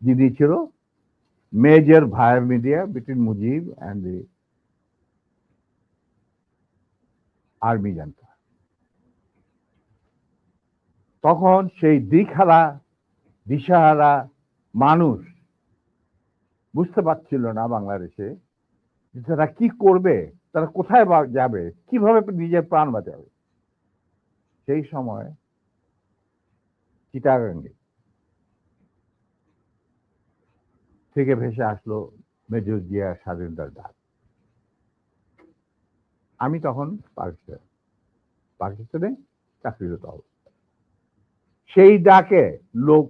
যিনি ছিল major via media between Mujib and the army junta. তখন সেই দিকহারা দিশাহারা মানুষ বুঝতে পারছিল না বাংলাদেশে যে তারা কি করবে, তারা কোথায় যাবে, কিভাবে নিজের প্রাণ বাঁচাবে। সেই সময় চিটাগাঙ্গে থেকে ভেসে আসলো মেজর জিয়া স্বাধীনতার ডাক। আমি তখন পাকিস্তানে চাকরিরত অবস্থা। সেই ডাকে লোক,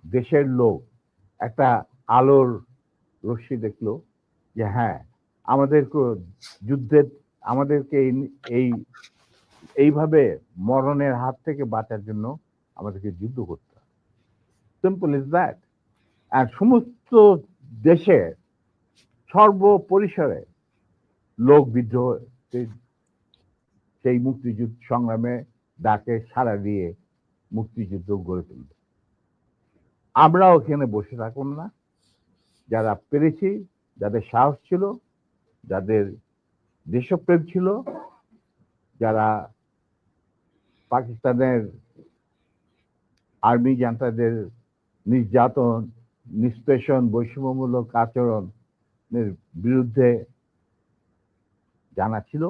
দেশের লোক একটা আলোর রশ্মি দেখলো যে হ্যাঁ, আমাদেরকে যুদ্ধের, আমাদেরকে এই এইভাবে মরণের হাত থেকে বাঁচার জন্য আমাদেরকে যুদ্ধ করতে হবে। Simple is that. আর সমস্ত দেশে সর্বপরিসরে লোক বিদ্রোহ, সেই মুক্তিযুদ্ধ সংগ্রামে ডাকে সাড়া দিয়ে মুক্তিযুদ্ধ গড়ে তুলবে। আমরাও এখানে বসে থাকুন না, যারা পেরেছি, যাদের সাহস ছিল, যাদের দেশপ্রেম ছিল, যারা পাকিস্তানের আর্মি জান্তাদের নির্যাতন, নিষ্পেষণ, বৈষম্যমূলক আচরণের বিরুদ্ধে জানা ছিল,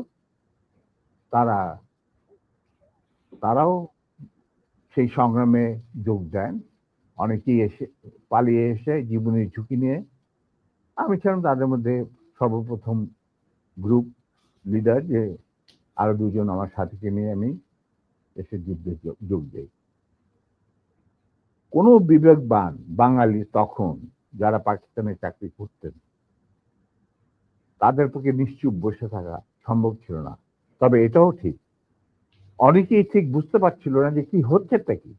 তারাও সেই সংগ্রামে যোগ দেন। অনেকেই এসে পালিয়ে এসে জীবনের ঝুঁকি নিয়ে। আমি ছিলাম তাদের মধ্যে সর্বপ্রথম গ্রুপ লিডার, যে আরো দুজন আমার সাথীকে নিয়ে আমি এসে যুদ্ধে যোগ দিই। কোনো বিবেকবান বাঙালি তখন যারা পাকিস্তানে চাকরি করতেন, তাদের পক্ষে নিশ্চুপ বসে থাকা সম্ভব ছিল না। তবে এটাও ঠিক, অনেকেই ঠিক বুঝতে পারছিল না যে কি হচ্ছেটা কি।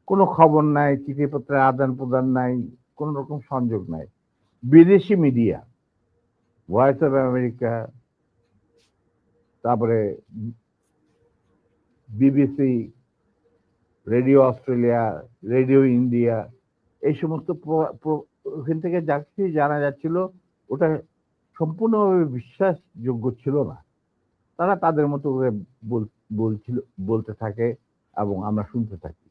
কোনো খবর নাই, চিঠিপত্রের আদান প্রদান নাই, কোন রকম সংযোগ নাই। বিদেশি মিডিয়া, ভয়েস অফ আমেরিকা, তারপরে BBC, radio Australia, radio India, এই সমস্ত ওখান থেকে যা কিছু জানা যাচ্ছিল ওটা সম্পূর্ণভাবে বিশ্বাসযোগ্য ছিল না। তারা তাদের মতো করে বলতে থাকে এবং আমরা শুনতে থাকি।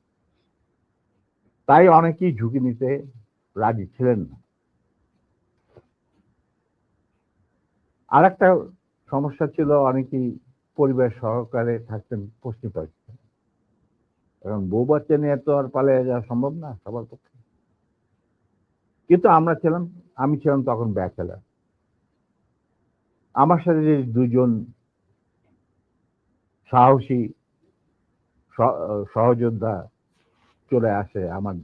তাই অনেকেই ঝুঁকি নিতে রাজি ছিলেন না। আর একটা সমস্যা ছিল, অনেকেই পরিবার সহকারে থাকতেন পশ্চিম পাকিস্তান। এখন বউ বাচ্চা নিয়ে তো আর পালিয়ে যাওয়া সম্ভব না সবার পক্ষে। কিন্তু আমি ছিলাম তখন ব্যাচেলার। আমার সাথে যে দুজন সাহসী সহযোদ্ধা চলে আসে আমার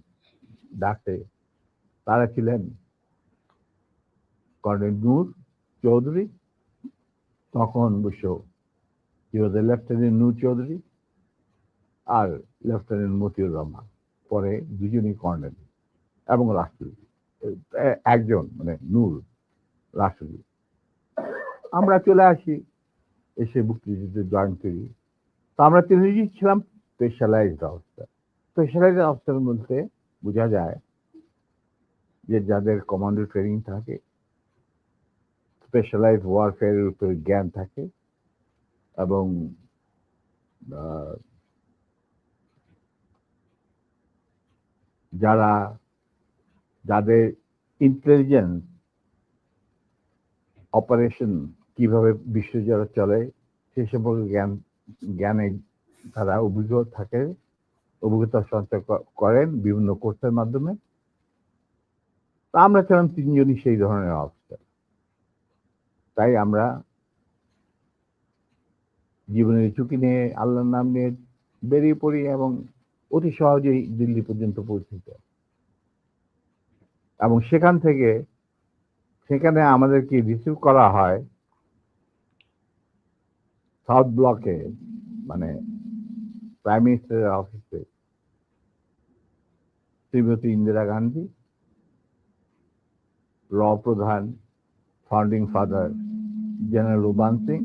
ডাকে, তারা ছিলেন কর্নেল নূর চৌধুরী, তখন অবশ্য লেফটেন্যান্ট নূর চৌধুরী, আর লেফটেন্যান্ট মতিউর রহমান, পরে দুজনই কর্নেল এবং রাষ্ট্রপতি একজন, মানে নূর রাষ্ট্রপতি। আমরা চলে আসি, এসে মুক্তিযুদ্ধে জয়েন করি। তো আমরা তিনজনই ছিলাম স্পেশালাইজড অফিসার। স্পেশালাইজড অফিসার বলতে বোঝা যায় যে যাদের কমান্ডো ট্রেনিং থাকে, স্পেশালাইজড ওয়ারফেয়ারের উপরে জ্ঞান থাকে, এবং যাদের ইন্টেলিজেন্স অপারেশন কিভাবে বিশ্বজুড়ে চলে সে সম্পর্কে জ্ঞানে তারা অভিজ্ঞতা সঞ্চয় করেন বিভিন্ন কোর্সের মাধ্যমে। তা আমরা ছিলাম তিনজনই সেই ধরনের অফিসার। তাই আমরা জীবনের ঝুঁকি নিয়ে, আল্লাহর নাম নিয়ে বেরিয়ে পড়ি এবং অতি সহজেই দিল্লি পর্যন্ত পৌঁছে যায়। এবং সেখানে আমাদেরকে রিসিভ করা হয় সাউথ ব্লকে, মানে প্রাইম মিনিস্টারের অফিসে শ্রীমতী ইন্দিরা গান্ধী, র প্রধান founding father general Ruban Singh,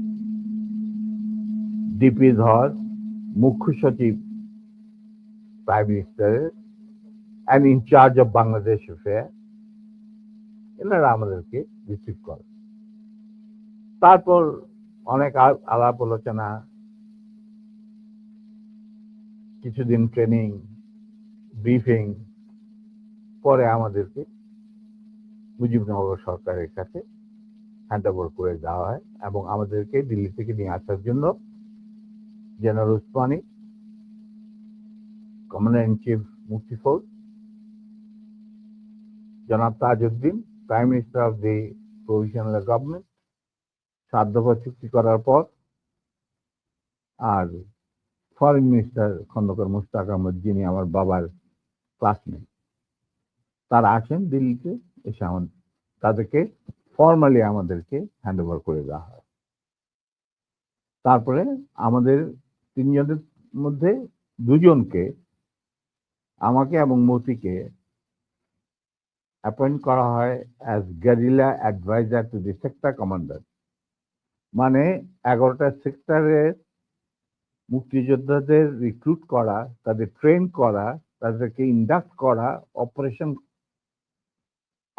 DP ধর, মুখ্য সচিব প্রাইম মিনিস্টারের, and in charge of Bangladesh affair, এনারা আমাদেরকে রিসিভ করে। তারপর অনেক আলাপ আলোচনা, কিছুদিন ট্রেনিং, ব্রিফিং, পরে আমাদেরকে মুজিবনগর সরকারের কাছে হ্যান্ড ওভার করে দেওয়া হয় এবং আমাদেরকে দিল্লি থেকে নিয়ে আসার জন্য general Usmani, commander in chief মুক্তি ফৌজ, জনাব Tajuddin, prime minister of the provisional government, 7 দফা চুক্তি করার পর, আর ফরেন মিনিস্টার খন্দকার মুশতাক আহমদ, যিনি আমার বাবার ক্লাসমেট, তারা আসেন দিল্লিতে, এসে তাদেরকে ফর্মালি আমাদেরকে হ্যান্ড ওভার করে দেওয়া হয়। তারপরে আমাদের 3 জনের মধ্যে 2 জনকে, আমাকে এবং মতিকে, অ্যাপয়েন্ট করা হয় as guerrilla adviser to the sector commander. মানে 11টা সেক্টরের মুক্তিযোদ্ধাদের রিক্রুট করা, তাদের ট্রেন করা, তাদেরকে ইন্ডাক্ট করা, অপারেশন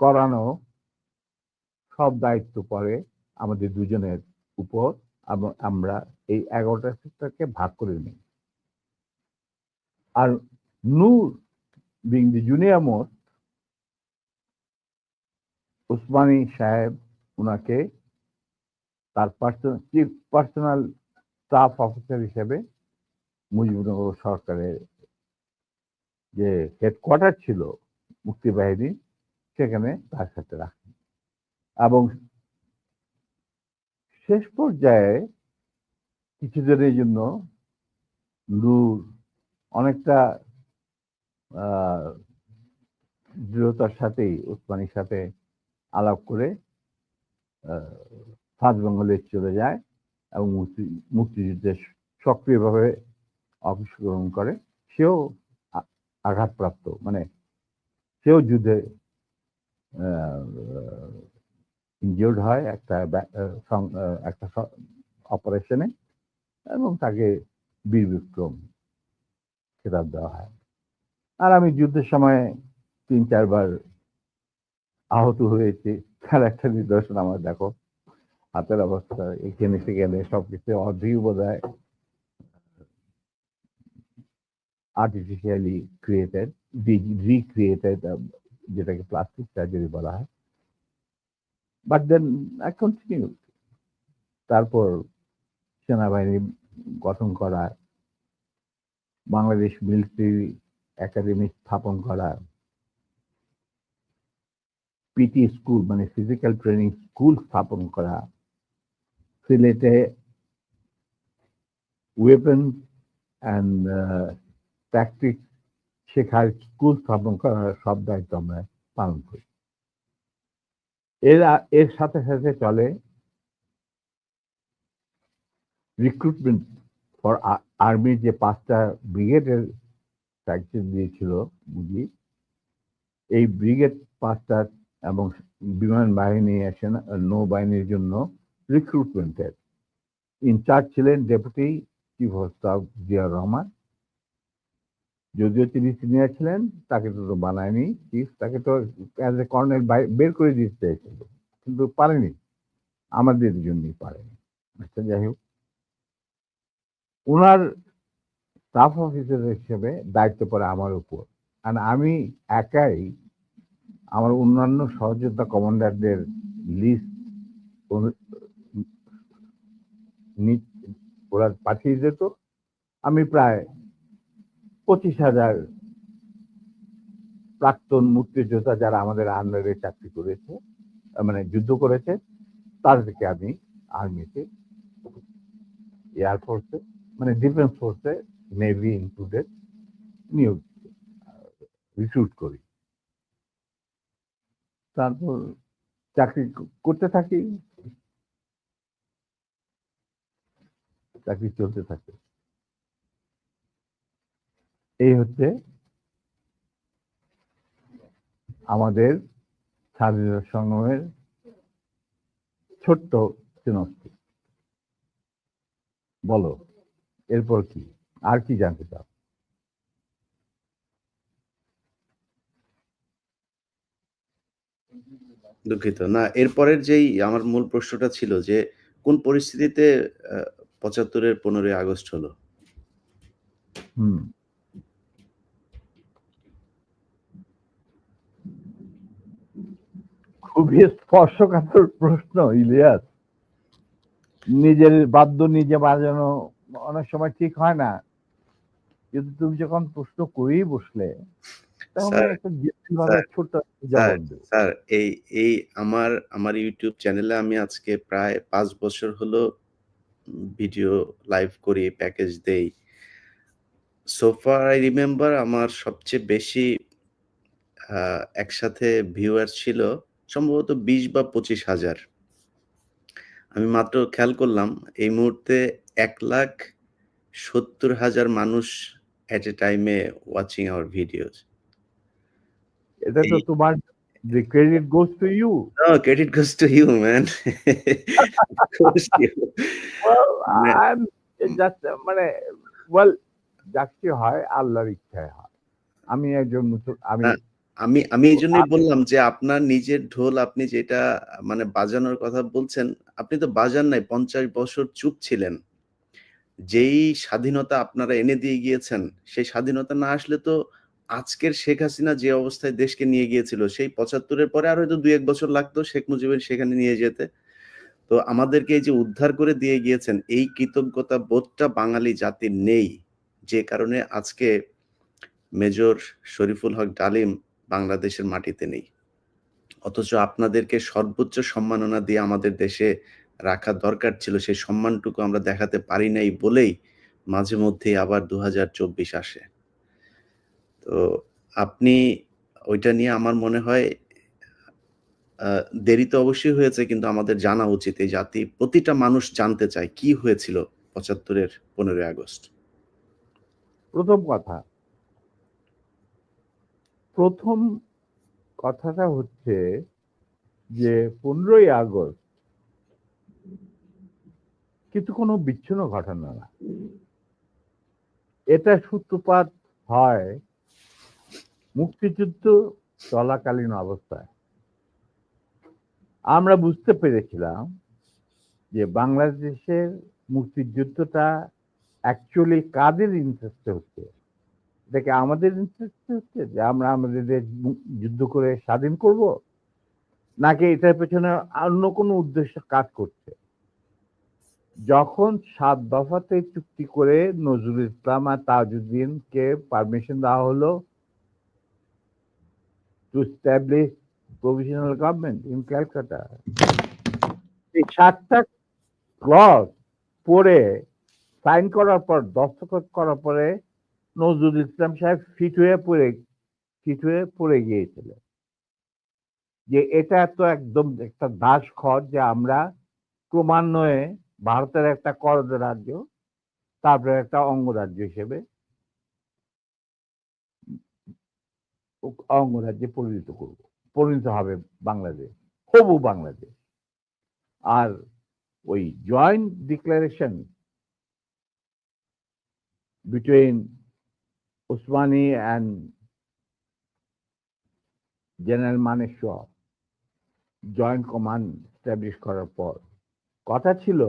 করানো, সব দায়িত্ব পড়ে আমাদের 2 জনের উপর এবং আমরা এই 11টা সেক্টরকে ভাগ করে নিই। আর Noor being the junior most, Osmani সাহেব উনাকে তার চিফ পার্সোনাল স্টাফ অফিসার হিসেবে মুজিবনগর সরকারের যে হেডকোয়ার্টার ছিল মুক্তিবাহিনী, সেখানে তার সাথে রাখেন। এবং শেষ পর্যায়ে কিছুদিনের জন্য নূর অনেকটা দৃঢ়তার সাথেই উসমানীর সাথে আলাপ করে সাউথ বেঙ্গলে চলে যায় এবং মুক্তিযুদ্ধে সক্রিয়ভাবে অংশগ্রহণ করে। সেও আঘাতপ্রাপ্ত, মানে সেও যুদ্ধে ইনজিওর্ড হয় একটা অপারেশনে, এবং তাকে বীর বিক্রম খেতাব দেওয়া হয়। আর আমি যুদ্ধের সময় 3-4 বার আহত হয়েছি, তার একটা নিদর্শন আমার দেখো, হাতের অবস্থা এখানে সেখানে সবকিছু অর্ধেক বোধ হয় আর্টিফিশিয়ালি ক্রিয়েটেড, রিক্রিয়েটেড, যেটাকে প্লাস্টিক সার্জারি বলা হয়। But then I continue. তারপর সেনাবাহিনী গঠন করা, বাংলাদেশ মিলিটারি একাডেমি স্থাপন করা, পিটি স্কুল মানে ফিজিক্যাল ট্রেনিং স্কুল স্থাপন করা, সিলেটে ওয়েপন অ্যান্ড ট্যাকটিক্স শেখার স্কুল স্থাপন করার সব দায়িত্ব আমরা পালন করি। এর সাথে সাথে চলে রিক্রুটমেন্ট ফর আর্মির যে 5টা ব্রিগেডের সাইকেল দিয়েছিল মুজিব, এই ব্রিগেড 5টা এবং বিমান বাহিনী, নৌবাহিনীর জন্য রিক্রুটমেন্টের ইনচার্জ ছিলেন deputy chief of staff Ziaur Rahman. যদিও তিনি সিনিয়র ছিলেন, তাকে তো বানায়নি চিফ, তাকে তো অ্যাজ এ কর্নেল বের করে দিতে চাইছিল, কিন্তু পারেনি, আমাদের জন্যই পারেনি। আচ্ছা, যাই হোক, ওনার স্টাফ অফিসার হিসেবে দায়িত্ব পড়ে আমার উপর। আর আমি একাই আমার অন্যান্য সহযোদ্ধা কমান্ডারদের লিস্ট ওরা পাঠিয়ে যেত। আমি প্রায় 25,000 প্রাক্তন মুক্তিযোদ্ধা যারা আমাদের আন্ডারে চাকরি করেছে, মানে যুদ্ধ করেছে, তাদেরকে আমি আর্মিতে, এয়ারফোর্সে, মানে ডিফেন্স ফোর্সে, নেভি ইনক্লুডেড, নিয়োগ রিক্রুট করি। তারপর চাকরি করতে থাকি, চাকরি চলতে থাকে। এই হচ্ছে আমাদের স্বাধীনতা সংগ্রামের ছোট্ট সিনপসিস। বলো এরপর কি, আর কি জানতে চাও? দুঃখিত। না, এরপরের যেই আমার মূল প্রশ্নটা ছিল যে, কোন পরিস্থিতিতে ৭৫ এর ১৫ই আগস্ট হলো? হুম। খুবই স্পর্শকাতর প্রশ্ন, ইলিয়াস। নিজের বাদ্য নিজে বাজানো অনেক সময় ঠিক হয় না। কিন্তু তুমি যখন প্রশ্ন করেই বসলে, তখন আমি স্যার, একটা ভাবে স্যার, ছোট্ট স্যার, জবাব দেব। স্যার এই এই আমার YouTube চ্যানেলে আমি আজকে প্রায় ৫ বছর হলো ভিডিও লাইভ করি, প্যাকেজ দেই। So far I remember আমার সবচেয়ে বেশি আ একসাথে ভিউয়ার্স ছিল সম্ভবত ২০ বা ২৫,০০০। আমি মাত্র খেয়াল করলাম এই মুহূর্তে ১,৭০,০০০ মানুষ at a time A watching our videos. এটা তো এই তোমার, the credit goes to you. No, credit goes to you, man. Of course you. Well, মানে I'm just মানে well, যা কিছু হয় আল্লাহর ইচ্ছায় হয়। আমি একজন আমি না, আমি এইজন্যই বললাম যে আপনার নিজের ঢোল আপনি যেটা মানে বাজানোর কথা বলছেন, আপনি তো বাজান নাই ৫০ বছর চুপ ছিলেন। যেই স্বাধীনতা আপনারা এনে দিয়ে গিয়েছেন, সেই স্বাধীনতা না আসলে তো আজকের শেখ হাসিনা যে অবস্থায় দেশকে নিয়ে গিয়েছিল, সেই ৭৫ এর পরে আর হয়তো ২-১ বছর লাগতো শেখ মুজিবের সেখানে নিয়ে যেতে। তো আমাদেরকে এই যে উদ্ধার করে দিয়ে গিয়েছেন, এই কৃতজ্ঞতা বোধটা বাঙালি জাতির নেই। যে কারণে আজকে মেজর শরীফুল হক ডালিম বাংলাদেশের মাটিতে নেই। অথচ আপনাদেরকে সর্বোচ্চ সম্মাননা দিয়ে আমাদের দেশে রাখা দরকার ছিল। সেই সম্মানটুকু আমরা দেখাতে পারি নাই বলেই মাঝে মধ্যেই আবার ২০২৪ আসে। তো আপনি ওইটা নিয়ে আমার মনে হয় আ দেরি তো অবশ্যই হয়েছে কিন্তু আমাদের জানা উচিত। এই জাতি প্রতিটা মানুষ জানতে চায় কি হয়েছিল ৭৫ এর ১৫ই আগস্ট। প্রথম কথা, প্রথম কথাটা হচ্ছে যে ১৫ই আগস্ট কিন্তু কোনো বিচ্ছিন্ন ঘটনা না। এটা সূত্রপাত হয় মুক্তিযুদ্ধ চলাকালীন অবস্থায়। আমরা বুঝতে পেরেছিলাম যে বাংলাদেশের মুক্তিযুদ্ধটা অ্যাকচুয়ালি কাদের ইন্টারেস্টে হচ্ছে? এটা কি আমাদের ইন্টারেস্টে হচ্ছে যে আমরা আমাদের দেশ যুদ্ধ করে স্বাধীন করব? নাকি এটার পেছনে অন্য কোনো উদ্দেশ্য কাজ করছে? যখন ৭ দফাতে চুক্তি করে নজরুল ইসলাম আর তাজউদ্দিনকে পারমিশন দেওয়া হলো to establish provisional government in Calcutta, এই ৭ টা ক্লজ পড়ে সাইন করার পর, দস্তখত করার পরে নজরুল ইসলাম সাহেব ফিট হয়ে পড়ে গিয়েছিলেন যে এটা তো একদম একটা দাসখত যে আমরা ক্রমান্বয়ে ভারতের একটা করদ রাজ্য, তারপরে একটা অঙ্গরাজ্য হিসেবে অঙ্গরাজ্যে পরিণত হবে বাংলাদেশ, হবু বাংলাদেশ। আর ওই joint declaration between Usmani and general Manekshaw joint command establish করার পর কথা ছিল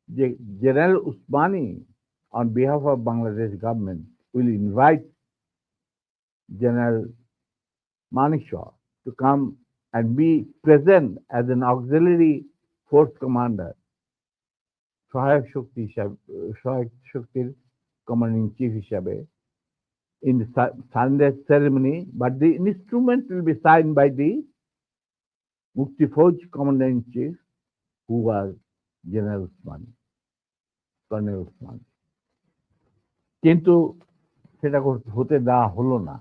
যে general Usmani on behalf of Bangladesh government will invite General Manekshaw to come and be present as an auxiliary force commander, সহায়ক শক্তির কমান্ডিং চিফ হিসাবে in the surrender ceremony, but the instrument will be signed by the Mukti Fauj commander in chief, who was General Usmani, Colonel Usmani. কিন্তু সেটা হতে দেওয়া হলো না।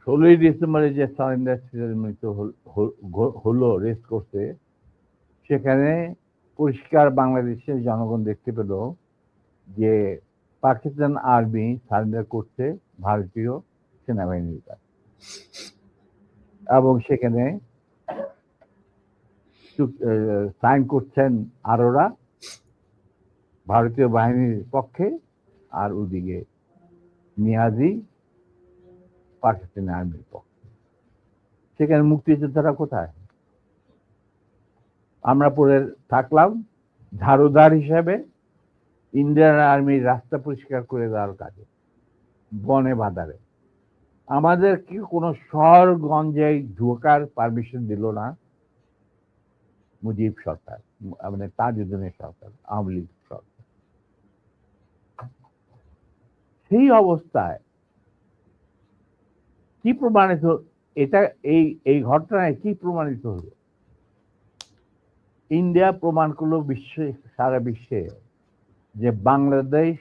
১৬ই ডিসেম্বরে যে সারেন্ডার সেরেমনিতে হলো রেস করতে, সেখানে পরিষ্কার বাংলাদেশের জনগণ দেখতে পেল যে পাকিস্তান আর্মি সারেন্ডার করছে ভারতীয় সেনাবাহিনীর কাছে, এবং সেখানে সাইন করছেন আরোরা ভারতীয় বাহিনীর পক্ষে, আর ওদিকে নিয়াজি পাকিস্তানি আর্মির পক্ষে। সেখানে মুক্তিযোদ্ধারা কোথায়? আমরা পরে থাকলাম ঝাড়ুদার হিসেবে ইন্ডিয়ান আর্মির রাস্তা পরিষ্কার করে দেওয়ার কাজে, বনে বাজারে। আমাদের কি কোনো শহরগঞ্জে ঢোকার পারমিশন দিল না মুজিব সরকার, মানে তাজউদ্দিনের সরকার, আওয়ামী লীগ সরকার। সেই অবস্থায় কি প্রমাণিত, এটা এই ঘটনায় কি প্রমাণিত হলো? ইন্ডিয়া প্রমাণ করলো সারা বিশ্বে যে বাংলাদেশ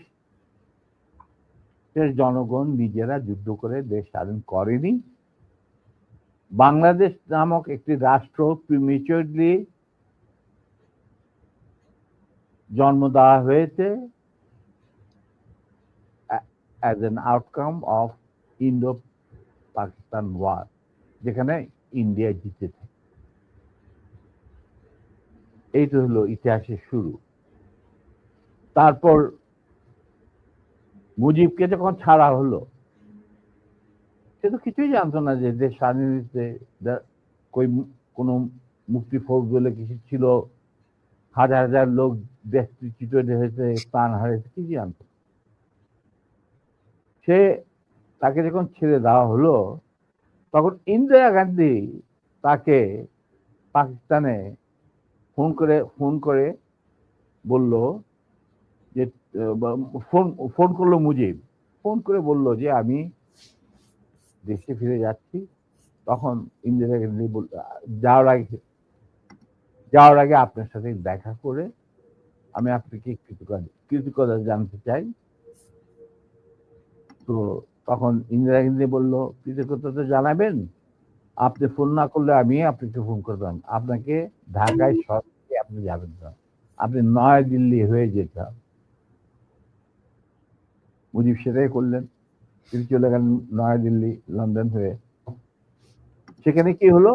জনগণ নিজেরা যুদ্ধ করে দেশ স্বাধীন করেনি। বাংলাদেশ নামক একটি রাষ্ট্র প্রিমেচুরলি জন্ম দেওয়া হয়েছে as an outcome of Indo-Pakistan war, যেখানে ইন্ডিয়া জিতেছে। এইটা হলো ইতিহাসের শুরু। তারপর মুজিবকে যখন ছাড়া হলো, সে তো কিছুই জানতো না যে দেশ স্বাধীন হয়েছে, কোনো মুক্তি ফৌজ বলে কিছু ছিল, হাজার হাজার লোক দেশচ্যুত হয়েছে, প্রাণ হারিয়েছে, কি জানতো? সে তাকে যখন ছেড়ে দেওয়া হলো, তখন ইন্দিরা গান্ধী তাকে পাকিস্তানে ফোন করে বলল যে, ফোন করলো মুজিব, ফোন করে বলল যে আমি দেশে ফিরে যাচ্ছি। তখন ইন্দিরা গান্ধী যাওয়ার আগে আপনার সাথে দেখা করে আমি আপনাকে কৃতজ্ঞতা জানতে চাই। তো তখন ইন্দিরা গান্ধী বলল, কৃতজ্ঞতা জানাবেন, আপনি ফোন না করলে আমি আপনাকে ফোন করতাম, আপনাকে ঢাকায় সরাসরি আপনি যাবেন না, আপনি নয়াদিল্লি হয়ে যেতাম। মুজিব সেটাই করলেন, তিনি চলে গেলেন নয়াদিল্লি, লন্ডন হয়ে। সেখানে কি হলো,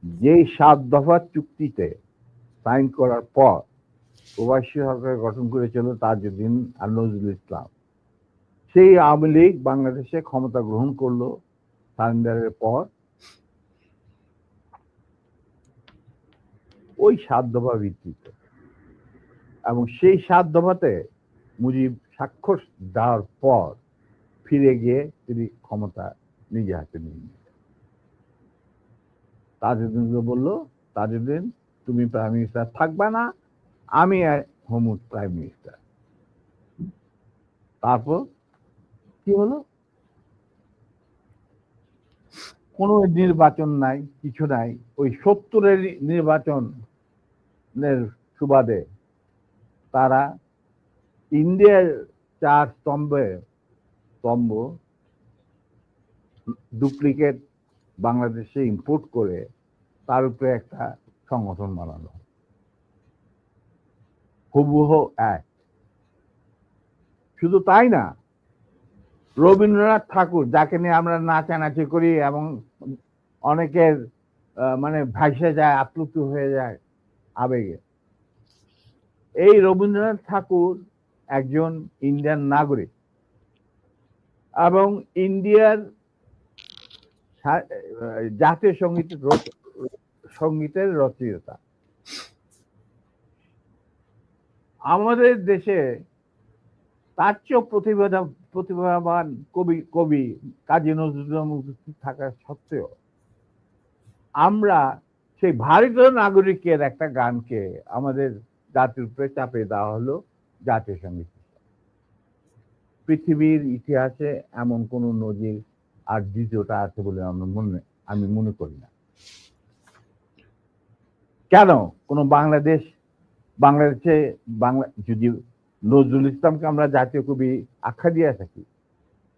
যে 7 দফা চুক্তিতে সাইন করার পর প্রবাসী সরকার গঠন করেছিল তাজউদ্দিন আর নজরুল ইসলাম, সেই আওয়ামী লীগ বাংলাদেশে ক্ষমতা গ্রহণ করলো সারেন্ডারের পর। ওই 7 দফা ভিত্তিতে, এবং সেই 7 দফাতে মুজিব স্বাক্ষর দেওয়ার পর ফিরে গিয়ে তিনি ক্ষমতা নিজে হাতে নিয়ে নিলেন। তাজউদ্দিনকে বলল, তাজউদ্দিন তুমি প্রাইম মিনিস্টার থাকবা না, আমি হবো প্রাইম মিনিস্টার। তারপর কি হলো, কোনো নির্বাচন নাই, কিছু নাই। ওই 70-এর নির্বাচনের সুবাদে তারা ইন্ডিয়ার 4 স্তম্ভ ডুপ্লিকেট বাংলাদেশে ইম্পোর্ট করে তার উপরে একটা সংগঠন বানানো, হুবহু এক। শুধু তাই না, রবীন্দ্রনাথ ঠাকুর, যাকে নিয়ে আমরা নাচানাচি করি এবং অনেকের মানে ভাসে যায়, আপ্লুত হয়ে যায় আবেগে, এই রবীন্দ্রনাথ ঠাকুর একজন ইন্ডিয়ান নাগরিক এবং ইন্ডিয়ার জাতীয় সঙ্গীতের রচয়িতা। আমাদের দেশে তার চেয়েও প্রতিভাবান কবি কাজী নজরুল ইসলাম উপস্থিত থাকা সত্ত্বেও আমরা সেই ভারতীয় নাগরিকের একটা গানকে আমাদের জাতির উপরে চাপিয়ে দেওয়া হলো জাতীয় সঙ্গীত। পৃথিবীর ইতিহাসে এমন কোন নজির আর দ্বিতীয়টা আছে বলে আমি মনে করি না। কেন কোন বাংলাদেশে যদি নজরুল ইসলামকে আমরা জাতীয় কবি আখ্যা দিয়ে থাকি,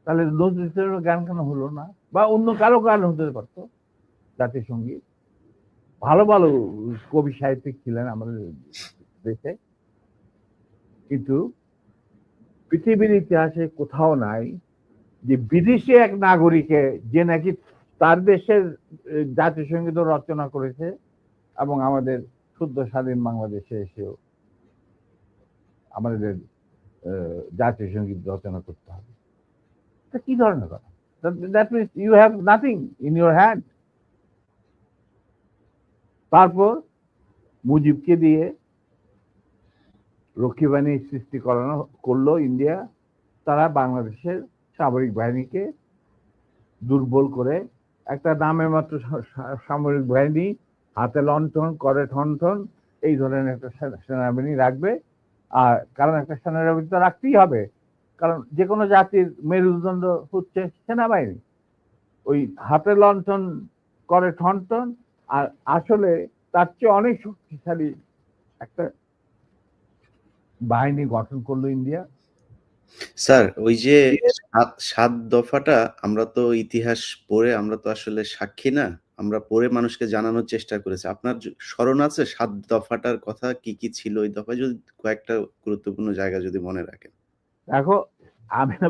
তাহলে নজরুল ইসলামের গান কেন হলো না? বা অন্য কারো গান হতে পারতো জাতীয় সঙ্গীত। ভালো ভালো কবি সাহিত্যিক ছিলেন আমাদের দেশে, কিন্তু পৃথিবীর ইতিহাসে কোথাও নাই যে বিদেশি এক নাগরিকে যে নাকি তার দেশের জাতীয় সঙ্গীত রচনা করেছে এবং আমাদের শুদ্ধ স্বাধীন বাংলাদেশে এসেও আমাদের জাতীয় সঙ্গীত রচনা করতে হবে। কি ধরনের কথা? That means you have nothing in your hand. তারপর মুজিবকে দিয়ে রক্ষী বাহিনী সৃষ্টি করলো ইন্ডিয়া। তারা বাংলাদেশের সামরিক বাহিনীকে দুর্বল করে একটা নামের মাত্র সামরিক বাহিনী, হাতে লণ্ঠন করে ঠনঠন, এই ধরনের একটা সেনাবাহিনী রাখবে। আর কারণ একটা সেনাবাহিনী তো রাখতেই হবে, কারণ যে কোনো জাতির মেরুদণ্ড হচ্ছে সেনাবাহিনী। ওই হাতে লণ্ঠন করে ঠনঠন, আর আসলে তার চেয়ে অনেক শক্তিশালী একটা বাহিনী গঠন করলো ইন্ডিয়া। স্যার ওই যে ৭ দফাটা আমরা তো ইতিহাস পড়ে আমরা তো আসলে সাক্ষী না। আমরা পড়ে মানুষকে জানানোর চেষ্টা করেছি। আপনার স্মরণ আছে ৭ দফাটার কথা কি, কি ছিল ওই দফায়? যদি কয়েকটা গুরুত্বপূর্ণ জায়গা যদি মনে রাখেন। দেখো,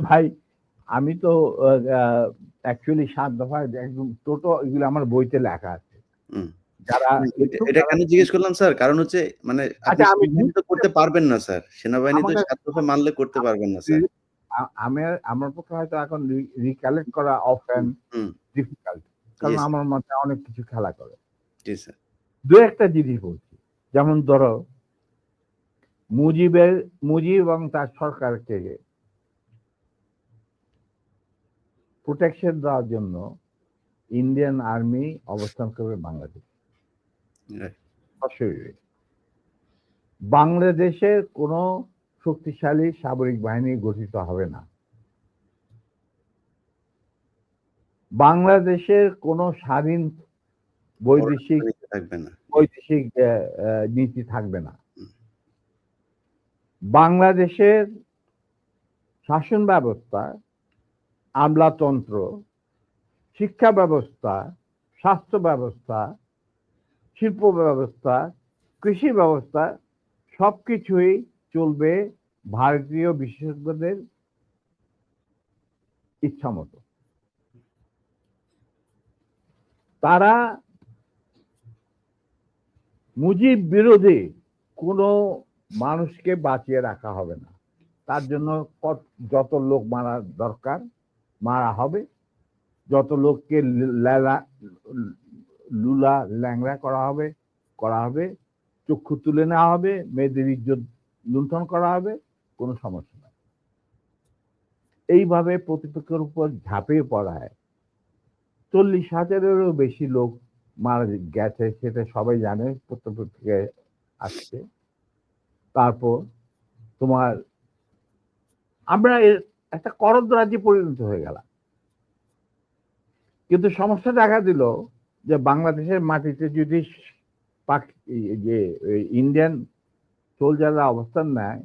ভাই আমি তো অ্যাকচুয়ালি ৭ দফা একদম টোটো এগুলো আমার বইতে লেখা আছে। হুম। যারা এটা কেন জিজ্ঞেস করলাম স্যার? কারণ হচ্ছে মানে আপনি আচ্ছা, আমি সেনাবাহিনী তো করতে পারবেন না স্যার। সেনাবাহিনী তো আমাকে ৭ দফা মানলে করতে পারবেন না স্যার। আমার পক্ষে হয়তো এখন রিকালেক্ট করা অফেন হুম, ডিফিকাল্ট, জি কারণ স্যার। আমার মাথায় অনেক কিছু খেলা করে। জি স্যার। দু একটা জিনিস বলছি, যেমন ধরো মুজিব এবং তার সরকারকে প্রোটেকশন দেওয়ার জন্য ইন্ডিয়ান আর্মি অবস্থান করবে বাংলাদেশ। রাইট। সশরীরে বাংলাদেশের কোনো শক্তিশালী সামরিক বাহিনী গঠিত হবে না। বাংলাদেশের কোনো স্বাধীন বৈদেশিক থাকবে না। নীতি থাকবে না। হুম। বাংলাদেশের শাসন ব্যবস্থা, আমলাতন্ত্র, শিক্ষা ব্যবস্থা, স্বাস্থ্য ব্যবস্থা, শিল্প ব্যবস্থা, কৃষি ব্যবস্থা সবকিছুই চলবে ভারতীয় বিশেষজ্ঞদের ইচ্ছা মতো। তারা মুজিব বিরোধী কোনো মানুষকে বাঁচিয়ে রাখা হবে না। তার জন্য যত লোক মারা দরকার মারা হবে, যত লোককে লুলা ল্যাংড়া করা হবে, চক্ষু তুলে নেওয়া হবে, মেয়েদের ইজ্জত লুণ্ঠন করা হবে, কোনো সমস্যা নাই। এইভাবে প্রতিপক্ষের উপর ঝাঁপিয়ে পড়ায় 40,000-এরও বেশি লোক মারা গেছে, সেটা সবাই জানে, প্রত্যেক আসছে। তারপর তোমার আমরা একটা করদ রাজ্যে পরিণত হয়ে গেলাম। কিন্তু সমস্যা দেখা দিল যে বাংলাদেশের মাটিতে যদি যে ইন্ডিয়ান সোলজাররা অবস্থান নেয়,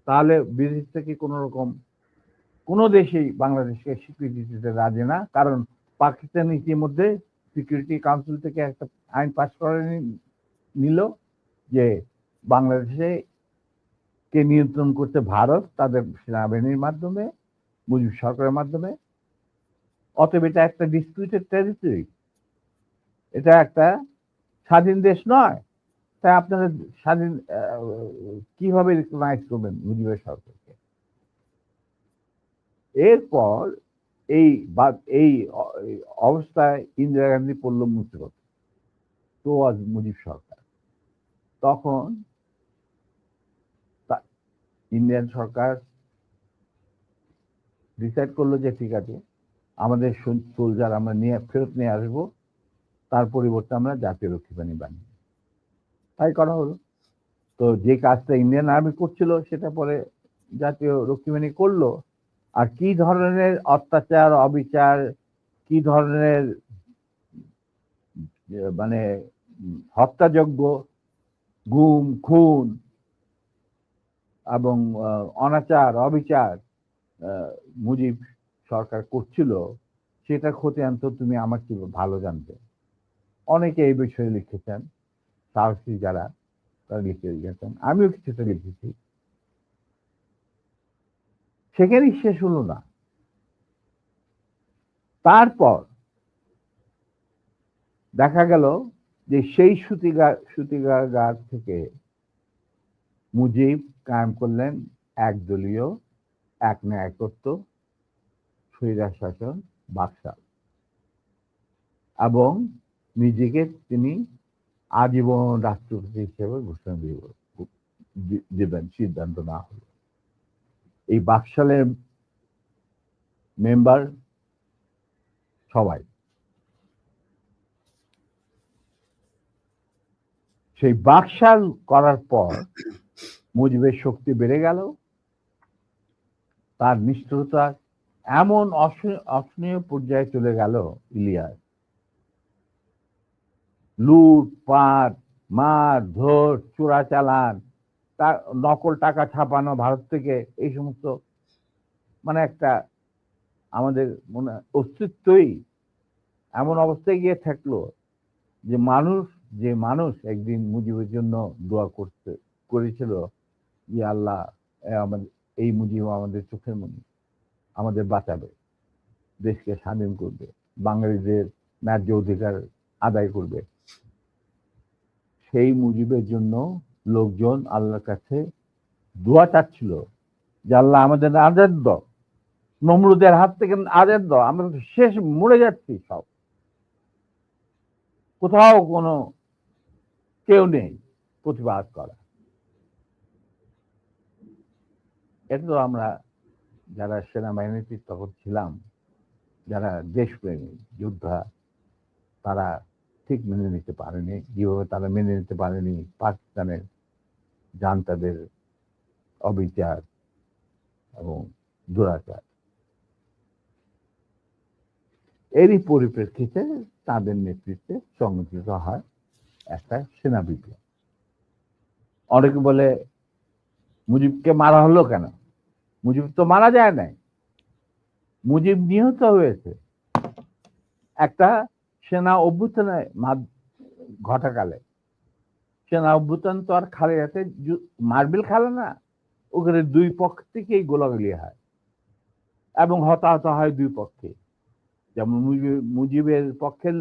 তাহলে বিদেশ থেকে কোনো দেশেই বাংলাদেশকে স্বীকৃতি দিতে রাজি না। কারণ পাকিস্তান ইতিমধ্যে সিকিউরিটি কাউন্সিল থেকে একটা আইন পাস করে নিল যে বাংলাদেশে কে নিয়ন্ত্রণ করতে ভারত তাদের সেনাবাহিনীর মাধ্যমে, মুজিব সরকারের মাধ্যমে। অতএব এটা একটা ডিসপিউটেড টেরিটরি, এটা একটা স্বাধীন দেশ নয়। তাই আপনারা স্বাধীন কিভাবে রিকগনাইজ করবেন মুজিবের সরকারকে? এরপর এই অবস্থায় ইন্দিরা গান্ধী পড়ল মুসিবত, তো আজ মুজিব সরকার। তখন ইন্ডিয়ান সরকার ডিসাইড করলো যে ঠিক আছে, আমাদের সোলজার আমরা ফেরত নিয়ে আসবো, তার পরিবর্তে আমরা জাতীয় রক্ষী বাহিনী বানিয়ে, তাই করা হলো। তো যে কাজটা ইন্ডিয়ান আর্মি করছিল সেটা পরে জাতীয় রক্ষী বাহিনী করলো। আর কি ধরনের অত্যাচার, অবিচার, কি ধরনের মানে হত্যাযজ্ঞ, গুম খুন এবং অনাচার অবিচার মুজিব সরকার করছিল, সেটা খতিয়ান তো তুমি আমার কি ভালো জানতে। অনেকে এই বিষয়ে লিখেছেন, সাহসী যারা তারা লিখে গেছেন, আমিও কিছুটা লিখেছি। সেখানেই শেষ হলো না। তারপর দেখা গেল যে সেই সুতিগার থেকে মুজিব কায়েম করলেন একদলীয়, এক ন্যায়কত্ব, স্বৈরাচার শাসন, বাকশাল, এবং নিজেকে তিনি আজীবন রাষ্ট্রপতি হিসেবে ঘোষণা দেবেন সিদ্ধান্ত না হলো। এই বাকশালের মেম্বার সবাই সেই বাকশাল করার পর মুজিবের শক্তি বেড়ে গেল, তার নিষ্ঠুরতা এমন অসহনীয় পর্যায়ে চলে গেল, ইলিয়াস লুটপাট, মার ধর, চোরাচালান, নকল টাকা ছাপানো ভারত থেকে, এই সমস্ত মানে একটা আমাদের মনে অস্তিত্বই এমন অবস্থায় গিয়ে থাকলো যে মানুষ একদিন মুজিবের জন্য দোয়া করেছিল যে আল্লাহ আমাদের এই মুজিব আমাদের চোখের মনি, আমাদের বাঁচাবে, দেশকে স্বাধীন করবে, বাঙালিদের ন্যায্য অধিকার আদায় করবে। সেই মুজিবের জন্য লোকজন আল্লাহর কাছে দোয়া চাচ্ছিল যে আল্লাহ আমাদের আজাদ দাও, নমরুদের হাত থেকে আজাদ দাও, আমরা তো শেষ মরে যাচ্ছি, সব কোথাও কোনো কেউ নেই প্রতিবাদ করা। এটা তো আমরা যারা সেনাবাহিনীতে তখন ছিলাম, যারা দেশপ্রেমী যোদ্ধা, তারা ঠিক মেনে নিতে পারেনি। যেভাবে তারা মেনে নিতে পারেনি পাকিস্তানের জান্তাদের অবিচার এবং দুরাচার। এরই পরিপ্রেক্ষিতে তাদের নেতৃত্বে সংগঠিত হয় একটা সেনা বিপ্লব। অনেকে বলে মুজিবকে মারা হলো কেন? মুজিব তো মারা যায় নাই, মুজিব নিহত হয়েছে একটা সেনা অভ্যুত্থানে ঘটাকালে। সেনা অভ্যুত্থান তো আর খালেদাতে মার্বেল খেলে না, ওখানে দুই পক্ষ থেকেই গোলাগুলি হয় এবং হতাহত হয় দুই পক্ষে। যেমন মুজিবের পক্ষের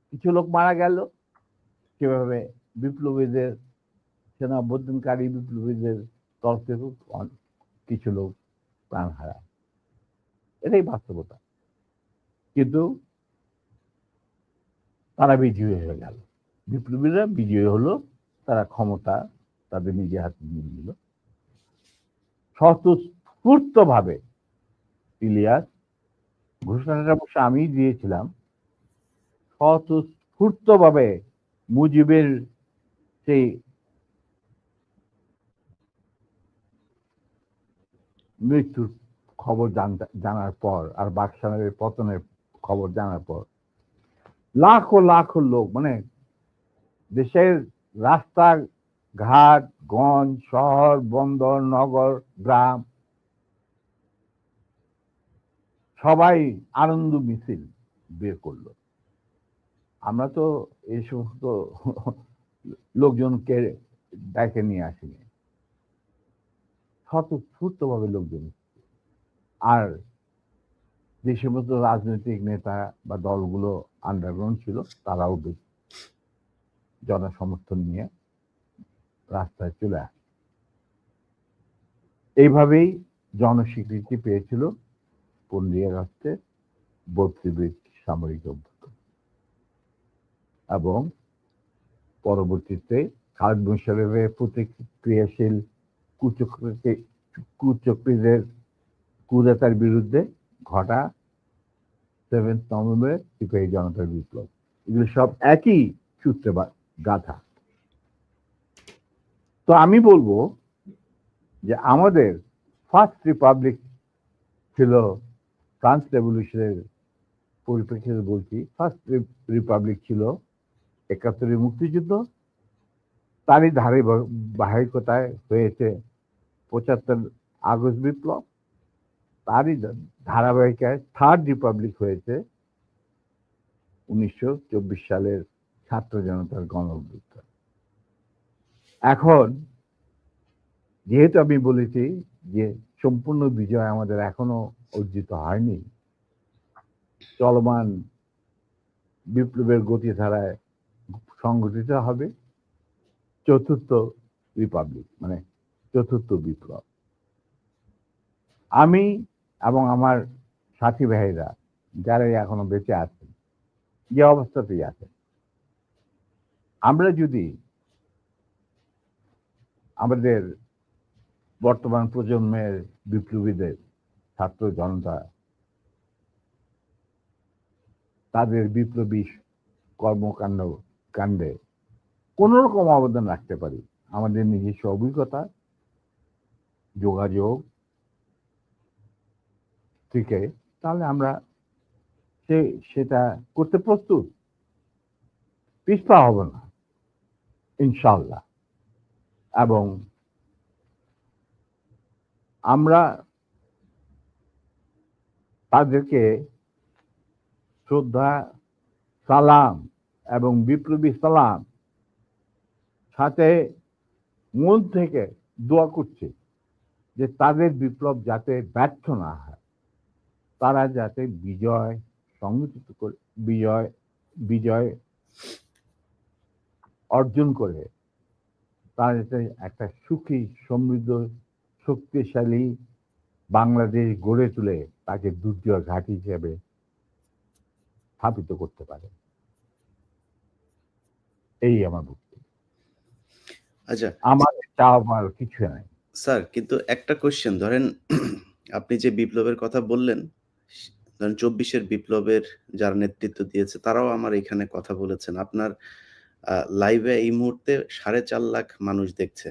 কিছু লোক মারা গেল, সেভাবে বিপ্লবীদের সেনা অভ্যুত্থানকারী বিপ্লবীদের তরফ থেকে কিছু লোক প্রাণ হারায়। এটাই বাস্তবতা। কিন্তু তারা বিজয়ী হয়ে গেল, বিপ্লবীরা বিজয়ী হলো, তারা ক্ষমতা তাদের নিজের হাতে নিয়ে নিল। স্বতঃস্ফূর্ত ভাবে ইলিয়াস, ঘোষণাটা অবশ্য আমি দিয়েছিলাম, স্বতঃস্ফূর্ত ভাবে মুজিবের সেই মৃত্যুর খবর জানার পর আর বাকশালের পতনের খবর জানার পর লাখো লাখো লোক, মানে দেশের রাস্তা ঘাট, গঞ্জ, শহর, বন্দর, নগর, গ্রাম, সবাই আনন্দ মিছিল বের করলো। আমরা তো এই সমস্ত লোকজনকে ডেকে নিয়ে আসিনি, স্বতঃস্ফূর্ত ভাবে লোকজন। আর যে সমস্ত রাজনৈতিক নেতা বা দলগুলো আন্ডারগ্রাউন্ড ছিল, তারাও জনসমর্থন নিয়ে রাস্তায় চলে আসে। এইভাবেই জনস্বীকৃতি পেয়েছিল 15 আগস্টে 32 সামরিক অভ্যুত্থান। এবং পরবর্তীতে খালেদ মোশাররফের প্রতিক্রিয়াশীল কুচক্রীদের কুদেতার বিরুদ্ধে ঘটা 7 নভেম্বর সিপাহী জনতার বিপ্লব, এগুলো সব একই সূত্রে গাথা। তো আমি বলবো যে আমাদের ফার্স্ট রিপাবলিক ছিল ফ্রান্স রেভলিউশনের পরিপ্রেক্ষিতে বলছি, ফার্স্ট রিপাবলিক ছিল 71 মুক্তিযুদ্ধ, তারই ধারাবাহিকতায় হয়েছে 75 আগস্ট বিপ্লব, তারই ধারাবাহিকায় থার্ড রিপাবলিক হয়েছে 1924 সালের ছাত্র জনতার গণ অভ্যুত্থান। এখন যেহেতু আমি বলেছি যে সম্পূর্ণ বিজয় আমাদের এখনো অর্জিত হয়নি, চলমান বিপ্লবের গতিধারায় সংগঠিত হবে চতুর্থ রিপাবলিক, মানে চতুর্থ বিপ্লব। আমি এবং আমার সাথী ভাইরা যারা এখনো বেঁচে আছেন, যে অবস্থাতেই আছেন, আমরা যদি আমাদের বর্তমান প্রজন্মের বিপ্লবীদের, ছাত্র জনতা তাদের বিপ্লবী কাণ্ডে কোন রকম অবদান রাখতে পারি, আমাদের নিজস্ব অভিজ্ঞতা, যোগাযোগ থেকে, তাহলে আমরা সেটা করতে প্রস্তুত, পিছপা হব না ইনশাআল্লাহ। এবং আমরা তাদেরকে শ্রদ্ধা, সালাম এবং বিপ্লবী সালাম সাথে মন থেকে দোয়া করছি যে তাদের বিপ্লব যাতে ব্যর্থ না হয়, তারা যাতে বিজয় সংগঠিত করে বিজয় অর্জন করে, তারা যাতে একটা সুখী, সমৃদ্ধ, শক্তিশালী বাংলাদেশ গড়ে তুলে তাকে দুর্জয় ঘাঁটি হিসেবে স্থাপিত করতে পারে। এই আমার বক্তব্য। আচ্ছা, আমার চাওয়ার কিছু নাই স্যার। কিন্তু একটা কোশ্চেন, ধরেন আপনি যে বিপ্লবের কথা বললেন, ধরেন 24-এর বিপ্লবের যারা নেতৃত্ব দিয়েছে তারাও আমার এখানে কথা বলেছেন। আপনার লাইভে এই মুহূর্তে 4.5 লাখ মানুষ দেখছে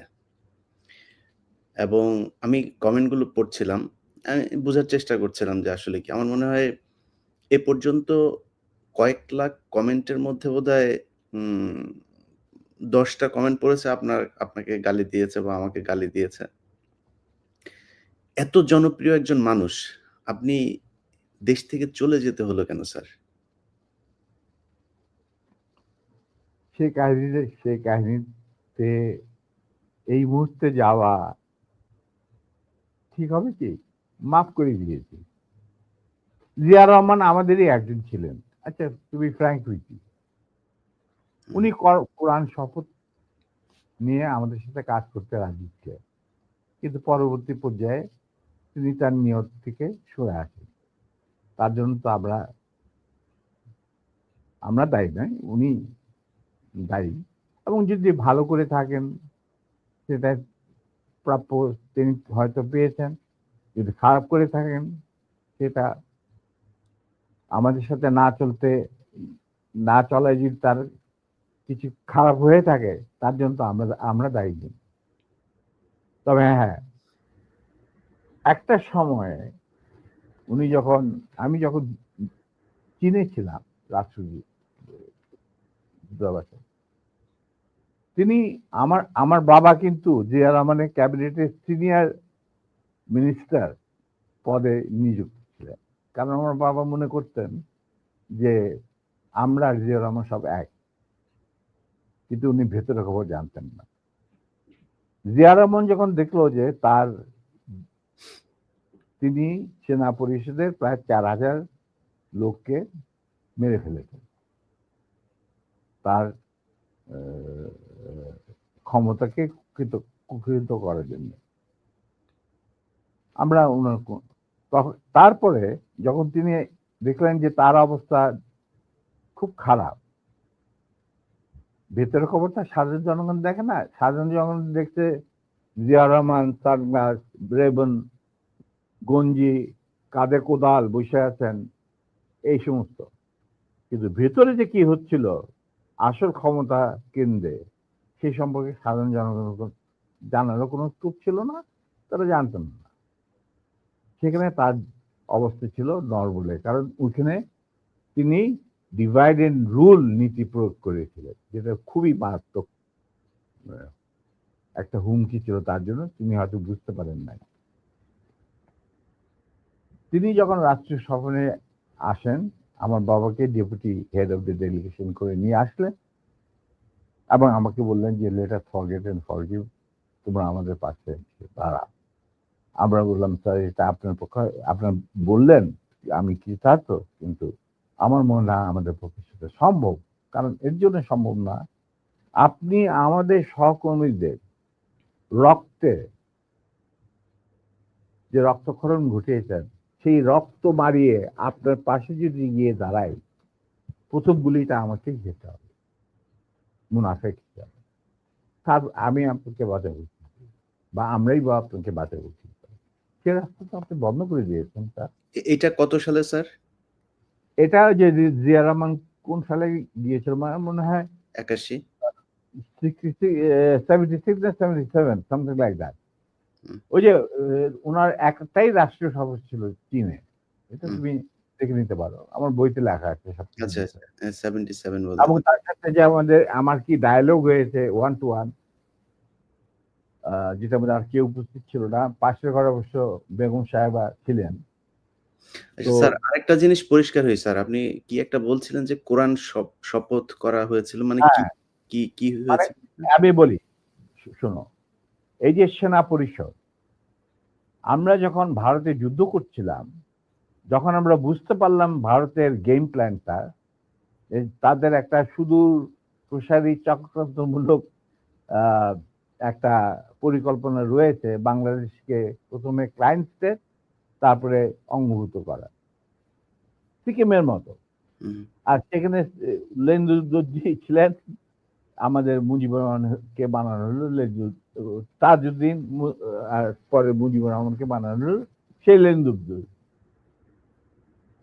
এবং আমি কমেন্টগুলো পড়ছিলাম। আমি বোঝার চেষ্টা করছিলাম যে আসলে কি। আমার মনে হয় এ পর্যন্ত কয়েক লাখ কমেন্টের মধ্যে বোধহয় 10টা কমেন্ট পড়েছে আপনাকে গালি দিয়েছে বা আমাকে গালি দিয়েছে। এত জনপ্রিয় একজন মানুষ, আপনি দেশ থেকে চলে যেতে হলো কেন স্যার? সেই কাহিনীতে এই মুহূর্তে যাওয়া ঠিক হবে কি? মাফ করে দিয়েছি। জিয়া রহমান আমাদেরই একজন ছিলেন। আচ্ছা, to be frank with you, উনি কোরআন শপথ নিয়ে আমাদের সাথে কাজ করতে রাজি ছিলেন, কিন্তু পরবর্তী পর্যায়ে তিনি তার নিয়ত থেকে সরে আসেন। তার জন্য তো আমরা দায়ী নয়, উনি দায়ী। এবং যদি ভালো করে থাকেন সেটা প্রাপ্য তিনি হয়তো পেয়েছেন, যদি খারাপ করে থাকেন সেটা আমাদের সাথে না চলায় যদি তার কিছু খারাপ হয়ে থাকে, তার জন্য তো আমরা দায়ী নেই। তবে হ্যাঁ, একটা সময়ে আমি যখন চীনে ছিলাম রাষ্ট্রদূত, তিনি আমার বাবা কিন্তু জিয়া রহমানের ক্যাবিনেটের সিনিয়র মিনিস্টার পদে নিযুক্ত ছিলেন। কারণ আমার বাবা মনে করতেন যে আমরা আর জিয়া রহমান সব এক, কিন্তু উনি ভেতরে খবর জানতেন না। জিয়া রহমান যখন দেখলো যে তিনি সেনা পরিষদের প্রায় 4,000 লোককে মেরে ফেলেছেন তার ক্ষমতাকে কুক্ষিগত করার জন্য, আমরা তারপরে যখন তিনি দেখলেন যে তার অবস্থা খুব খারাপ, ভেতরের খবরটা সাধারণ জনগণ দেখে না, সাধারণ জনগণ দেখছে জিয়া রহমান সানগ্লাস, রেবন, গঞ্জি, কাঁধে কোদাল বসে আছেন, এই সমস্ত। কিন্তু ভেতরে যে কি হচ্ছিল আসল ক্ষমতা কেন্দ্রে, সেই সম্পর্কে সাধারণ জনগণ জানারও কোনো স্কোপ ছিল না, তারা জানতেন না। সেখানে তার অবস্থা ছিল নরবলে, কারণ ওইখানে তিনি ডিভাইড এন্ড রুল নীতি প্রয়োগ করেছিলেন, যেটা খুবই মারাত্মক একটা হুমকি ছিল তার জন্য, তিনি হয়তো বুঝতে পারেন নাই। তিনি যখন রাষ্ট্রীয় সফরে আসেন, আমার বাবাকে deputy head of the delegation করে নিয়ে আসলেন এবং আমাকে বললেন যে let us forget and forgive, তোমরা আমাদের পাশে দাঁড়া। আমরা বললাম স্যার, এটা আপনার পক্ষে, আপনার বললেন আমি কৃতার্থ, কিন্তু আমার মনে হয় আমাদের পক্ষে সেটা সম্ভব। কারণ এর জন্য সম্ভব না, আপনি আমাদের সহকর্মীদের রক্তে যে রক্তক্ষরণ ঘটিয়েছেন, সেই রক্ত মারিয়ে আপনার পাশে যদি গিয়ে দাঁড়াই, প্রথম গুলিটা আমাকেই যেতে হবে। মুনাফেক হিসাবে। তার আমি আপনাকে বাঁচাবো বা আমরাই বা আপনাকে বাঁচাবো, সে রাস্তা তো আপনি বন্ধ করে দিয়েছেন স্যার। এটা কত সালে স্যার? এটা যে জিয়া রহমান কোন সালে গিয়েছিল মনে হয় 81। 76 না 77, সামথিং লাইক দ্যাট। হুম, ওই যে ওনার একটাই রাষ্ট্রীয় সফর ছিল চীনে, এটা হুম। তুমি দেখে নিতে পারো, আমার বইতে লেখা আছে সবকিছু আচ্ছা, বিষয়। 77 বোধহয়। এবং তার সাথে যে আমার কি ডায়ালগ হয়েছে 1 to 1, যেটা মধ্যে আর কেউ উপস্থিত ছিল না, পাশের ঘরে অবশ্য বেগম সাহেবা ছিলেন। আচ্ছা তো স্যার, আরেকটা জিনিস পরিষ্কার হয়েছে স্যার। আপনি কি একটা বলছিলেন যে কোরআন শপথ করা হয়েছিল। মানে কি হ্যাঁ, কি মানে হয়েছিল? আমি বলি, শোনো, এই যে সেনা পরিষদ, আমরা যখন ভারতে যুদ্ধ করছিলাম, যখন আমরা বুঝতে পারলাম ভারতের গেম প্ল্যানটা, তাদের একটা সুদূর প্রসারী চক্রান্তমূলক আহ, একটা পরিকল্পনা রয়েছে বাংলাদেশকে প্রথমে ক্লায়েন্ট স্টেট, তারপরে অঙ্গভূত করা, সিকিমের মতো। হুম, আর সেখানে লেন্দুদ্দোজি ছিলেন, আমাদের মুজিবুর রহমানকে বানানো হলো তাজউদ্দিন, আর পরে মুজিবুর রহমানকে বানানো হলো সেই লেন্দুদ্দোজ।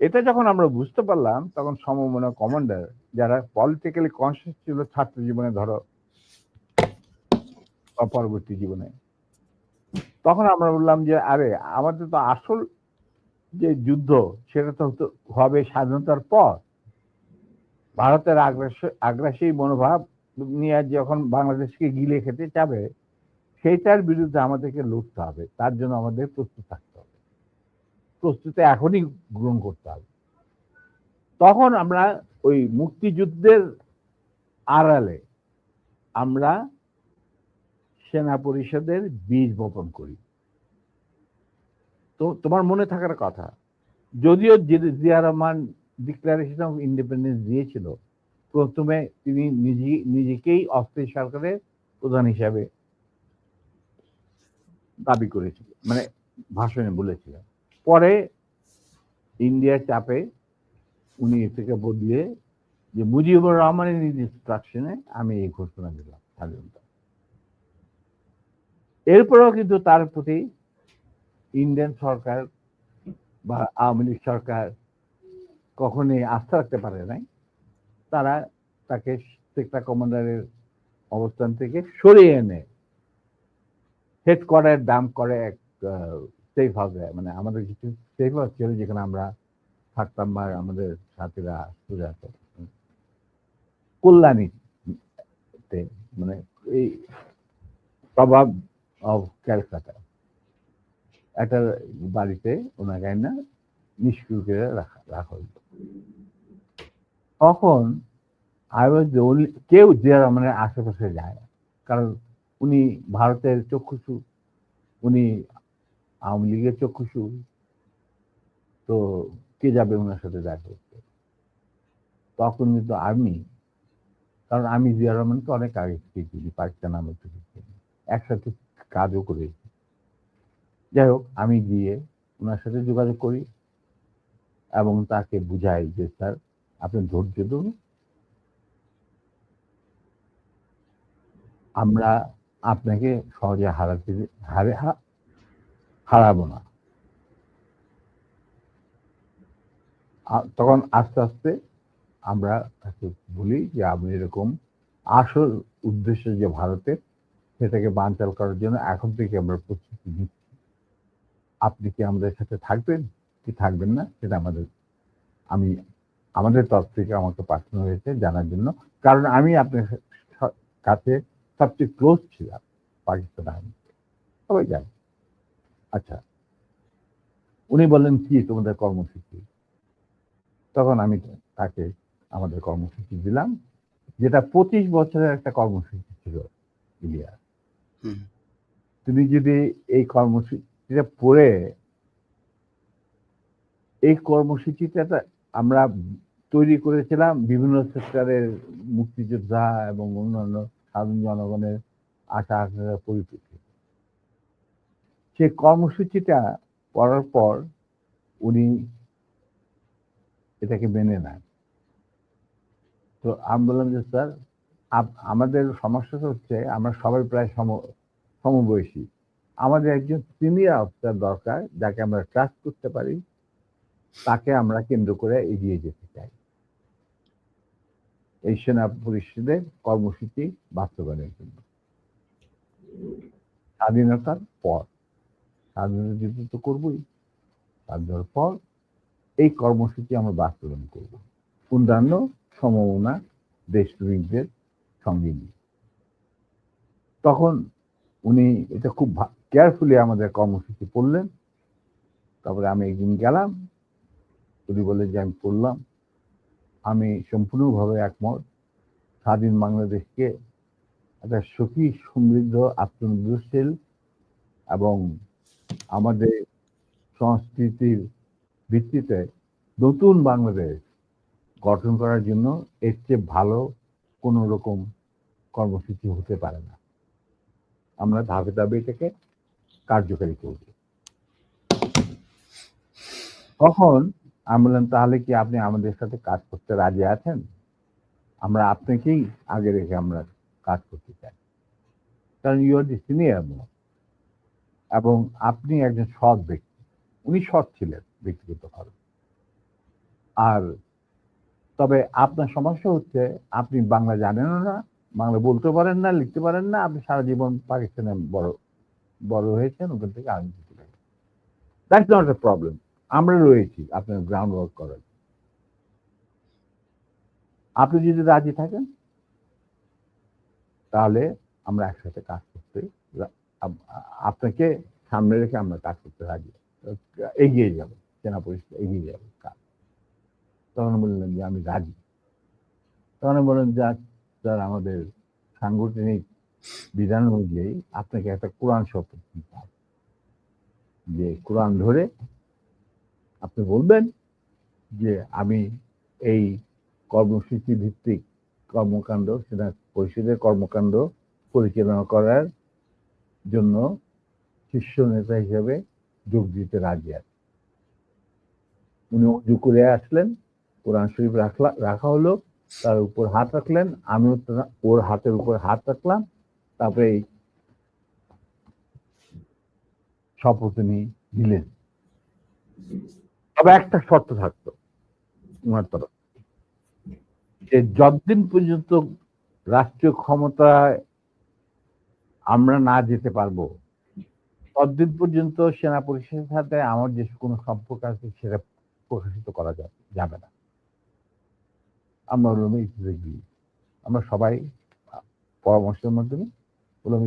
এটা যখন আমরা বুঝতে পারলাম, তখন সমমনা কমান্ডার যারা পলিটিক্যালি কনসিয়াস ছিল ছাত্র জীবনে ধরো বা পরবর্তী জীবনে, তখন আমরা বললাম যে আরে আমাদের তো আসল যে যুদ্ধ সেটা তো হবে স্বাধীনতার পর। ভারতের আগ্রাসী মনোভাব নিয়ে যখন বাংলাদেশকে গিলে খেতে চাবে, সেইটার বিরুদ্ধে আমাদেরকে লড়তে হবে, তার জন্য আমাদের প্রস্তুত থাকতে হবে, প্রস্তুতি এখনই গ্রহণ করতে হবে। তখন আমরা ওই মুক্তিযুদ্ধের আড়ালে আমরা সেনা পরিষদের বীজ বপন করি। তো তোমার মনে থাকার কথা, যদিও Zia Rahman declaration of independence দিয়েছিল, প্রথমে তিনি নিজেকেই অস্থায়ী সরকারের প্রধান হিসাবে দাবি করেছিল, মানে ভাষণে বলেছিলেন। পরে ইন্ডিয়ার চাপে উনি থেকে বদলে যে মুজিবুর রহমানের ইনস্ট্রাকশনে আমি এই ঘোষণা দিলাম স্বাধীনতা। এরপরেও কিন্তু তার প্রতি ইন্ডিয়ান সরকার বা আওয়ামী লীগ সরকার কখনোই আস্থা রাখতে পারে নাই। তারা তাকে সেক্টর কমান্ডারের অবস্থান থেকে সরিয়ে এনে হেডকোয়ার্টার দাম করে এক সেফ হাউসে, মানে আমাদের কিছু সেফ হাউস ছিল যেখানে আমরা থাকতাম বা আমাদের সাথীরা সুজা কল্যাণীতে, মানে এই প্রভাব অফ ক্যালকাটা একটা বাড়িতে ওনাকে না নিষ্ক্রিয় করে রাখা হইতো। তখন আই ওয়াজ দ্য ওনলি, কেউ জিয়া রহমানের আশেপাশে যায় না, কারণ উনি ভারতের চক্ষুষু, উনি আওয়ামী লীগের চক্ষুষু, তো কে যাবে ওনার সাথে দেখা করতে? তখন কিন্তু আমি, কারণ আমি জিয়া রহমানকে অনেক আগে থেকে চিনি, পাকিস্তান আমল থেকে চিনি, একসাথে কাজও করেছি। যাই হোক, আমি গিয়ে ওনার সাথে যোগাযোগ করি এবং তাকে বুঝাই যে স্যার আপনি ধৈর্য ধরুন, আমরা আপনাকে সহজে হারাবো না। তখন আস্তে আস্তে আমরা তাকে বলি যে আমি এরকম আসল উদ্দেশ্য যে ভারতের, সেটাকে বানচাল করার জন্য এখন থেকে আমরা প্রস্তুতি নিচ্ছি। আপনি কি আমাদের সাথে থাকবেন কি থাকবেন না সেটা আমি আমাদের তরফ থেকে আমাকে পাঠানো হয়েছে জানার জন্য, কারণ আমি আপনার কাছে সবচেয়ে ক্লোজ ছিলাম পাকিস্তান আর্মি, সবাই জানে। আচ্ছা, উনি বললেন কি তোমাদের কর্মসূচি? তখন আমি তাকে আমাদের কর্মসূচি দিলাম, যেটা 25 বছরের একটা কর্মসূচি ছিল ইলিয়া। তুমি যদি এই কর্মসূচিটা পড়ে, এই কর্মসূচিটা আমরা তৈরি করেছিলাম বিভিন্ন সেক্টরের মুক্তিযোদ্ধা এবং অন্যান্য সাধারণ জনগণের আশা আকাঙ্ক্ষার পরিপ্রেক্ষিতে। সেই কর্মসূচিটা পড়ার পর উনি এটাকে মেনে নেন। তো আমি বললাম যে স্যার আমাদের সমস্যাটা হচ্ছে আমরা সবাই প্রায় সমবয়সী। আমাদের একজন সিনিয়র অফিসার দরকার যাকে আমরা ট্রাস্ট করতে পারি, তাকে আমরা কেন্দ্র করে এগিয়ে যেতে চাই এই সেনা পরিষদের কর্মসূচি বাস্তবায়নের জন্য। স্বাধীনতার পর, স্বাধীনতা যুদ্ধ তো করবোই, স্বাধীনতার পর এই কর্মসূচি আমরা বাস্তবায়ন করব অন্যান্য সমমনা দেশপ্রেমিকদের সঙ্গে নিয়ে। তখন উনি এটা খুব কেয়ারফুলি আমাদের কর্মসূচি পড়লেন। তারপরে আমি একদিন গেলাম, উনি বলে যে আমি পড়লাম, আমি সম্পূর্ণভাবে একমত। স্বাধীন বাংলাদেশকে একটা সুখী, সমৃদ্ধ, আত্মনির্ভরশীল এবং আমাদের সংস্কৃতির ভিত্তিতে নতুন বাংলাদেশ গঠন করার জন্য এর চেয়ে ভালো কোনো রকম কর্মসূচি হতে পারে না। আমরা ধাপে ধাপে এটাকে কার্যকারী করব। তখন আমি বললাম, তাহলে কি আপনি আমাদের সাথে কাজ করতে রাজি আছেন? আমরা আপনাকেই আগে রেখে আমরা কাজ করতে চাই, কারণ you are the senior most এবং আপনি একজন সৎ ব্যক্তি। উনি সৎ ছিলেন ব্যক্তিগতভাবে। আর তবে আপনার সমস্যা হচ্ছে আপনি বাংলা জানেনও না, বাংলা বলতে পারেন না, লিখতে পারেন না। আপনি সারা জীবন পাকিস্তানে বড় হয়েছেন, ওখান থেকে আমি চলে গেছি। That's not a problem. আমরা রয়েছি আপনার গ্রাউন্ড ওয়ার্ক করার। আপনি যদি রাজি থাকেন তাহলে আমরা একসাথে কাজ করতে, আপনাকে সামনে রেখে আমরা কাজ করতে রাজি, এগিয়ে যাব, সেনা পরিষদ এগিয়ে যাব কাজ। তখন বললেন যে আমি রাজি। তখন বললেন যে স্যার, আমাদের সাংগঠনিক বিধান অনুযায়ী আপনাকে একটা কোরআন শপথ দিতে হবে, যে কোরআন ধরে আপনি বলবেন যে আমি এই কর্মসূচি ভিত্তিক কর্মকাণ্ড, সেনা পরিষদের কর্মকাণ্ড পরিচালনা করার জন্য শীর্ষ নেতা হিসেবে যোগ দিতে রাজি আছে। উনি উজু করে আসলেন, কোরআন শরীফ রাখা হলো, তার উপর হাত রাখলেন, আমিও ওর হাতের উপর হাত রাখলাম। তারপরে এই শপথ উনি নিলেন। তবে একটা শর্ত থাকতো ওনার তরফ, যে যতদিন পর্যন্ত রাষ্ট্রীয় ক্ষমতায় আমরা না যেতে পারবো, ততদিন পর্যন্ত সেনা পরিষদের সাথে আমার যে কোনো সম্পর্ক আছে সেটা প্রকাশিত করা যাবে না। আমরা বললাম আমরা সবাই পরামর্শের মাধ্যমে বললাম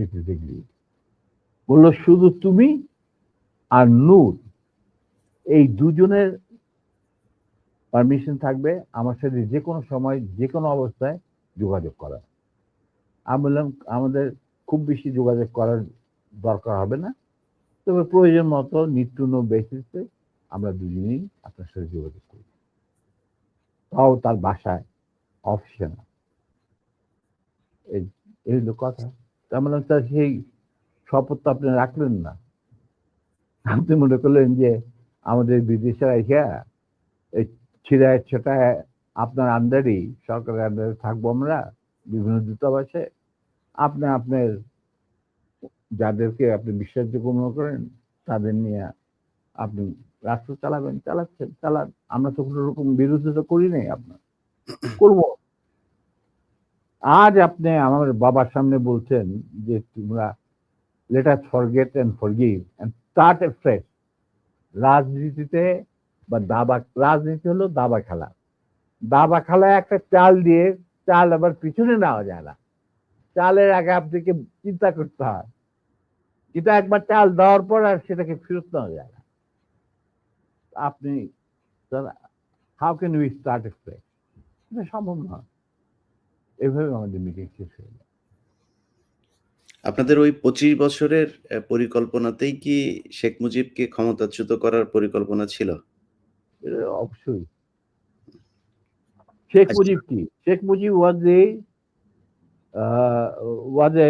বললো শুধু তুমি আর নূর, এই দুজনের পারমিশন থাকবে আমার সাথে যে কোনো সময় যে কোনো অবস্থায় যোগাযোগ করা। আমি বললাম আমাদের খুব বেশি যোগাযোগ করার দরকার হবে না, তবে প্রয়োজন মতো নিত্য বেসিসে আমরা দুজনেই আপনার সাথে যোগাযোগ করি, তাও তার বাসায়, অফিসে না। এই হলো কথা। তার মানে তার সেই শপথ আপনি রাখলেন না। আপনি মনে করলেন যে আমাদের বিদেশের আইসা এই ছিড়ায় ছেটায় আপনার আন্ডারই, সরকারের আন্ডারে থাকবো আমরা বিভিন্ন দূতাবাসে। আপনি আপনার যাদেরকে আপনি বিশ্বাসযোগ্য মনে করেন তাদের নিয়ে আপনি রাষ্ট্র চালান। আমরা তো কোনো রকম বিরোধিতা করি নাই, আপনার করবো। আজ আপনি আমার বাবার সামনে বলছেন যে তোমরা let us forget and forgive and start a fresh. রাজনীতিতে বা রাজনীতি হলো দাবা খেলা। দাবা খেলায় একটা চাল দিয়ে চাল আবার পিছনে নেওয়া যায় না, চালের আগে আপনাকে চিন্তা করতে হয়। এটা একবার চাল দেওয়ার পর আর সেটাকে ফেরত নেওয়া যায় না। আপনি how can we start a fresh? এটা সম্ভব নয়। এভাবে আমাদের মিটিং শেষ হয়ে যায়। আপনাদের ওই 25 বছরের পরিকল্পনাতেই কি শেখ মুজিবকে ক্ষমতাচ্যুত করার পরিকল্পনা ছিল? অবশ্যই। শেখ মুজিব কি? Sheikh Mujib was a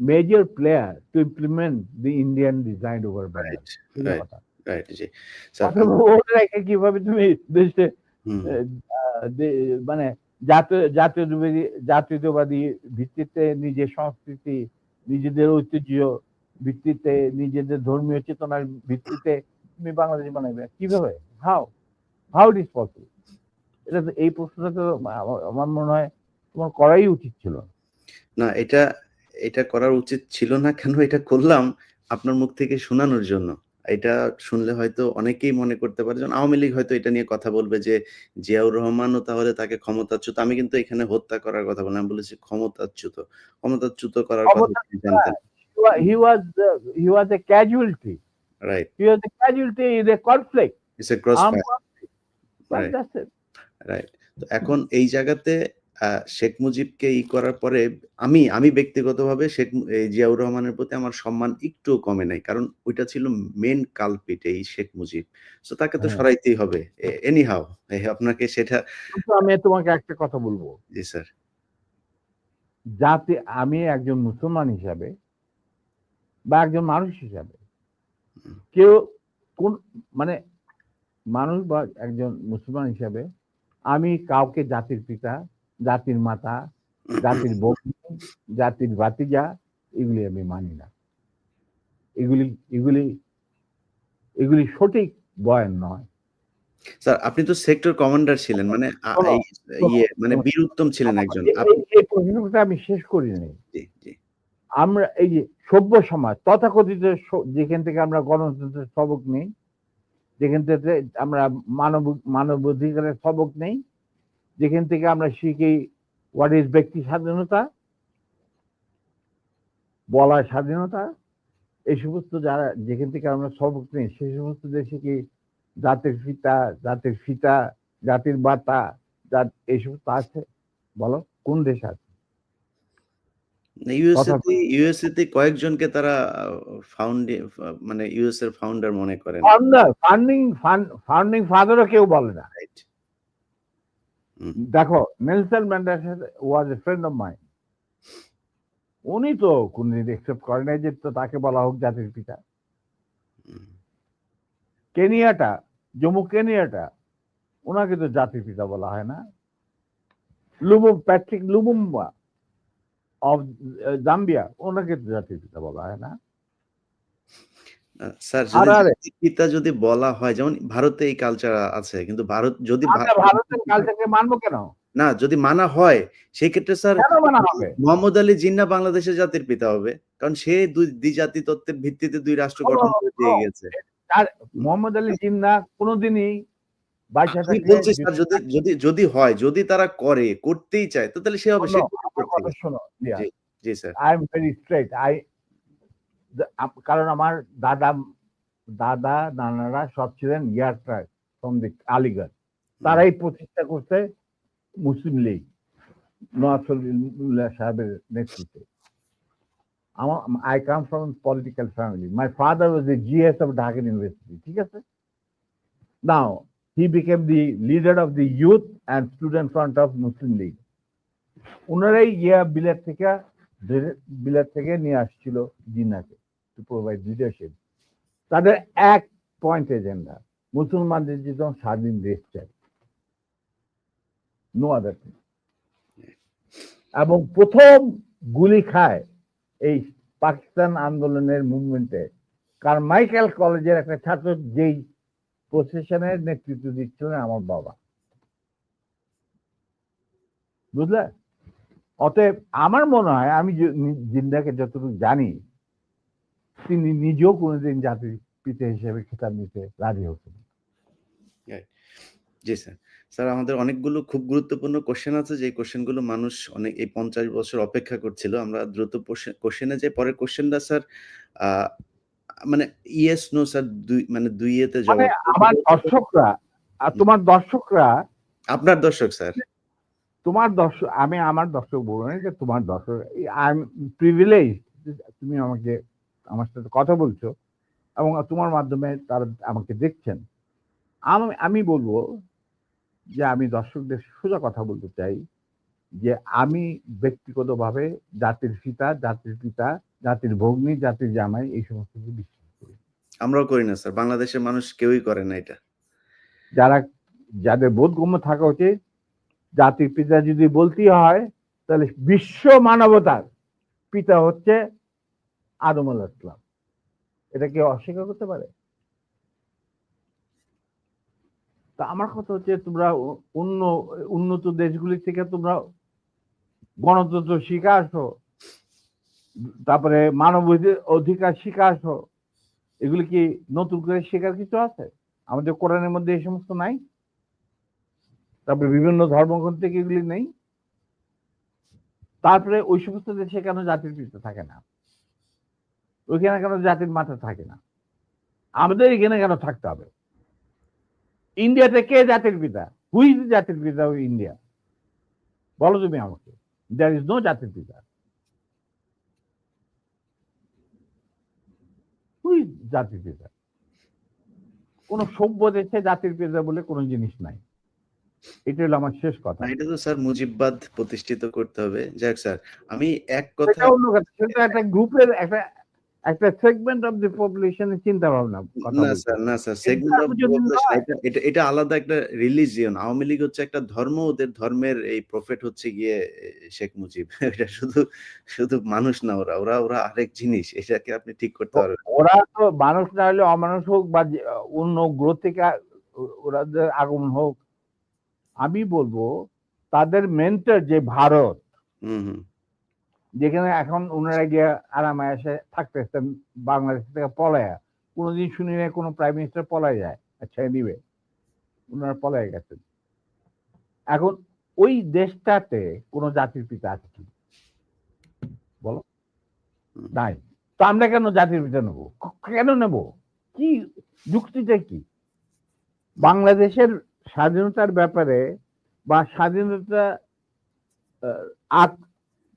major player to implement the Indian design over Bengal. Right, জি। কিভাবে তুমি দেশে মানে জাতীয়তাবাদী ভিত্তিতে নিজের সংস্কৃতি, নিজেদের ঐতিহ্য ভিত্তিতে, নিজেদের ধর্মীয় চেতনার ভিত্তিতে তুমি বাংলাদেশ বানাবে কিভাবে? How it is possible? এটা তো, এই প্রশ্নটা তো আমার মনে হয় তোমার করাই উচিত ছিল। না, এটা করার উচিত ছিল না কেন, এটা করলাম আপনার মুখ থেকে শোনানোর জন্য। এটা শুনলে হয়তো অনেকেই মনে করতে পারে, যেমন আওয়ামী লীগ হয়তো এটা নিয়ে কথা বলবে যে জিয়াউর রহমানও তাহলে তাকে ক্ষমতাচ্যুত। আমি কিন্তু এখানে হত্যা করার কথা বললাম, আমি বলেছি ক্ষমতাচ্যুত করার কথা তিনি জানতেন। He was a casualty. Right, He was a casualty in a conflict. It's a cross Armed fire. conflict. But right, that's it. Right. তো এখন এই জায়গাতে শেখ মুজিবকে করার পরে আমি ব্যক্তিগতভাবে এই জিয়াউর রহমানের প্রতি আমার সম্মান একটুও কমে নাই। কারণ ওইটা ছিল মেইন কালপ্রিট, এই শেখ মুজিব। সো তাকে তো হ্যাঁ। সরাইতেই হবে। এনি হাউ আপনাকে সেটা। কিন্তু আমি তোমাকে একটা কথা বলবো, জি স্যার। যাতে আমি একজন মুসলমান হিসাবে বা একজন মানুষ হিসাবে, কেউ কোন মানে মানুষ বা একজন মুসলমান হিসাবে আমি কাউকে জাতির পিতা, জাতির মাতা, জাতির বন্ধু, জাতির ভাতিজা এগুলি আমি মানি না। এগুলি সঠিক বয়ান নয়। স্যার আপনি তো সেক্টর কমান্ডার ছিলেন, মানে মানে বীর উত্তম ছিলেন একজন। এই প্রশ্নটা আমি শেষ করি নাই। জি, জি। আমরা এই যে সভ্য সমাজ তথাকথিত, যেখান থেকে আমরা গণতন্ত্রের সবক নেই, যেখান থেকে আমরা মানবাধিকারের সবক নেই, যেখান থেকে আমরা শিখি হোয়াট ইজ ব্যক্তি স্বাধীনতা, বলার স্বাধীনতা, এই সমস্ত যেখান থেকে আমরা সবক নেই, সেই সমস্ত দেশে কি জাতির ফিতা, জাতির বাতা, এই সমস্ত আছে? বলো কোন দেশ আছে? ইউএসএতে কয়েকজনকে তারা মানে ইউএস এর ফাউন্ডার মনে করেন। ফাউন্ডিং ফাদারও কেউ বলে না। রাইট। দেখো, Nelson Mandela was a friend of mine. উনি তো কোনদিন একসেপ্ট করে নাই যে তাকে বলা হোক জাতির পিতা। জম্মু কেনিয়াটা, ওনাকে তো জাতির পিতা বলা হয় না। প্যাট্রিক লুমুম্বা অফ জাম্বিয়া, ওনাকে তো জাতির পিতা বলা হয় না। স্যার জাতির পিতা যদি বলা হয়, যেমন ভারতে এই কালচার আছে, কিন্তু ভারতের কালচারকে মানবো কেন? না, যদি মানা হয় সেই ক্ষেত্রে স্যার মোহাম্মদ আলী জিন্নাহ বাংলাদেশের জাতির পিতা হবে, কারণ সে দ্বিজাতি তত্ত্বের ভিত্তিতে 2 রাষ্ট্র গঠন করে দিয়ে গেছে। মোহাম্মদ আলী জিন্নাহ কোনোদিনই আমি বলছি স্যার, যদি হয়, যদি তারা করতেই চায়, তো তাহলে সে হবে। শোনো, জি sir. I am very straight. কারণ আমার দাদা নানারা সব ছিলেন ইয়ারট্রাক ফ্রম দি আলিগড়। তারাই প্রতিষ্ঠা করতে মুসলিম লীগ নওয়াজ শরীফুল্লাহ সাহেবের নেতৃত্বে। I come from a political family. My father was the GS of Dhaka University. ঠিক আছে? Now, he became the leader of the youth and student front of Muslim League. ওনারাই বিলেত থেকে নিয়ে আসছিল জিন্নাহকে to provide leadership. তাদের এক point agenda, মুসলমানদের যেন স্বাধীন দেশ চাই, নো আদার থিং। এবং প্রথম গুলি খায় এই পাকিস্তান আন্দোলনের মুভমেন্টে কারমাইকেল কলেজের একটা ছাত্র, যেই প্রসেশনের নেতৃত্ব দিচ্ছিলেন আমার বাবা। বুঝলে? অতএব আমার মনে হয়, আমি জিন্নাহকে যতটুকু জানি, তিনি নিজেও কোনোদিন জাতির পিতা হিসেবে খেতাব নিতে রাজি হতেন। জি স্যার। স্যার আমাদের অনেকগুলো খুব গুরুত্বপূর্ণ কোশ্চেন আছে, যে কোশ্চেনগুলো মানুষ অনেক এই 50 বছর অপেক্ষা করছিল। আমরা দ্রুত কোশ্চেনে যাই। পরের কোশ্চেনটা স্যার মানে ইয়েস নো স্যার, মানে 2 ইয়েতে জবাব। আমার দর্শকরা, তোমার দর্শকরা, আপনার দর্শক স্যার, তোমার দর্শক, আমি আমার দর্শক বলবো না, যে তোমার দর্শক। আই এম প্রিভিলেজড, তুমি আমার সাথে কথা বলছো এবং তোমার মাধ্যমে তারা আমাকে দেখছেন। আমি বলবো যে আমি দর্শকদের সোজা কথা বলতে চাই যে আমি ব্যক্তিগতভাবে জাতির পিতা, জাতির ভগ্নী, জাতির জামাই, এই সমস্ত কিছু বিশ্বাস করি। আমরাও করি না স্যার, বাংলাদেশের মানুষ কেউই করে না এটা। যাদের বোধগম্য থাকা উচিত, জাতির পিতা যদি বলতেই হয় তাহলে বিশ্ব মানবতার পিতা হচ্ছে আদম আলাইহিস সালাম। এটা কেউ অস্বীকার করতে পারে? তা আমার কথা হচ্ছে তোমরা উন্নত দেশগুলি থেকে তোমরা গণতন্ত্র শিখে আসো, তারপরে মানব অধিকার শিখে আসো। এগুলি কি নতুন করে শেখার কিছু আছে? আমাদের কোরআনের মধ্যে এই সমস্ত নাই? তারপরে বিভিন্ন ধর্মগ্রন্থ থেকে এগুলি নেই? তারপরে ওই সমস্ত দেশে কেন জাতির পিতা থাকে না? ওইখানে কেন জাতির মাথা থাকে না? আমাদের এখানে কেন থাকতে হবে? ইন্ডিয়াতে কে জাতির পিতা? হু ইজ জাতির পিতা অফ ইন্ডিয়া? বলো তুমি আমাকে। দেয়ার ইজ নো জাতির পিতা। হু ইজ জাতির পিতা? কোন সভ্য দেশে জাতির পিতা বলে কোনো জিনিস নাই। এটা হলো আমার শেষ কথা। এটা তো স্যার মুজিববাদ প্রতিষ্ঠিত করতে হবে। যাই হোক স্যার, আমি এক কথা সেটা অন্য কথা। সেটা একটা গ্রুপের একটা সেগমেন্ট অফ দি পপুলেশনের চিন্তা ভাবনা কথা না বলছি। স্যার, না স্যার, এটা সেগমেন্ট অফ সার্বজনীন পপুলেশন নয়। এটা আলাদা একটা রিলিজিয়ন। আওয়ামী লীগ হচ্ছে একটা ধর্ম, ওদের ধর্মের এই প্রফেট হচ্ছে গিয়ে শেখ মুজিব। এটা শুধু শুধু মানুষ না, ওরা ওরা ওরা আরেক জিনিস। এটাকে আপনি ঠিক করতে পারবেন না। ওরা তো মানুষ না হলে অমানুষ হোক বা অন্য গ্রহ থেকে ওরাদের আগমন হোক, আমি বলবো তাদের মেন্টর যে ভারত, হুম, হুম। যেখানে এখন ওনারা গিয়ে আরামে এসে থাকতেছেন বাংলাদেশ থেকে পলায়া। কোনোদিন শুনি না কোনো প্রাইম মিনিস্টার পলায় যায়। আচ্ছা নিবে, ওনারা পলায় গেছেন। এখন ওই দেশটাতে কোনো জাতির পিতা আছে কি বলো? হুম। নাই। তো আমরা কেন জাতির পিতা নেব? কেন নেব? কি যুক্তিটা কি? বাংলাদেশের স্বাধীনতার ব্যাপারে বা স্বাধীনতা আগ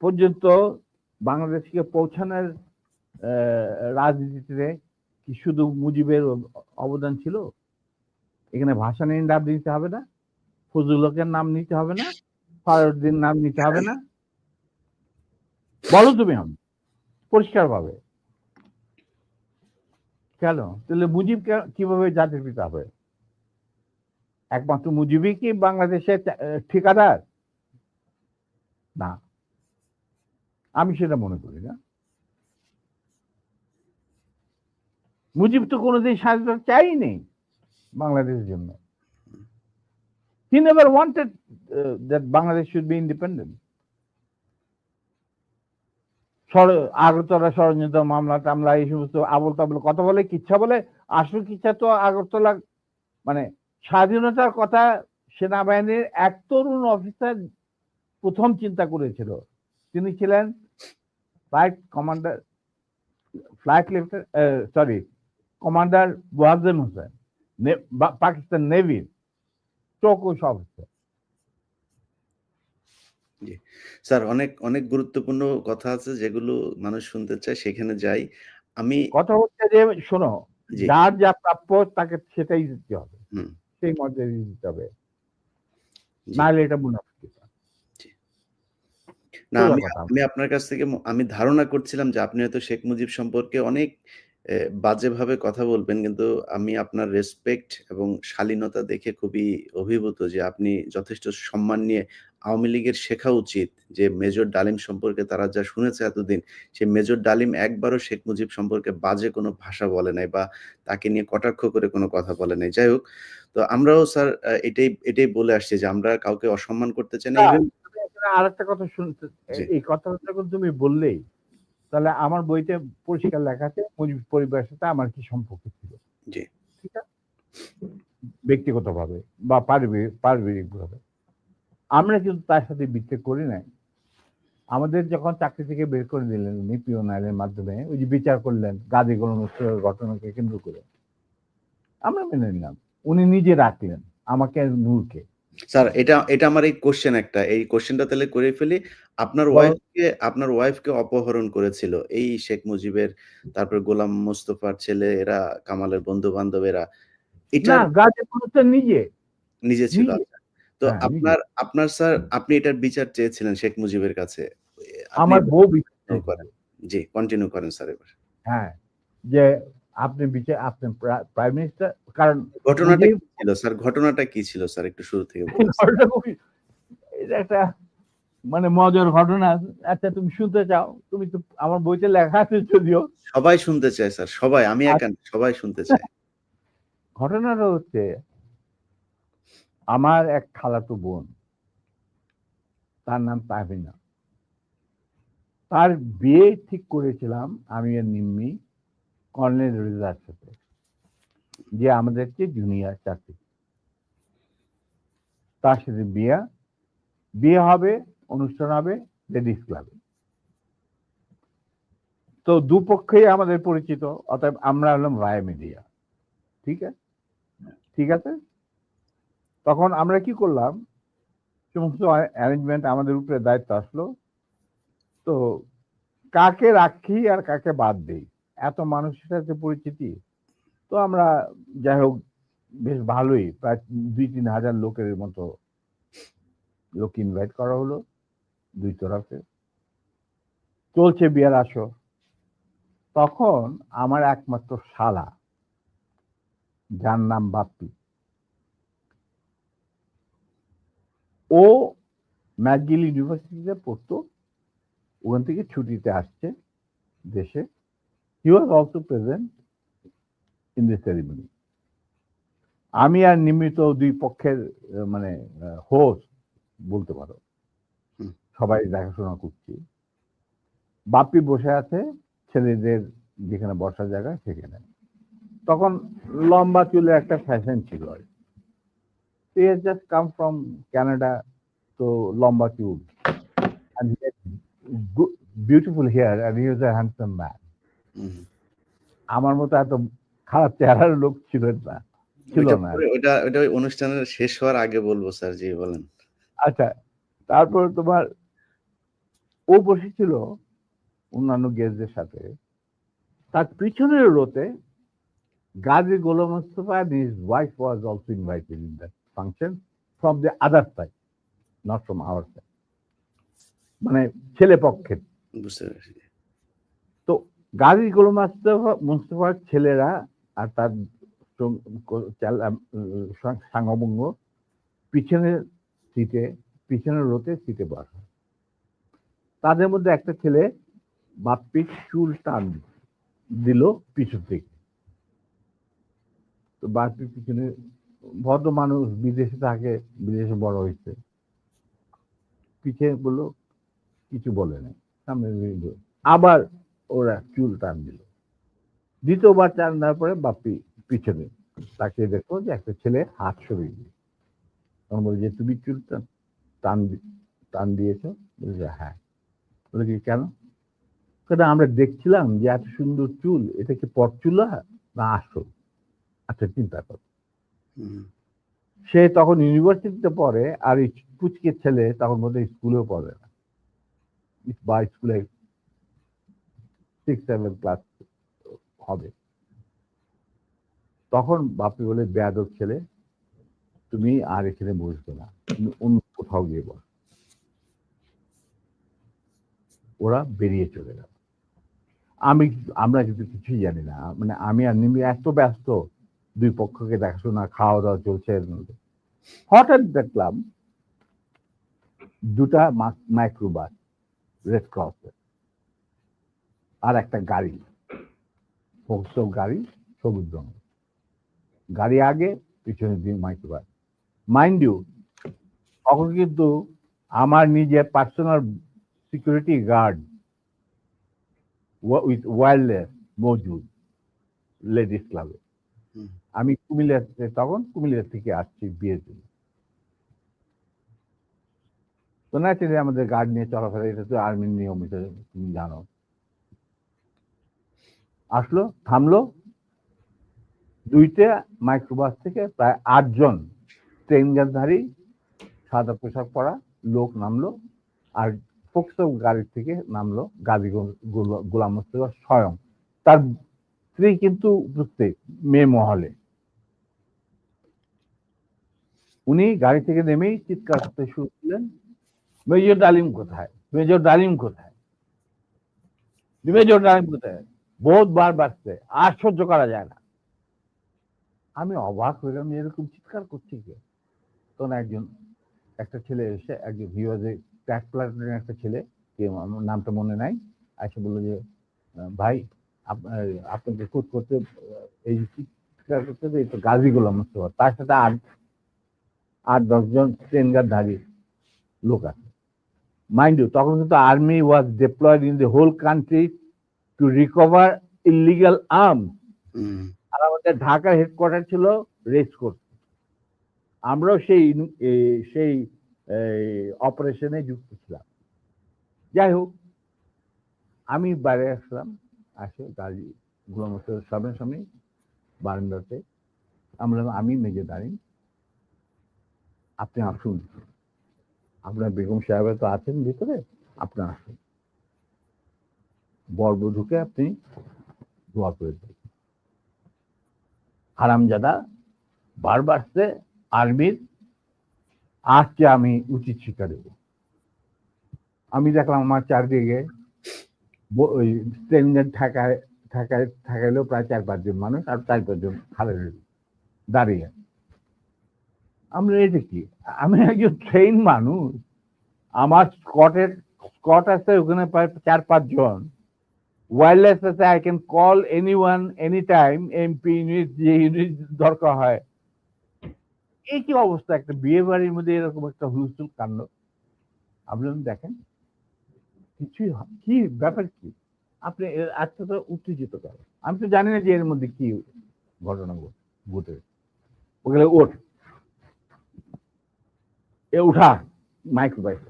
পর্যন্ত বাংলাদেশকে পৌঁছানোর রাজনীতিতে কি শুধু মুজিবের অবদান ছিল? এখানে ভাসানীর নাম নিতে হবে না? ফজলুল হকের নাম নিতে হবে না? ফারুদ্দিন নাম নিতে হবে না? বলো তুমি আমি পরিষ্কার ভাবে। কেন? তাহলে মুজিব কিভাবে জাতির পিতা হবে? একমাত্র মুজিবই কি বাংলাদেশের ঠিকাদার? না, আমি সেটা মনে করি না। মুজিব তো কোনোদিন স্বাধীনতা চাইনি বাংলাদেশের জন্য। He never wanted that Bangladesh should be independent. Agartala ষড়যন্ত্র মামলা টামলা এই সমস্ত আবল তাবল কথা বলে, কিচ্ছা বলে। আসল কিচ্ছা তো আগরতলা মানে স্বাধীনতার কথা সেনাবাহিনীর এক তরুণ অফিসার প্রথম চিন্তা করেছিল। তিনি ছিলেন কমান্ডার ওয়াজেন হোসেন, পাকিস্তান নেভির চৌকস অফিসার। স্যার, অনেক অনেক গুরুত্বপূর্ণ কথা আছে যেগুলো মানুষ শুনতে চায়, সেখানে যাই। আমি কথা হচ্ছে যে শোনো, জি। যার যা প্রাপ্য তাকে সেটাই দিতে হবে, হুম। সেই মর্যাদা দিতে হবে, জি। নাহলে এটা মুনাফিকি। না, আমি আপনার কাছ থেকে আমি ধারণা করছিলাম যে আপনি হয়তো শেখ মুজিব সম্পর্কে অনেক বাজেভাবে কথা বলবেন। কিন্তু আমি আপনার রেসপেক্ট এবং শালীনতা দেখে খুবই অভিভূত যে আপনি যথেষ্ট সম্মান নিয়ে আওয়ামী লীগের শেখা উচিত যে মেজর ডালিম সম্পর্কে তারা যা শুনেছে এতদিন, সেই মেজর ডালিম একবারও শেখ মুজিব সম্পর্কে বাজে কোনো ভাষা বলে নাই বা তাকে নিয়ে কটাক্ষ করে কোনো কথা বলে নাই। যাই হোক, তো আমরাও স্যার এটাই বলে আসছি যে আমরা কাউকে অসম্মান করতে চাই না। ইভেন আরেকটা কথা শুনতে, এই কথাটা যখন তুমি বললেই, তাহলে আমার বইতে পরিষ্কার লেখা আছে মুজিব পরিবারের সাথে আমার কি সম্পর্ক ছিল। জি। ঠিক আছে, ব্যক্তিগতভাবে বা পারিবারিক ভাবে আমরা কিন্তু তার সাথে বিচ্ছেদ করি নাই। আমাদের যখন চাকরি থেকে বের করে দিলেন উনি পিওন আইনের মাধ্যমে, ওই যে বিচার করলেন গাজী গোলাম মোস্তফার ঘটনাকে কেন্দ্র করে, আমরা মেনে নিলাম। উনি নিজে রাখলেন আমাকে, নূরকে। স্যার, এটা আমার এই কোশ্চেন একটা। এই কোশ্চেনটা তাহলে করে ফেলি। আপনার ওয়াইফকে অপহরণ করেছিল এই শেখ মুজিবের, তারপর গোলাম মোস্তফার ছেলে, এরা কামালের বন্ধু-বান্ধবেরা। না, এটার গাজী গোলাম নিজে নিজে ছিল। নিজে আচ্ছা। তো হ্যাঁ, নিজে। আপনার স্যার, আপনি এটার বিচার চেয়েছিলেন শেখ মুজিবের কাছে। আপনি আমার বউ কন্টিনিউ করেন। জি, কন্টিনিউ করেন স্যার এবার। হ্যাঁ, যে আপনি আপনি প্রাইম মিনিস্টার, কারণ ঘটনাটা কি ছিল স্যার? ঘটনাটা কি ছিল স্যার? একটু শুরু থেকে বলুন। এটা একটা মানে মজার ঘটনা। আচ্ছা তুমি শুনতে চাও? তুমি তো আমার বইতে লেখা আছে যদিও। সবাই শুনতে চায় স্যার, সবাই, আমি একা না, সবাই শুনতে চায়। ঘটনাটা হচ্ছে আমার এক খালাতো বোন, তার নাম তাহমিনা। তার বিয়ে ঠিক করেছিলাম আমি আর নিম্মি কর্নেল রেজার সাথে, যে আমাদের চেয়ে জুনিয়র চাকরি। তার সাথে বিয়ে হবে, অনুষ্ঠান হবে লেডিস ক্লাবে। তো দুপক্ষেই আমাদের পরিচিত, অতএব আমরা হলাম ভায়া মিডিয়া। ঠিক আছে, ঠিক আছে। তখন আমরা কি করলাম, সমস্ত অ্যারেঞ্জমেন্ট আমাদের উপরে দায়িত্ব আসলো। তো কাকে রাখি আর কাকে বাদ দেই, এত মানুষের সাথে পরিচিতি। তো আমরা যাই হোক বেশ ভালোই, প্রায় 2-3 হাজার লোকের মতো লোক ইনভাইট করা হলো দুই তরফে। চলছে বিয়ের আসর। তখন আমার একমাত্র শালা, যার নাম বাপ্পি, ও ম্যাকগিল ইউনিভার্সিটিতে পড়তো, ওখান থেকে ছুটিতে আসছে দেশে। He was also present in the ceremony. আমি আর নিমিত দুই পক্ষের মানে হোস্ট বলতে পারো, সবাই দেখাশোনা করছি। বাপ্পি বসে আছে ছেলেদের যেখানে বসার জায়গা সেখানে। তখন লম্বা চুলে একটা ফ্যাশন ছিল। He has just come from Canada, তো লম্বা চুল, and he had beautiful hair, and he was a handsome man. আমার মতো এত খারাপ চেহারার লোক ছিল না। ওটা ওই অনুষ্ঠানের শেষ হওয়ার আগে বলবো স্যার, জি বলেন। আচ্ছা, তারপর তোমার ও বসেছিল অন্যান্য গেস্টদের সাথে। তার পিছনের রোতে গাজী গোলাম Mustafa and his wife was also invited in that function from the other side, not from our side, মানে ছেলে পক্ষের। বুঝতে পেরেছি। তো গাজী গোলাম মুস্তফার ছেলেরা আর তার সাঙ্গবঙ্গ পিছনের সিটে, পিছনের রোতে সিটে বসা। তাদের মধ্যে একটা ছেলে বাপ্পির চুল টান দিল পিছন থেকে। তো বাপ্পির পিছনে, ভদ্র মানুষ, বিদেশে থাকে, বিদেশে বড় হয়েছে, পিছিয়ে বললো, কিছু বলে নাই, সামনে আবার ওরা চুল টান দিল। দ্বিতীয়বার টান দেওয়ার পরে বাপ্পি পিছনে তাকে দেখো যে একটা ছেলে হাত সরিয়ে দিল। তখন বলে যে তুমি চুল টান দিয়েছো? বলছে হ্যাঁ। বলে কি কেন? আমরা দেখছিলাম যে এত সুন্দর চুল, এটা কি পরচুলা না আসল? আচ্ছা চিন্তা কর। সে তখন ইউনিভার্সিটিতে পড়ে, আর এই পুচকে ছেলে তখন বোধ হয় স্কুলেও পড়ে না, বা স্কুলে 6-7 ক্লাস হবে। তখন বাপি বলে, বেয়াদব ছেলে, তুমি আর এখানে বসবে না, তুমি অন্য কোথাও গিয়ে বস। ওরা বেরিয়ে চলে গেল। আমরা কিন্তু কিছুই জানি না, মানে আমি আর নিমি এত ব্যস্ত, দুই পক্ষকে দেখাশোনা, খাওয়া দাওয়া চলছে। হঠাৎ দেখলাম দুটা মাইক্রোবাস, রেড ক্রসের, আর একটা গাড়ি, গাড়ি, সবুজ রঙ গাড়ি আগে, পিছনে দিয়ে মাইক্রোবাস। মাইন্ড ইউ, তখন কিন্তু আমার নিজের personal security guard with wireless মজুদ লেডিস ক্লাবে। আমি তখন কুমিল্লা থেকে আসছি বিয়ের জন্য। তো ন্যাচারালি আমাদের গার্ড নিয়ে চলাফেরা, এটা তো আর্মির নিয়ম, এটা তুমি জানো। আসলো, থামলো, দুইটা মাইক্রোবাস থেকে প্রায় 8 জন ট্রেনগারধারী সাদা পোশাক পরা লোক নামলো, আর ফোকসো গাড়ির থেকে নামলো গাজী গোলাম মুস্তফা স্বয়ং। তার স্ত্রী কিন্তু উপস্থিত মেয়ে মহলে। উনি গাড়ি থেকে নেমেই চিৎকার করতে শুরু করলেন, মেজর ডালিম কোথায়, মেজর ডালিম কোথায়, মেজর ডালিম কোথায়? বহুতবার বাড়ছে, আর সহ্য করা যায় না। আমি অবাক হইলাম, এরকম চিৎকার করছে কে? তখন একজন একটা ছেলে এসে একজন হিওয়াজে ট্র্যাক প্লাটুনের একটা ছেলে, আমার নামটা মনে নাই, এসে বললো যে ভাই আপনাকে কোচ করতে এই করতে এই তো গাজী গোলাম মোস্তফা, তার সাথে 8-10 জন ট্রেনগারধারী লোক আছে। মাইন্ড ইউ, তখন কিন্তু army was deployed in the whole country to recover illegal arms. আর আমাদের ঢাকার হেডকোয়ার্টার ছিল রেস কোর্স। আমরাও সেই অপারেশনে যুক্ত ছিলাম। যাই হোক, আমি বাইরে আসলাম, আসে গাড়ি গোলাম মোস্তফার সামনাসামনি বারান্দাতে। আমি মেজে দাঁড়িয়ে, আপনি আসুন, আপনার বেগম সাহেব তো আছেন ভিতরে, আপনি আসুন, বরবধূকে আপনি দোয়া করে দেন। হারামজাদা বারবার সে আর্মির আজকে আমি উচিত শিক্ষা দেব। আমি দেখলাম আমার চারদিকে ওই ট্রেনের ঠেকাইলেও প্রায় 4-5 জন মানুষ, আর 4-5 জন খালের দাঁড়িয়ে। আমরা এটা কি, আমি একজন ট্রেন মানুষ, আমার স্কট আছে ওখানে প্রায় 4-5 জন, ওয়্যারলেস আছে, I can call anyone any time, MP unit যে ইউনিট দরকার হয়। এই কি অবস্থা, একটা বিয়ে বাড়ির মধ্যে এরকম একটা হুলস্থুল কাণ্ড। আপনি দেখেন কিছুই কি ব্যাপার, কি আপনি আজকে তো উত্তেজিত করেন, আমি তো জানি না যে এর মধ্যে কি ঘটনা ঘটে। ওগুলো ওঠ, এ উঠা মাইক্রোবাইস,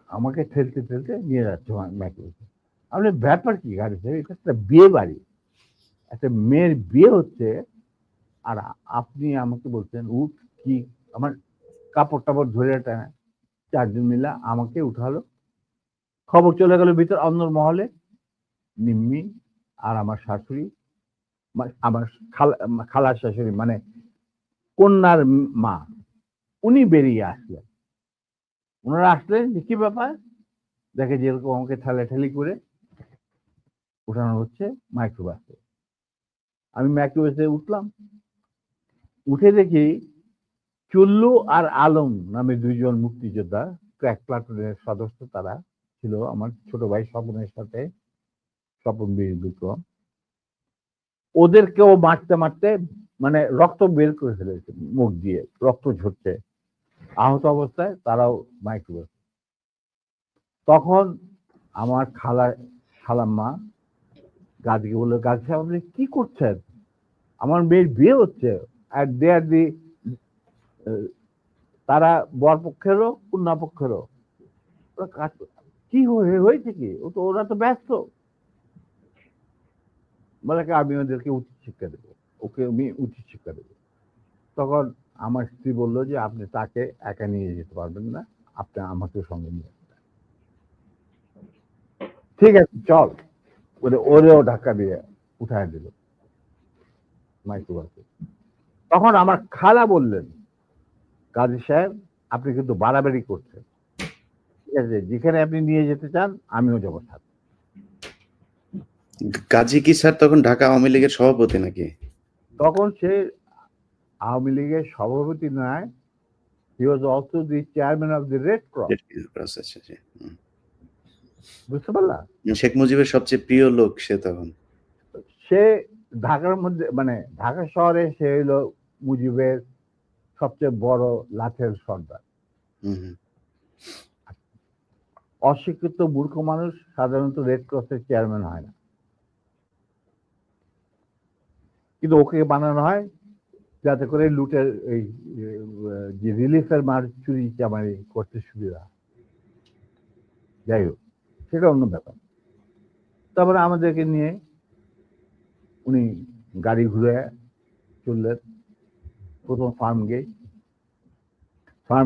আমাকে ঠেলতে ঠেলতে নিয়ে যাচ্ছে মাইক্রোবাইস। আপনি ব্যাপার কি গাড়ি, এটা একটা বিয়ে বাড়ি, একটা মেয়ের বিয়ে হচ্ছে, আর আপনি আমাকে বলছেন উঠ, কি আমার কাপড় টাপড় ধরে টানা 4 জন মিলে আমাকে উঠালো। খবর চলে গেল ভিতর অন্য মহলে, নিম্মি আর আমার শাশুড়ি, আমার খালার শাশুড়ি মানে কন্যার মা, উনি বেরিয়ে আসলেন। ওনারা আসলেন যে কি ব্যাপার, দেখে যেরকম আমাকে ঠেলাঠেলি করে উঠানো হচ্ছে মাইক্রোবাসে। আমি মাইক্রোবাসে উঠলাম, উঠে দেখি চুল্লু আর আলম নামে 2 জন মুক্তিযোদ্ধা, ক্র্যাক প্লাটুনের সদস্য, তারা ছিল আমার ছোট ভাই স্বপনের সাথে, স্বপন বীর বিক্রম। ওদেরকেও মারতে মারতে মানে রক্ত বের করে ফেলেছে, মুখ দিয়ে রক্ত ঝরছে, আহত অবস্থায় তারাও মাইক্রোবাস। তখন আমার খালাম্মা গাজীকে বললো, গাজী সাহেব আপনি কি করছেন, আমার মেয়ের বিয়ে হচ্ছে, আর দে আর দি তারা বর পক্ষেরও কন্যা পক্ষেরও, কি হয়েছে কি, ওরা তো ব্যস্ত। বলে আমি ওদেরকে উচিত শিক্ষা দেবো, ওকে আমি উচিত শিক্ষা দেবো। তখন আমার স্ত্রী বললো যে আপনি তাকে একা নিয়ে যেতে পারবেন না, আপনি আমাকে সঙ্গে নিয়ে আসবেন। ঠিক আছে চল, ওরেও ধাক্কা দিয়ে উঠায় দিল মাইক্রোবাসে। তখন আমার খালা বললেন, গাজী সাহেব আপনি কিন্তু বাড়াবাড়ি করছেন, ঠিক আছে, যেখানে আপনি নিয়ে যেতে চান আমিও যাবো সাথে। গাজী কি স্যার তখন ঢাকা আওয়ামী লীগের সভাপতি নাকি? তখন সে আওয়ামী লীগের সভাপতি নয়, he was also the chairman of the red cross. বুঝতে পারলা? শেখ মুজিবের সবচেয়ে প্রিয় লোক সে তখন। সে ঢাকার মধ্যে মানে ঢাকা শহরে সে হলো মুজিবের সবচেয়ে বড় লাঠের সর্দার। অশিক্ষিত মূর্খ মানুষ সাধারণত রেড ক্রসের চেয়ারম্যান হয় না, কিন্তু ওকে বানানো হয় যাতে করে লুটের এই যে রিলিফের মার চুরি চামারি করতে সুবিধা। যাই হোক, সেটা অন্য ব্যাপার। তারপরে আমাদেরকে নিয়ে উনি গাড়ি ঘুরে চললেন প্রথম ফার্ম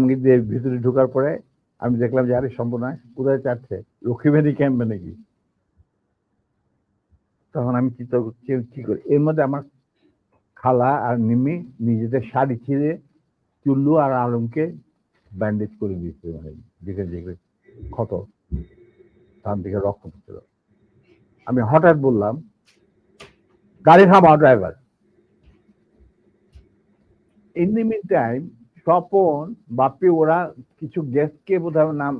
গেট দিয়ে ভিতরে ঢোকার পরে আমি দেখলাম যে আরে সম্পূর্ণ কোথায় চাচ্ছে, লক্ষ্মীবাড়ি ক্যাম্পে নাকি। তখন আমি চিন্তা করছি কি করি, এর মধ্যে আমার খালা আর নিম্মি নিজেদের শাড়ি ছিঁড়ে চুল্লু আর আলমকে ব্যান্ডেজ করে দিয়েছে, মানে যেখানে যেখানে ক্ষত, তার দিকে রক্ত পড়ছিল। আমি হঠাৎ বললাম, গাড়ি থামাও driver. In the meantime Swapan Bappi ওরা কিছু গেস্টকে বোধহয় নাম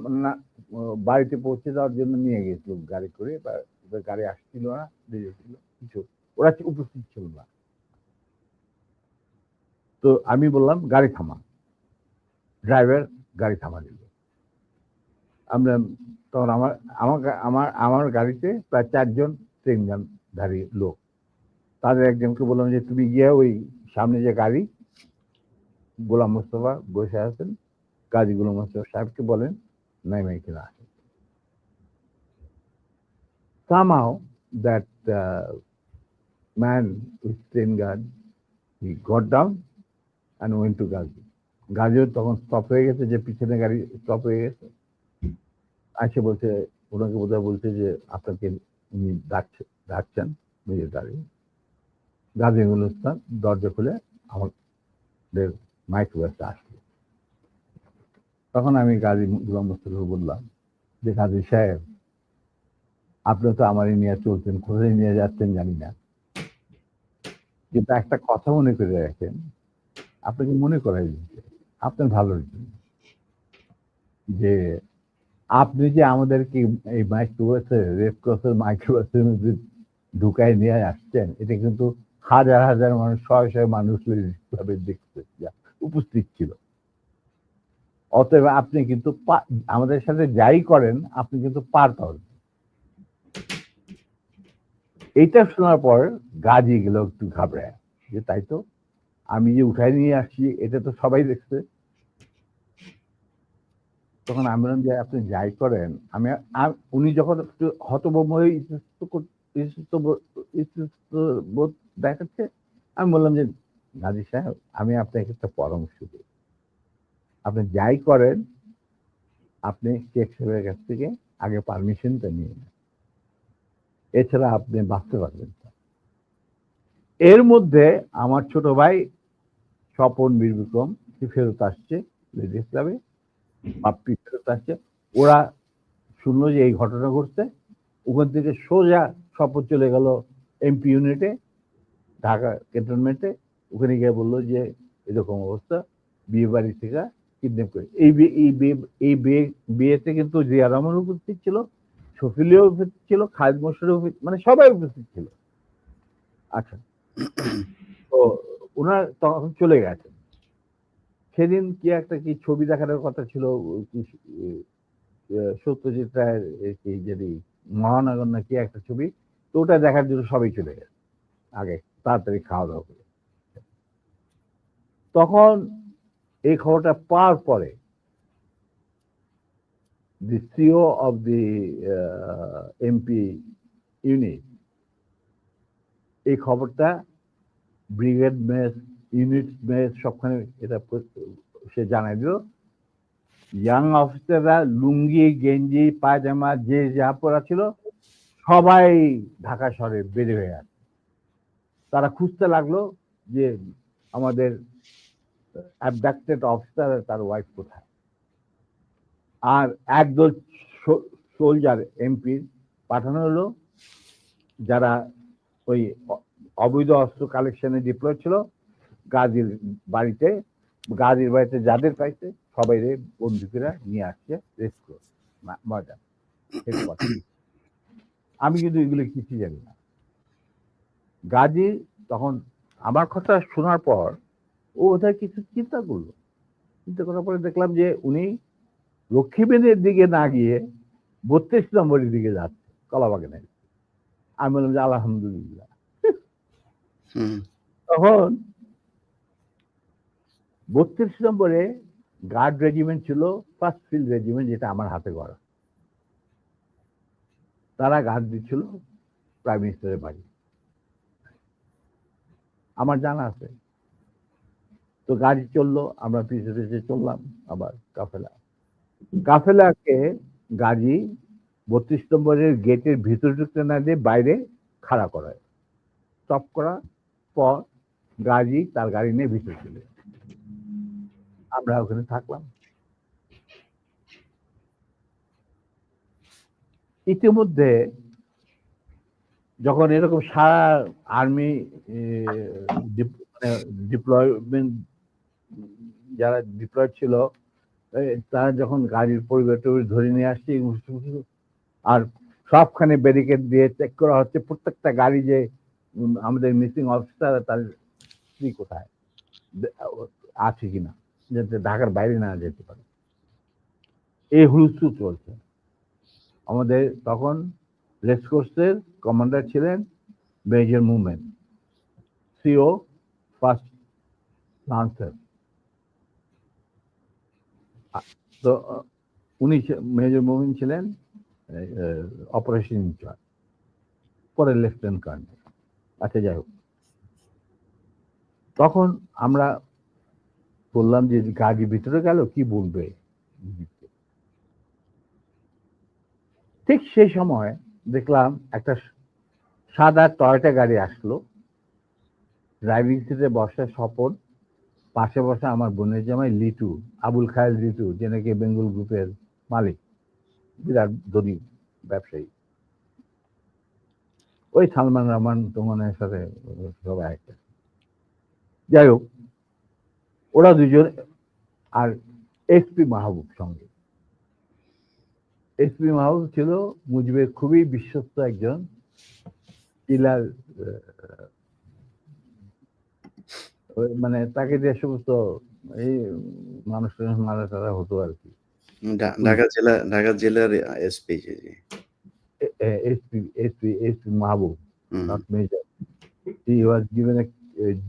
বাড়িতে পৌঁছে দেওয়ার জন্য নিয়ে গেছিল গাড়ি করে, বা ওদের গাড়ি আসছিল না, ছিল কিছু, ওরা উপস্থিত ছিল না। তো আমি বললাম গাড়ি থামা, ড্রাইভার গাড়ি থামা দিল। আমরা তখন আমার গাড়িতে প্রায় 4 জন ট্রেন গানধারী লোক, তাদের একজনকে বললাম যে তুমি গিয়ে ওই সামনে যে গাড়ি গোলাম মোস্তফা বসে আছেন, কাজী গোলাম মোস্তফা সাহেবকে বলেন নাইমে কিনা আসেন। Somehow that man with train guard, he got down and went to Gazi. গাজিও তখন স্টপ হয়ে গেছে, যে পিছনে গাড়ি স্টপ হয়ে গেছে। আসে বলছে, ওনাকে বোধহয় বলছে যে আপনাকে উনি ডাকছেন নিজের গাড়ি। গাজী গুলস্তান দরজা খুলে আমাদের মাইক্রোবাসে আসলো। তখন আমি গাজী গোলাম মোস্তফাকে বললাম যে গাজী সাহেব, আপনি তো আমারই নিয়ে চলছেন, কোথায় নিয়ে যাচ্ছেন জানি না, কিন্তু একটা কথা মনে করে রাখেন, আপনাকে মনে করাই দিচ্ছে আপনার ভালোর জন্য, যে আপনি যে আমাদেরকে এই মাইক্রোবাসে, রেড ক্রসের মাইক্রোবাসের মধ্যে ঢুকায় নিয়ে আসছেন, এটা কিন্তু হাজার হাজার মানুষ, শয়ে শয়ে মানুষ দেখতে উপস্থিত ছিল। অতএব আপনি কিন্তু আমাদের সাথে যাই করেন আপনি কিন্তু পার পাবেন। এইটা শোনার পর গাজী গেল একটু ঘাবড়ায়, যে তাই তো, আমি যে উঠাই নিয়ে আসছি এটা তো সবাই দেখছে। তখন আমি বললাম যে আপনি যাই করেন, উনি যখন একটু হতভম্ব হয়ে বোধ দেখাচ্ছে, আমি বললাম যে গাজী সাহেব, আমি আপনাকে একটা পরামর্শ দিই, আপনি যাই করেন আপনি শেখ সাহেবের কাছ থেকে আগে পারমিশনটা নিয়ে নেন, এছাড়া আপনি বাঁচতে পারবেন না। এর মধ্যে আমার ছোট ভাই স্বপন বীর বিক্রম ফেরত আসছে লেডিস ক্লাবে, বাপ্পি ফেরত আসছে। ওরা শুনলো যে এই ঘটনা ঘটছে, ওখান থেকে সোজা স্বপন চলে গেল এমপি ইউনিটে, ঢাকা ক্যান্টনমেন্টে। ওখানে গিয়ে বললো যে এরকম অবস্থা, বিয়ে বাড়ি থেকে কিডন্যাপ করে। এই বিয়েতে কিন্তু জিয়া রহমান উপস্থিত ছিল, শফিলিও উপস্থিত ছিল, খালেদ মোশাররফ, মানে সবাই উপস্থিত ছিল। আচ্ছা, তো ওনারা তখন চলে গেছেন। সেদিন কি ছবি দেখানোর কথা ছিল, সত্যজিৎ রায়ের কি যদি মহানগর না কি একটা ছবি, তো ওটা দেখার জন্য সবাই চলে গেছে আগে তাড়াতাড়ি খাওয়া দাওয়া করে। তখন এই খবরটা পাওয়ার পরে the CEO of the MP unit এই খবরটা ব্রিগেড মেস, ইউনিট মেস সবখানে এটা সে জানাই দিল। ইয়াং অফিসাররা লুঙ্গি গেঞ্জি পায়জামা যে যা পরা ছিল সবাই ঢাকা শহরে বেড়ে হয়ে আছে। তারা খুঁজতে লাগলো যে আমাদের অ্যাবডাক্টেড অফিসার তার ওয়াইফ কোথায়। আর একদল সোলজার এমপি পাঠানো হলো, যারা ওই অবৈধ অস্ত্র কালেকশনে ডিপ্লয় ছিল, গাজীর বাড়িতে যাদের পাইছে সবাই বন্দুকেরা নিয়ে আসছে রেস্কিউ ময়দান। আমি কিন্তু এগুলো কিছু জানি না। গাজী তখন আমার কথা শোনার পর ও ওদের কিছু চিন্তা করলো, চিন্তা করার পরে দেখলাম যে উনি লক্ষ্মীবেনের দিকে না গিয়ে 32 নম্বরের দিকে যাচ্ছে কলাবাগানের। আমি বললাম যে আলহামদুলিল্লাহ। তখন 32 নম্বরে গার্ড রেজিমেন্ট ছিল, ফার্স্ট ফিল্ড রেজিমেন্ট, যেটা আমার হাতে গড়া। তারা গার্ড দিচ্ছিল প্রাইম মিনিস্টারের বাড়ি, আমার জানা আছে। তো গাড়ি চললো, আমরা পিছিয়ে পিছিয়ে চললাম, আবার কাফেলাকে গাজী 32 নম্বরের গেটের ভিতরে ঢুকতে না দিয়ে বাইরে খাড়া করায়, স্টপ করার পর গাজী তার গাড়ি নিয়ে ভিতরে চলে, আমরা ওখানে থাকলাম। ইতিমধ্যে যখন এরকম সারা আর্মি ডিপ্লয়মেন্ট যারা ডিপ্লয়েড ছিল তারা যখন গাড়ির পরিবার ধরে নিয়ে আসছে আর সবখানে ব্যারিকেড দিয়ে চেক করা হচ্ছে প্রত্যেকটা গাড়ি যে আমাদের মিসিং অফিসার তার স্ত্রী কোথায় আছে কিনা, যাতে ঢাকার বাইরে না যেতে পারে। এই হুলস্থুল চলছে। আমাদের তখন রেসকোর্সের কমান্ডার ছিলেন major movement, CO first lancer. তো উনি মেজর মুভমেন্ট ছিলেন অপারেশন ইনচার্জ, পরে লেফটেন্যান্ট কর্নেল। আচ্ছা, যাই হোক, তখন আমরা বললাম যে গাড়ির ভিতরে গেল কি বলবে। ঠিক সেই সময় দেখলাম একটা সাদা টয়টা গাড়ি আসলো, ড্রাইভিং সিটে বসা স্বপন, পাশে বসা আমার বোনের জামাই লিটু, আবুল খায়ের লিটু, যে নাকি বেঙ্গল গ্রুপের মালিক, বিরাট ধনী ব্যবসায়ী। ওই সালমান রহমান তোমানের সাথে সবাই একটা। যাই হোক, ওরা দুজন আর এসপি মাহবুব সঙ্গে। এসপি মাহবুব ছিল মুজিবের খুবই বিশ্বস্ত একজন কিলার, মানে তাকে যে সমস্ত এই মানুষ মারা টারা হতো আর কি। ঢাকা জেলার SP SP Mahbub, not major. He was given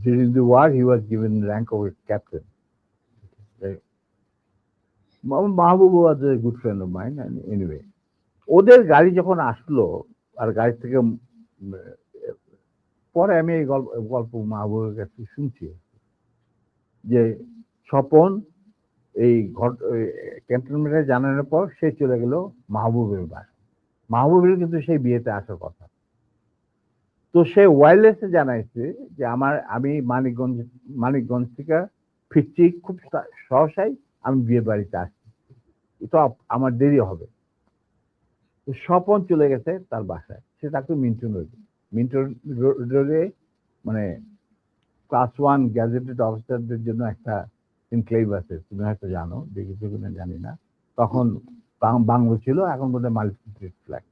during the war he was given rank of a captain. Mahbub was a good friend of mine, and anyway, ওদের গাড়ি যখন আসলো আর গাড়ি থেকে পরে আমি এই গল্প মাহবুবের কাছে শুনছি যে স্বপন এই ক্যান্টনমেন্টে জানানোর পর সে চলে গেল মাহবুবের বাসা। মাহবুবের কিন্তু সেই বিয়েতে আসার কথা। তো সে ওয়্যারলেসে জানাইছে যে আমি মানিকগঞ্জ থেকে ফিরছি খুব সহসাই, আমি বিয়ে বাড়িতে আসছি, তো আমার দেরি হবে। তো স্বপন চলে গেছে তার বাসায়, সে তাকে মিন্টন রোডে মানে ক্লাস 1 গ্যাজেটেড অফিসারদের জন্য একটা এনক্লেভ আছে, তুমি হয়তো জানো, দেখেছো কিনা জানি না। তখন বাংলো ছিল, এখন বোধহয় মাল্টি ফ্ল্যাট,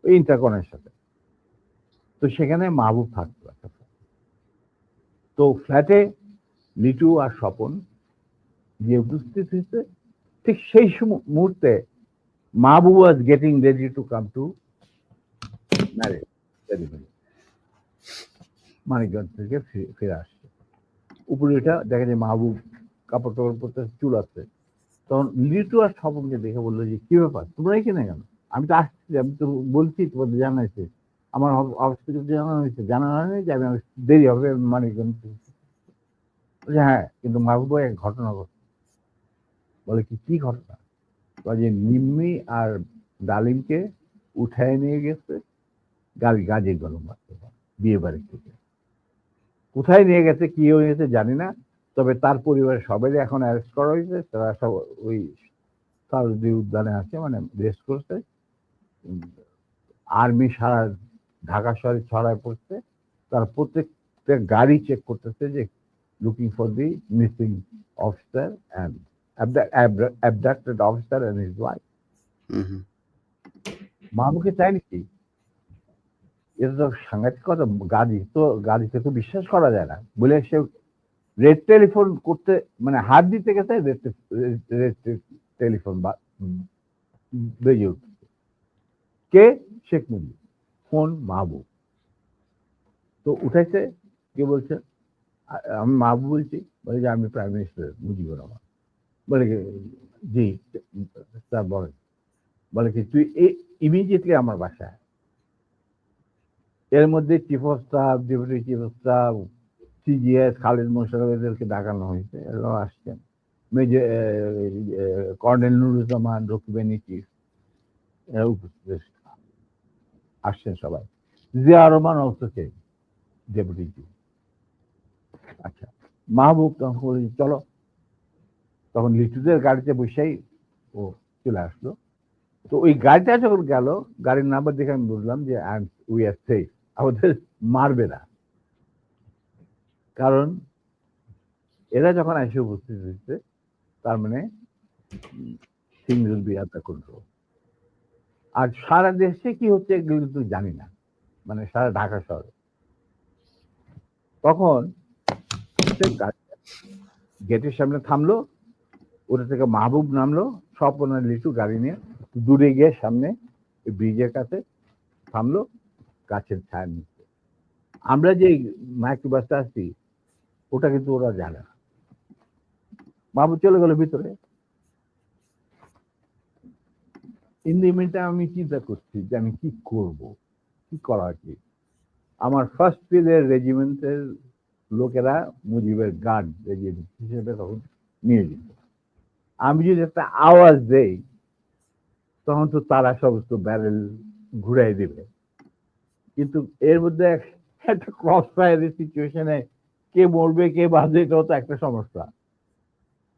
ওই ইন্টারকনের সাথে। তো সেখানে মাহবুব থাকতো একটা। তো ফ্ল্যাটে লিটু আর স্বপন গিয়ে উপস্থিত হয়েছে। ঠিক সেই মুহূর্তে Mahbub was getting ready to come to marriage ceremony. Manikganj থেকে ফিরে আসছে, উপরে এটা দেখা যায় মাহবুব কাপড় টাপড় পরতে, চুল আছে। তখন লিটু আর স্বপনকে দেখে বললো যে কি ব্যাপার, তোমরা এখানে কেন? আমি তো আসছি, আমি তো বলছি তোমাদের জানাইছে, আমার অফিস থেকে জানানো হয়নি যে আমি দেরি হবে মানিকগঞ্জ। হ্যাঁ, কিন্তু মাহবুব এক ঘটনা ঘটছে। বলে কি ঘটনা? যে নিম্মি আর ডালিমকে উঠায় নিয়ে গেছে গাজীর গরম বিয়ে বাড়ি থেকে। কোথায় নিয়ে গেছে, কি হয়েছে জানি না, তবে তার পরিবারের সবাই এখন অ্যারেস্ট করা হয়েছে। তারা সব ওই সারদি উদ্যানে আছে, মানে রেস্ট করছে। আর্মি সারা ঢাকা শহরে ছড়ায় পড়ছে, তার প্রত্যেকটা গাড়ি চেক করতেছে যে looking for the missing officer and abducted officer and his wife. মাহবুবকে চাইনি কি, এটা তো সাংঘাতিক কথা। গাড়িতে তো বিশ্বাস করা যায় না বলে সে রেড টেলিফোন করতে, মানে হাত দিতে গেছে, রেড টেলিফোন বেজে উঠছে। কে? শেখ মুজিব। ফোন মাহবুব। তো উঠাইছে, কে বলছে? আমি মাহবুব বলছি। বলে যে আমি প্রাইম মিনিস্টার মুজিবুর রহমান। বলে কি? জি স্যার বলেন। বলে কি তুই ইমিডিয়েটলি আমার বাসায়। এর মধ্যে chief of staff, deputy chief of staff, CGS, Khalid Mosharraf, এদেরকে ডাকানো হয়েছে, এরাও আসছেন। মেজর কর্নেল নুরুজ্জামান, রকিবানী চিফ, এরা উপস্থিত আসছেন সবাই। Zia Rahman also change, deputy chief. আচ্ছা, মাহবুব তখন বলে চলো। তখন লিটুদের গাড়িতে বসেই ও চলে আসলো। তো ওই গাড়িটা যখন গেল, গাড়ির নাম্বার দেখে আমি বুঝলাম যে উই আর সেফ, আমাদের মারবে না। কারণ এরা যখন এসে উপস্থিত হয়েছে তার মানে things will be under control. আর সারা দেশে কি হচ্ছে এগুলো কিন্তু জানি না, মানে সারা ঢাকা শহরে। তখন গেটের সামনে থামলো, ওটা থেকে মাহবুব নামলো, সব ওনার লিচু গাড়ি নিয়ে দূরে গিয়ে সামনে ব্রিজের কাছে থামলো, গাছের ছায়া নিচ্ছে। আমরা যে মাইক্রোবাসটা আসছি ওটা কিন্তু ওরা জানে না। মাহবুব চলে গেল ভিতরে। ইন দি মিনটা আমি চিন্তা করছি যে আমি কি করব, কি করা কি। আমার ফার্স্ট ফিল্ডের রেজিমেন্টের লোকেরা মুজিবের গার্ড রেজিমেন্ট হিসেবে তখন নিয়োজিত। আমি যদি একটা আওয়াজ দেই তখন তো তারা সমস্ত ব্যারেল ঘুরাই দেবে, কিন্তু এর মধ্যে একটা ক্রস ফায়ারের সিচুয়েশনে কে মরবে কে বাঁচবে এটাও তো একটা সমস্যা।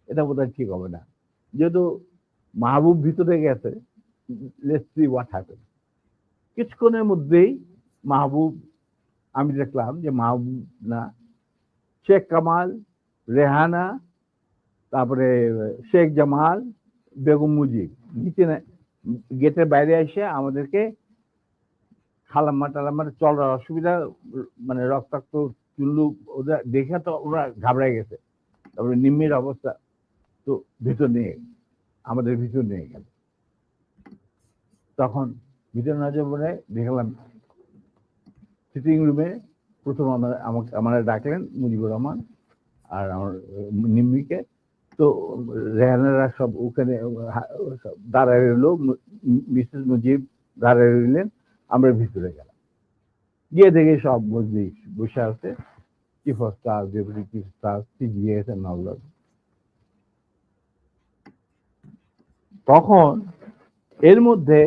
এটা বোধহয় ঠিক হবে না। যেহেতু মাহবুব ভিতরে গেছে, লেটস সি হোয়াট হ্যাপেন। কিছুক্ষণের মধ্যেই মাহবুব, আমি দেখলাম যে মাহবুব না, শেখ কামাল, রেহানা, তারপরে শেখ জামাল, বেগম মুজিব নিচে গেটের বাইরে এসে আমাদেরকে খালাম্মা টালাম্মা চলার অসুবিধা, মানে রক্তাক্ত চুল্লু, ওদের দেখে তো ওরা ঘাবড়ায় গেছে। তারপরে নিম্মির অবস্থা তো ভিতর নিয়ে আমাদের ভিতর নিয়ে গেল। তখন ভিতর না যাবো দেখলাম সিটিং রুমে প্রথম আমার ডাকলেন মুজিবুর রহমান আর আমার নিম্মিকে। তো রেহানারা সব ওখানে দাঁড়ায় রইল, মিসেস মুজিব দাঁড়ায় রইলেন, আমরা ভিতরে গেলাম। গিয়ে দেখে সব মজলিস বসে আছে, chief of staff, deputy chief staff, CGS and all that. তখন এর মধ্যে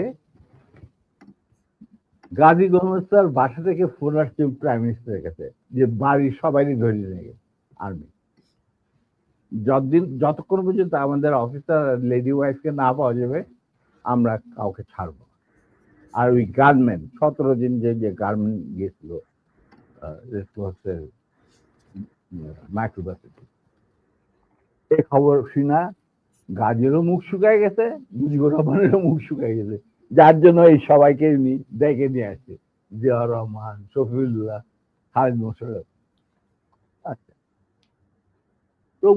গাজী গোলমেস্তার বাসা থেকে ফোন আসছে প্রাইম মিনিস্টারের কাছে যে বাড়ির সবাই ধরে নিয়ে গেছে আর্মি। যতক্ষণ পর্যন্ত আমাদের অফিসার লেডি ওয়াইফকে না পাওয়া যাবে আমরা কাউকে ছাড়বো না। আর ওই গার্মেন্ট 17 দিন যে গার্মেন্ট গেছিল মাইক্রোবাসে, এই খবর শুনা গাজীরও মুখ শুকায় গেছে, মুজিবুর রহমানেরও মুখ শুকায় গেছে, যার জন্য এই সবাইকে ডেকে নিয়ে আসছে, জিয়াউর রহমান, শফিউল্লাহ, খালিদ মোশাররফ। আচ্ছা, তো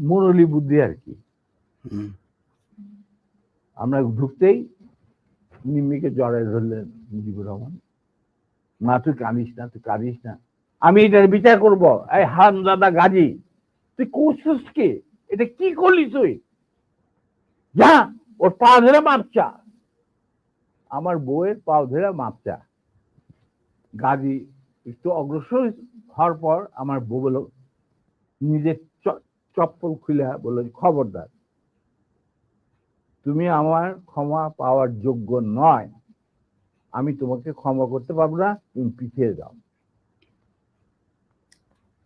মুরলী বুদ্ধি আর কি। আমরা ঢুকতেই নিম্মিকে জড়ায় ধরলেন মুজিবুর রহমান, মা তুই কাঁদিস না, তুই কাঁদিস না, আমি এটার বিচার করবো। এই হারামজাদা গাজী, তুই করছিস কি? এটা কি করলি তুই? যা ওর পা ধরে মাপচা। আমার বউয়ের পা ধরে মাপচা। গাজী একটু অগ্রসর হওয়ার পর আমার বউ বলল, নিজের চপ্পল খুলে বলল, খবরদার, তুমি আমার ক্ষমা পাওয়ার যোগ্য নয়, আমি তোমাকে ক্ষমা করতে পারবো না, তুমি পিছিয়ে যাও।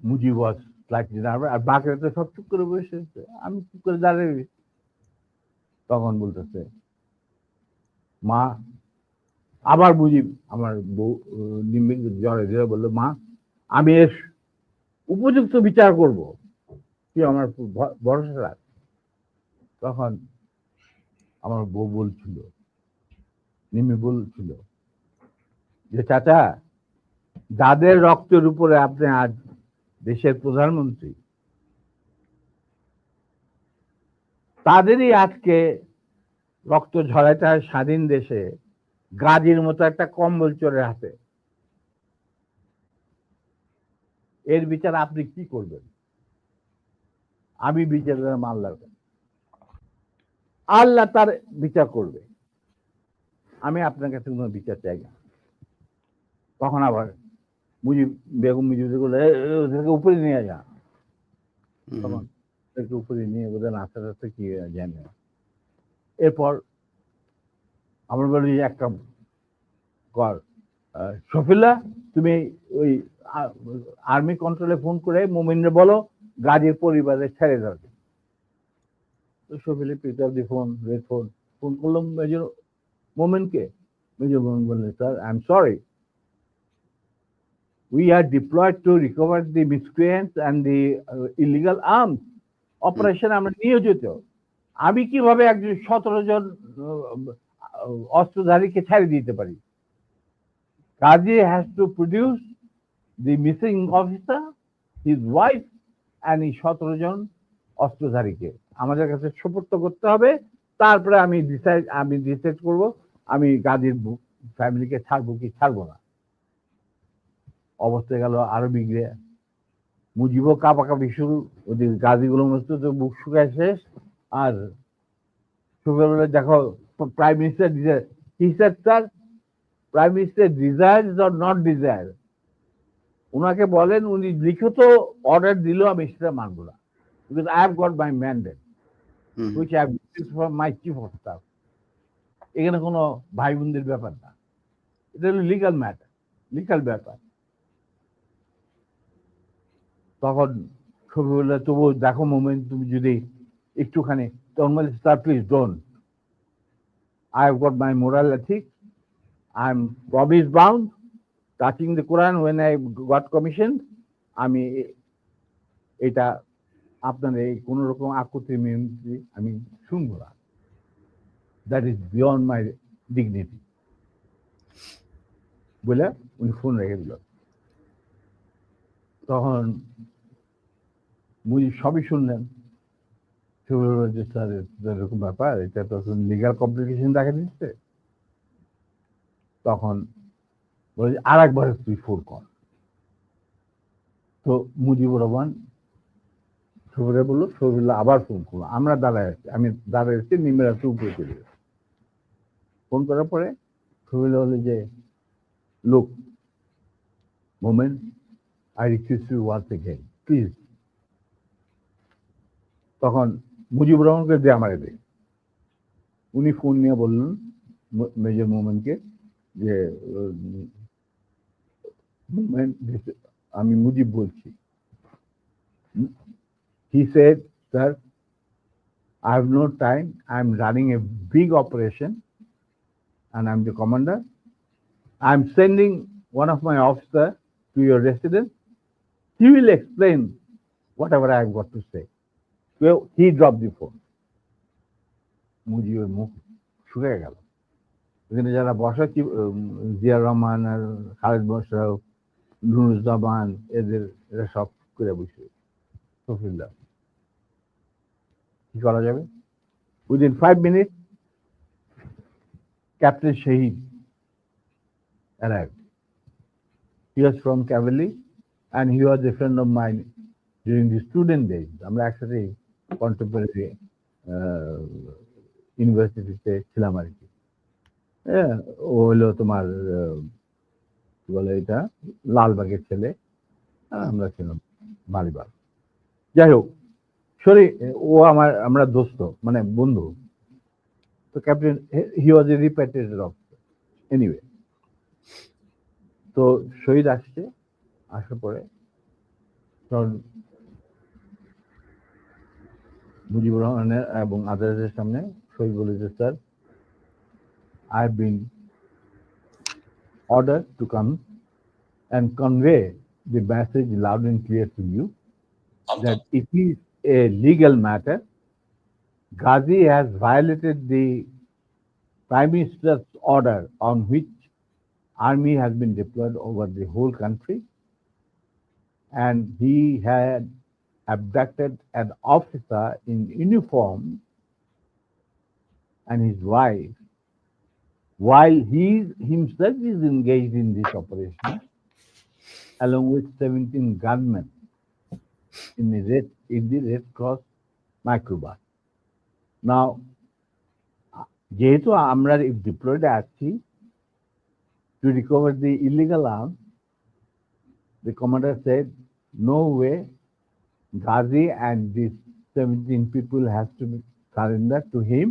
মুজিব ওয়াজ স্লাইটলি নার্ভাস, আর বাকিরা তো সব চুপ করে বসে আছে, আমি চুপ করে দাঁড়িয়ে। তখন বলতেছে মা, আবার মুজিব আমার বউ নিম্মিকে জড়ে ধরে বললো, মা আমি এর উপযুক্ত বিচার করব, তুই আমার ভরসা রাখ। তখন আমার বউ বলছিল, নিম্মি বলছিল যে চাচা, যাদের রক্তের উপরে আপনি আজ দেশের প্রধানমন্ত্রী, তাদেরই আজকে রক্ত ঝরাইতে হয় স্বাধীন দেশে গাজীর মতো একটা কম্বল চোরের হাতে। এর বিচার আপনি কি করবেন? আমি বিচার করলাম আল্লাহর কাছে, আল্লাহ তার বিচার করবে, আমি আপনার কাছে কোনো বিচার চাই না। তখন আবার বেগম মুজিব ওদেরকে উপরে নিয়ে যা, তখন ওদেরকে উপরে নিয়ে ওদের নাচতে নাচতে কি জানি না। এরপর আমরা বলি একটা কর, শফিল্লাহ তুমি ওই আর্মি কন্ট্রোলে ফোন করে মোমিনরে বলো গাজীর পরিবারে ছেড়ে যাবে। তো শফিলে পিক আপ দি ফোন, রেড ফোন, ফোন করলাম মেজর মোমেনকে। মেজর মোমেন বললেন, sir I am sorry, we are deployed to recover the miscreants and the illegal arms operation আমরা নিয়োজিত আমি কিভাবে একজন 17 জন অস্ত্রধারীকে ছেড়ে দিতে পারি Kazi has to produce the missing officer, his wife, and his 17 জন অস্ত্রধারীকে আমাদের কাছে সুপর্দ করতে হবে তারপরে আমি ডিসাইড করব আমি গাজীর ফ্যামিলিকে ছাড়বো কি ছাড়বো না অবস্থা গেল আরো বিগড়ে মুজিবও কাপাকাপি শুরু ওদের গাজীগুলো মস্ত তো বুক শুকায় শেষ আর সকালবেলা দেখো prime minister sir prime minister desires or not desire ওনাকে বলেন উনি লিখিত অর্ডার দিল আমি সেটা মানবো না because I have got my mandate which I have from my chief of staff এখানে কোনো ভাই বোনদের ব্যাপার না এটা হলো লিগাল ম্যাটার লিগাল ব্যাপার তখন ছবিগুলো তবু দেখো মোমেন্ট তুমি যদি একটুখানি তখন sir please don't I have got my moral ethics I am promise bound touching the কোরআন ওয়েন আই গট কমিশন আমি এটা আপনার এই কোনো রকম আকুতি মিনতি আমি শুনবো না that is beyond my dignity বলে উনি ফোন রেখে দিল তখন মুজিব সবই শুনলেন যে স্যার এরকম ব্যাপার এটা তো লিগাল কমপ্লিকেশন দেখা দিচ্ছে তখন বলে আর একবার তুই ফোন কর তো মুজিবুর রহমান সবিরা বললো সবিরুল্লাহ আবার ফোন করলো আমরা দাঁড়ায় আছি আমি দাঁড়ায় আছি নিমেরা তো উপরে চলে গেছে ফোন করার পরে সবিরুল্লাহ বলে যে লোক moment I request you once again please তখন মুজিবুর রহমানকে দে আমারে দে উনি ফোন নিয়ে বললেন মেজর মোমেন্টকে যে মোমেন্ট আমি মুজিব বলছি he said sir I have no time I am running a big operation and I am the commander I am sending one of my officer to your residence he will explain whatever I have got to say so he dropped the phone মুজিবের মুখ শুকিয়ে গেল এখানে যারা বসা জিয়া রহমান আর খালেদ মোশাররফ নুরুজ্জামান এরা সব করে বসে সফিল্লাহ কি করা যাবে within 5 minutes Captain Shahid arrived he was from cavalry and he was a friend of mine during the student days আমরা একসাথে কন্টেম্পোরারি ইউনিভার্সিটিতে ছিলাম আর কি ও হলো তোমার কি বলে এটা লালবাগের ছেলে আমরা ছিলাম মালিবাগ যাই হোক সরি ও আমরা দোস্ত মানে বন্ধু তো captain he was a repatriated officer anyway তো শহীদ আসছে আসার পরে মুজিবুর রহমানের এবং আদালতের সামনে শহীদ বলেছে sir I have been ordered to come and convey the message loud and clear to you that it is a legal matter. Ghazi has violated the Prime Minister's order on which army has been deployed over the whole country, and he had abducted an officer in uniform and his wife while he himself is engaged in this operation along with 17 gunmen in the Red Cross microbus. Now, যেহেতু আমরা deployed আছি to recover the illegal arms, the commander said, no way, Ghazi and these 17 people has to surrender to him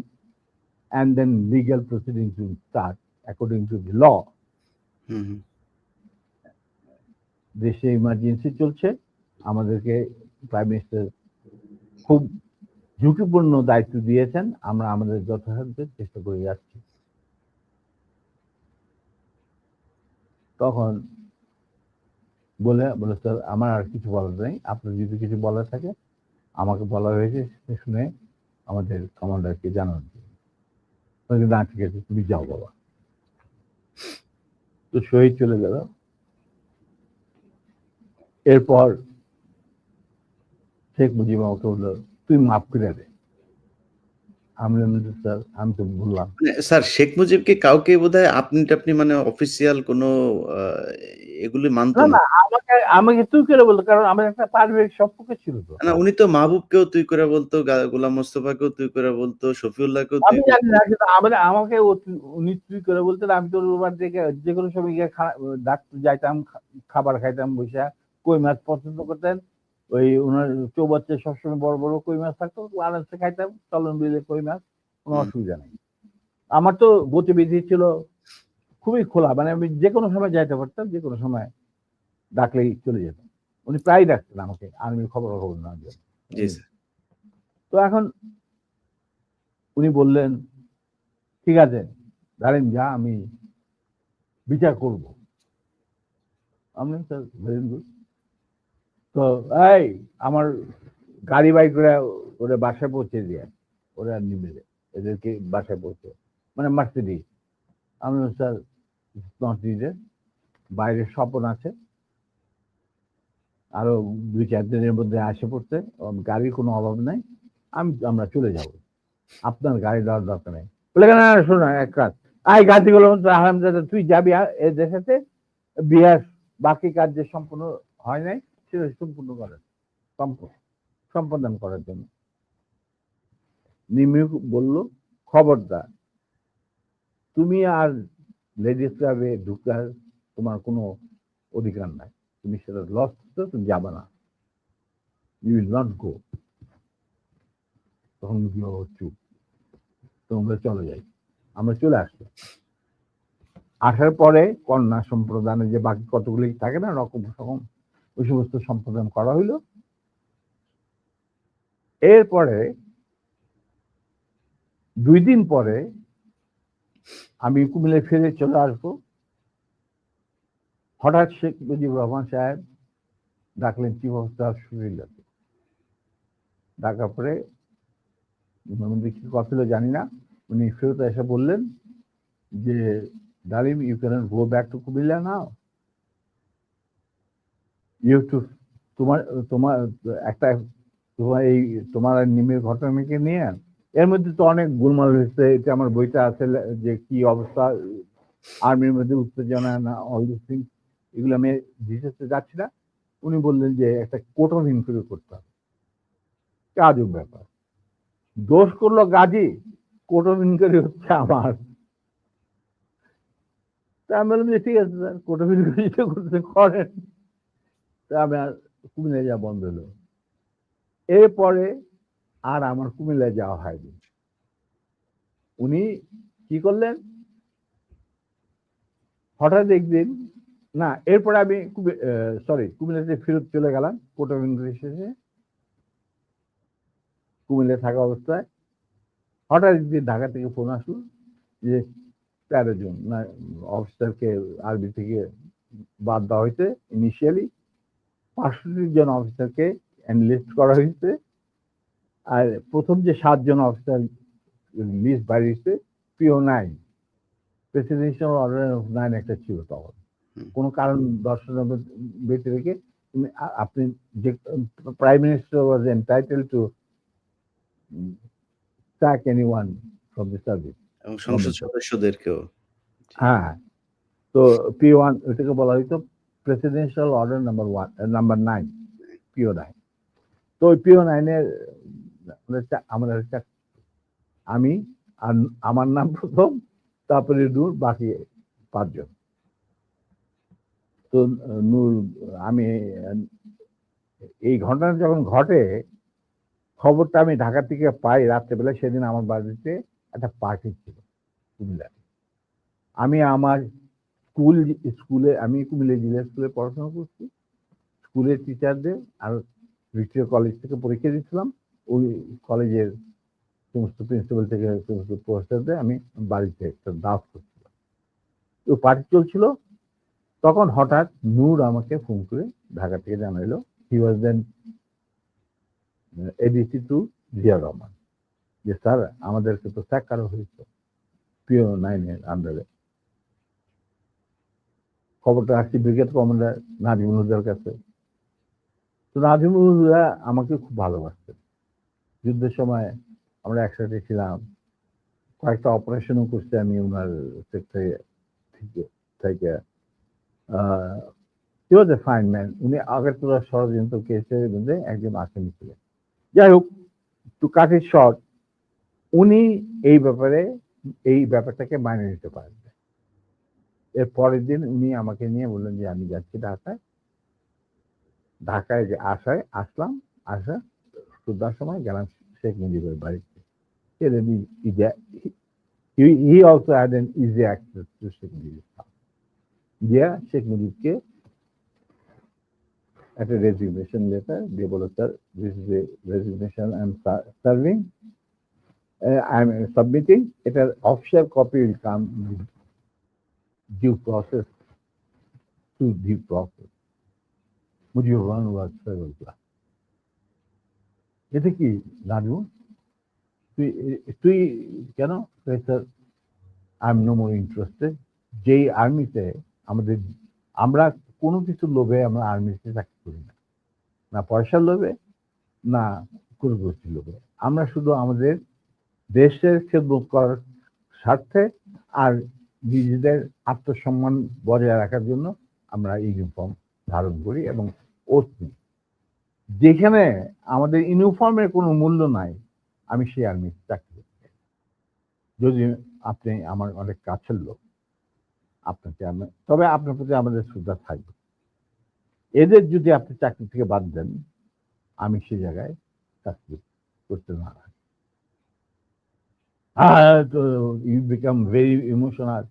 and then legal proceedings will start according to the law. দেশে emergency চলছে আমাদেরকে prime minister খুব ঝুঁকিপূর্ণ দায়িত্ব দিয়েছেন আমরা আমাদের যথাসাধ্য চেষ্টা করে যাচ্ছি তখন বলে স্যার আমার আর কিছু বলার নেই, আপনার যদি কিছু বলার থাকে আমাকে বলা হয়েছে শুনে আমাদের কমান্ডারকে জানান। না ঠিক আছে, তুমি যাও বাবা। তো শহীদ চলে গেল। এরপর শেখ মুজিব আমাকে বললো তুই মাফ করে দে। আমি স্যার আমি তো বললাম স্যার শেখ মুজিবকে কাউকে বোধহয় আপনি মানে অফিসিয়াল কোনো এগুলি মানতো না না। না আমাকে আমাকে তুই করে বলতো, কারণ আমার একটা পারিবারিক সম্পর্ক ছিল তো। না উনি তো মাহবুবকেও তুই করে বলতো, গোলাম মোস্তফাকেও তুই করে বলতো, শফিউল্লাহকেও তুই আমি জানি না, কিন্তু আমাকে উনি তুই করে বলতেন। আমি তো ওর থেকে যে কোনো সময় গিয়ে ডাক্তার যাইতাম, খাবার খাইতাম বসে। কই মাছ পছন্দ করতেন, ওই ওনার চৌবাচ্চে সবসময় বড় বড় কই মাছ থাকতো, আরামসে খাইতাম চলন বিলে কই মাছ, কোনো অসুবিধা নেই। আমার তো গতিবিধি ছিল খুবই খোলা, মানে আমি যে কোনো সময় যাইতে পারতাম, যে কোনো সময় ডাকলেই চলে যেতাম। উনি প্রায় ডাকতেন আমাকে আর্মির খবর না দিয়ে। জি স্যার। তো এখন উনি বললেন ঠিক আছে দাঁড়েন যা, আমি বিচার করব। আমি স্যার ভেরি গুড। তো এই আমার গাড়ি বাইক করে ওরা বাসায় পৌঁছে দিয়ে, ওরা নিবে এদেরকে বাসায় পৌঁছে, মানে মার্সিডিজ। আমি স্যার নট নিডেড, বাইরে স্বপন আছে, আরো 2-4 দিনের মধ্যে আসে পড়তে, গাড়ির কোনো অভাব নাই, আমরা চলে যাব, আপনার গাড়ি দেওয়ার দরকার নেই। বলে না শোনো এক কাজ, আই গাড়িগুলো আরামদাদা তুই যাবি এদের সাথে বিহার, বাকি কাজ যে সম্পূর্ণ হয় নাই সেটা সম্পূর্ণ করার সম্পাদন করার জন্য। নিমি বলল খবরদার তুমি আর লেডিস ক্লাবে ঢুকার তোমার কোনো অধিকার নাই, তুমি সেটা লস করছো, তুমি যাবে না, ইউ উইল নট গো। তখন চুপ, তোমরা চলে যাই। আমরা চলে আসলাম। আসার পরে কন্যা সম্প্রদানে যে বাকি কতগুলি থাকে না রকম রকম, ওই সমস্ত সম্প্রদান করা হইল। এরপরে 2 দিন পরে আমি কুমিল্লায় ফিরে চলে আসবো। হঠাৎ শেখ মুজিবুর রহমান সাহেব ডাকলেন চিফ অফ স্টাফ শফিউল্লাহকে। ডাকার পরে কি কথা ছিল জানি না, উনি ফেরত এসে বললেন যে Dalim you can go back to Comilla now, you to তোমার তোমার একটা তোমার এই তোমার নিমের ঘটনাকে নিয়ে এর মধ্যে তো অনেক গোলমাল হয়েছে, এটা আমার বইটা আছে যে কি অবস্থা আর্মির মধ্যে উত্তেজনা না অল দিস থিংস, এগুলো আমি ডিটেলসে যাচ্ছি না। উনি বললেন যে একটা কোর্ট অফ ইনকোয়ারি করতে হবে। আজব ব্যাপার, দোষ করলো গাজী, কোর্ট অফ ইনকোয়ারি হচ্ছে আমার। তা আমি বললাম যে ঠিক আছে স্যার, কোর্ট অফ ইনকোয়ারি করতে করেন। তা আমি আর কুমিল্লায় যাওয়া বন্ধ হলো। এরপরে আর আমার কুমিল্লায় যাওয়া হয়নি। উনি কি করলেন, হঠাৎ একদিন, না এরপরে আমি কুমিল্লাতে ফেরত চলে গেলাম কোর্ট অফ ইনকোয়ারি শেষে। কুমিল্লায় থাকা অবস্থায় হঠাৎ একদিন ঢাকা থেকে ফোন আসলো যে 13 জন না অফিসারকে আরবি থেকে বাদ দেওয়া হয়েছে। ইনিশিয়ালি 65 জন অফিসারকে এনলিস্ট করা হয়েছে, আর প্রথম যে 7 জন অফিসার লিস্ট বাড়িয়েছে পিও 9, প্রেসিডেন্সিয়াল অর্ডার অফ 9 একটা ছিল তখন, কোনো কারণ দর্শানোর বেঁচে রেখে আপনি যে prime minister was entitle to sack anyone from the service, এবং সংসদ সদস্যদেরকেও। হ্যাঁ। তো P1 এটাকে বলা হইতো প্রেসিডেন্সিয়াল অর্ডার নাম্বার 9, পিও 9। তো ওই পিও 9 এর আমরা আমি আর আমার নাম প্রথম, তারপরে নূর, বাকি 5 জন। তো নূর, আমি এই ঘটনা যখন ঘটে খবরটা আমি ঢাকা থেকে পাই রাত্রেবেলা। সেদিন আমার বাড়িতে একটা পার্টি ছিল কুমিল্লায়। আমি আমার স্কুলে আমি কুমিল্লা জিলা স্কুলে পড়াশোনা করছি, স্কুলের টিচারদের আর ভিক্টোরিয়া কলেজ থেকে পরীক্ষা দিচ্ছিলাম। ওই কলেজের সমস্ত প্রিন্সিপাল থেকে সমস্ত প্রফেসরদের আমি বাড়িতে একটা দাওয়াত করছিলাম। তো পার্টি চলছিল। তখন হঠাৎ নূর আমাকে ফোন করে ঢাকা থেকে জানাইলো হি ওয়াজ দেন এডিসি টু জিয়া রহমান, যে স্যার আমাদেরকে তো স্যাক করা হয়েছে পিও 9 এর আন্ডারে। খবরটা আসছি ব্রিগেড কমান্ডার নাজিমুল হুদার কাছে। তো নাজিমুল হুদা আমাকে খুব ভালোবাসতেন। যুদ্ধের সময় আমরা একসাথে ছিলাম, কয়েকটা অপারেশনও করছি আমি ওনার থেকে থেকে হি ওয়াজ এ ফাইন ম্যান। উনি আগরতলা ষড়যন্ত্র কেসের মধ্যে একজন আসামি ছিলেন। যাই হোক, টু কাট ইট শর্ট, উনি এই ব্যাপারটাকে মানিয়ে নিতে পারেন। এর পরের দিন উনি আমাকে নিয়ে বললেন যে আমি যাচ্ছি ঢাকায়। ঢাকায় যে আসলাম, আসা সন্ধ্যার সময় গেলাম শেখ মুজিবের বাড়িতে। He also had an easy access to Sheikh Mujib's house. গিয়া শেখ মুজিবকে একটা রেজিগনেশন লেটার দিয়ে বলো, sir this is a resignation I am serving, I am submitting, এটার official copy will come due process to due process. Mujibur Rahman was ফেরুল্লাহ। এতে কি নাজু, তুই কেন? Sir I am no more interested. যেই আর্মিতে আমরা কোনো কিছু লোভে আমরা আর্মিতে চাকরি করি না, না পয়সার লোভে না কোনো গোষ্ঠীর লোভে। আমরা শুধু আমাদের দেশের খেদমত করার স্বার্থে আর নিজেদের আত্মসম্মান বজায় রাখার জন্য আমরা ইউনিফর্ম ধারণ করি এবং ওত নিই। যেখানে আমাদের ইউনিফর্মের কোনো মূল্য নাই, আমি সেই আর্মি চাকরি করি। যদি আপনি আমার অনেক কাছের লোক, তবে আপনার প্রতি আমাদের শ্রদ্ধা থাকবে। এদের যদি আপনি চাকরি থেকে বাদ দেন, আমি সে জায়গায় চাকরি করতে না। ইউ বিকাম ভেরি ইমোশনাল,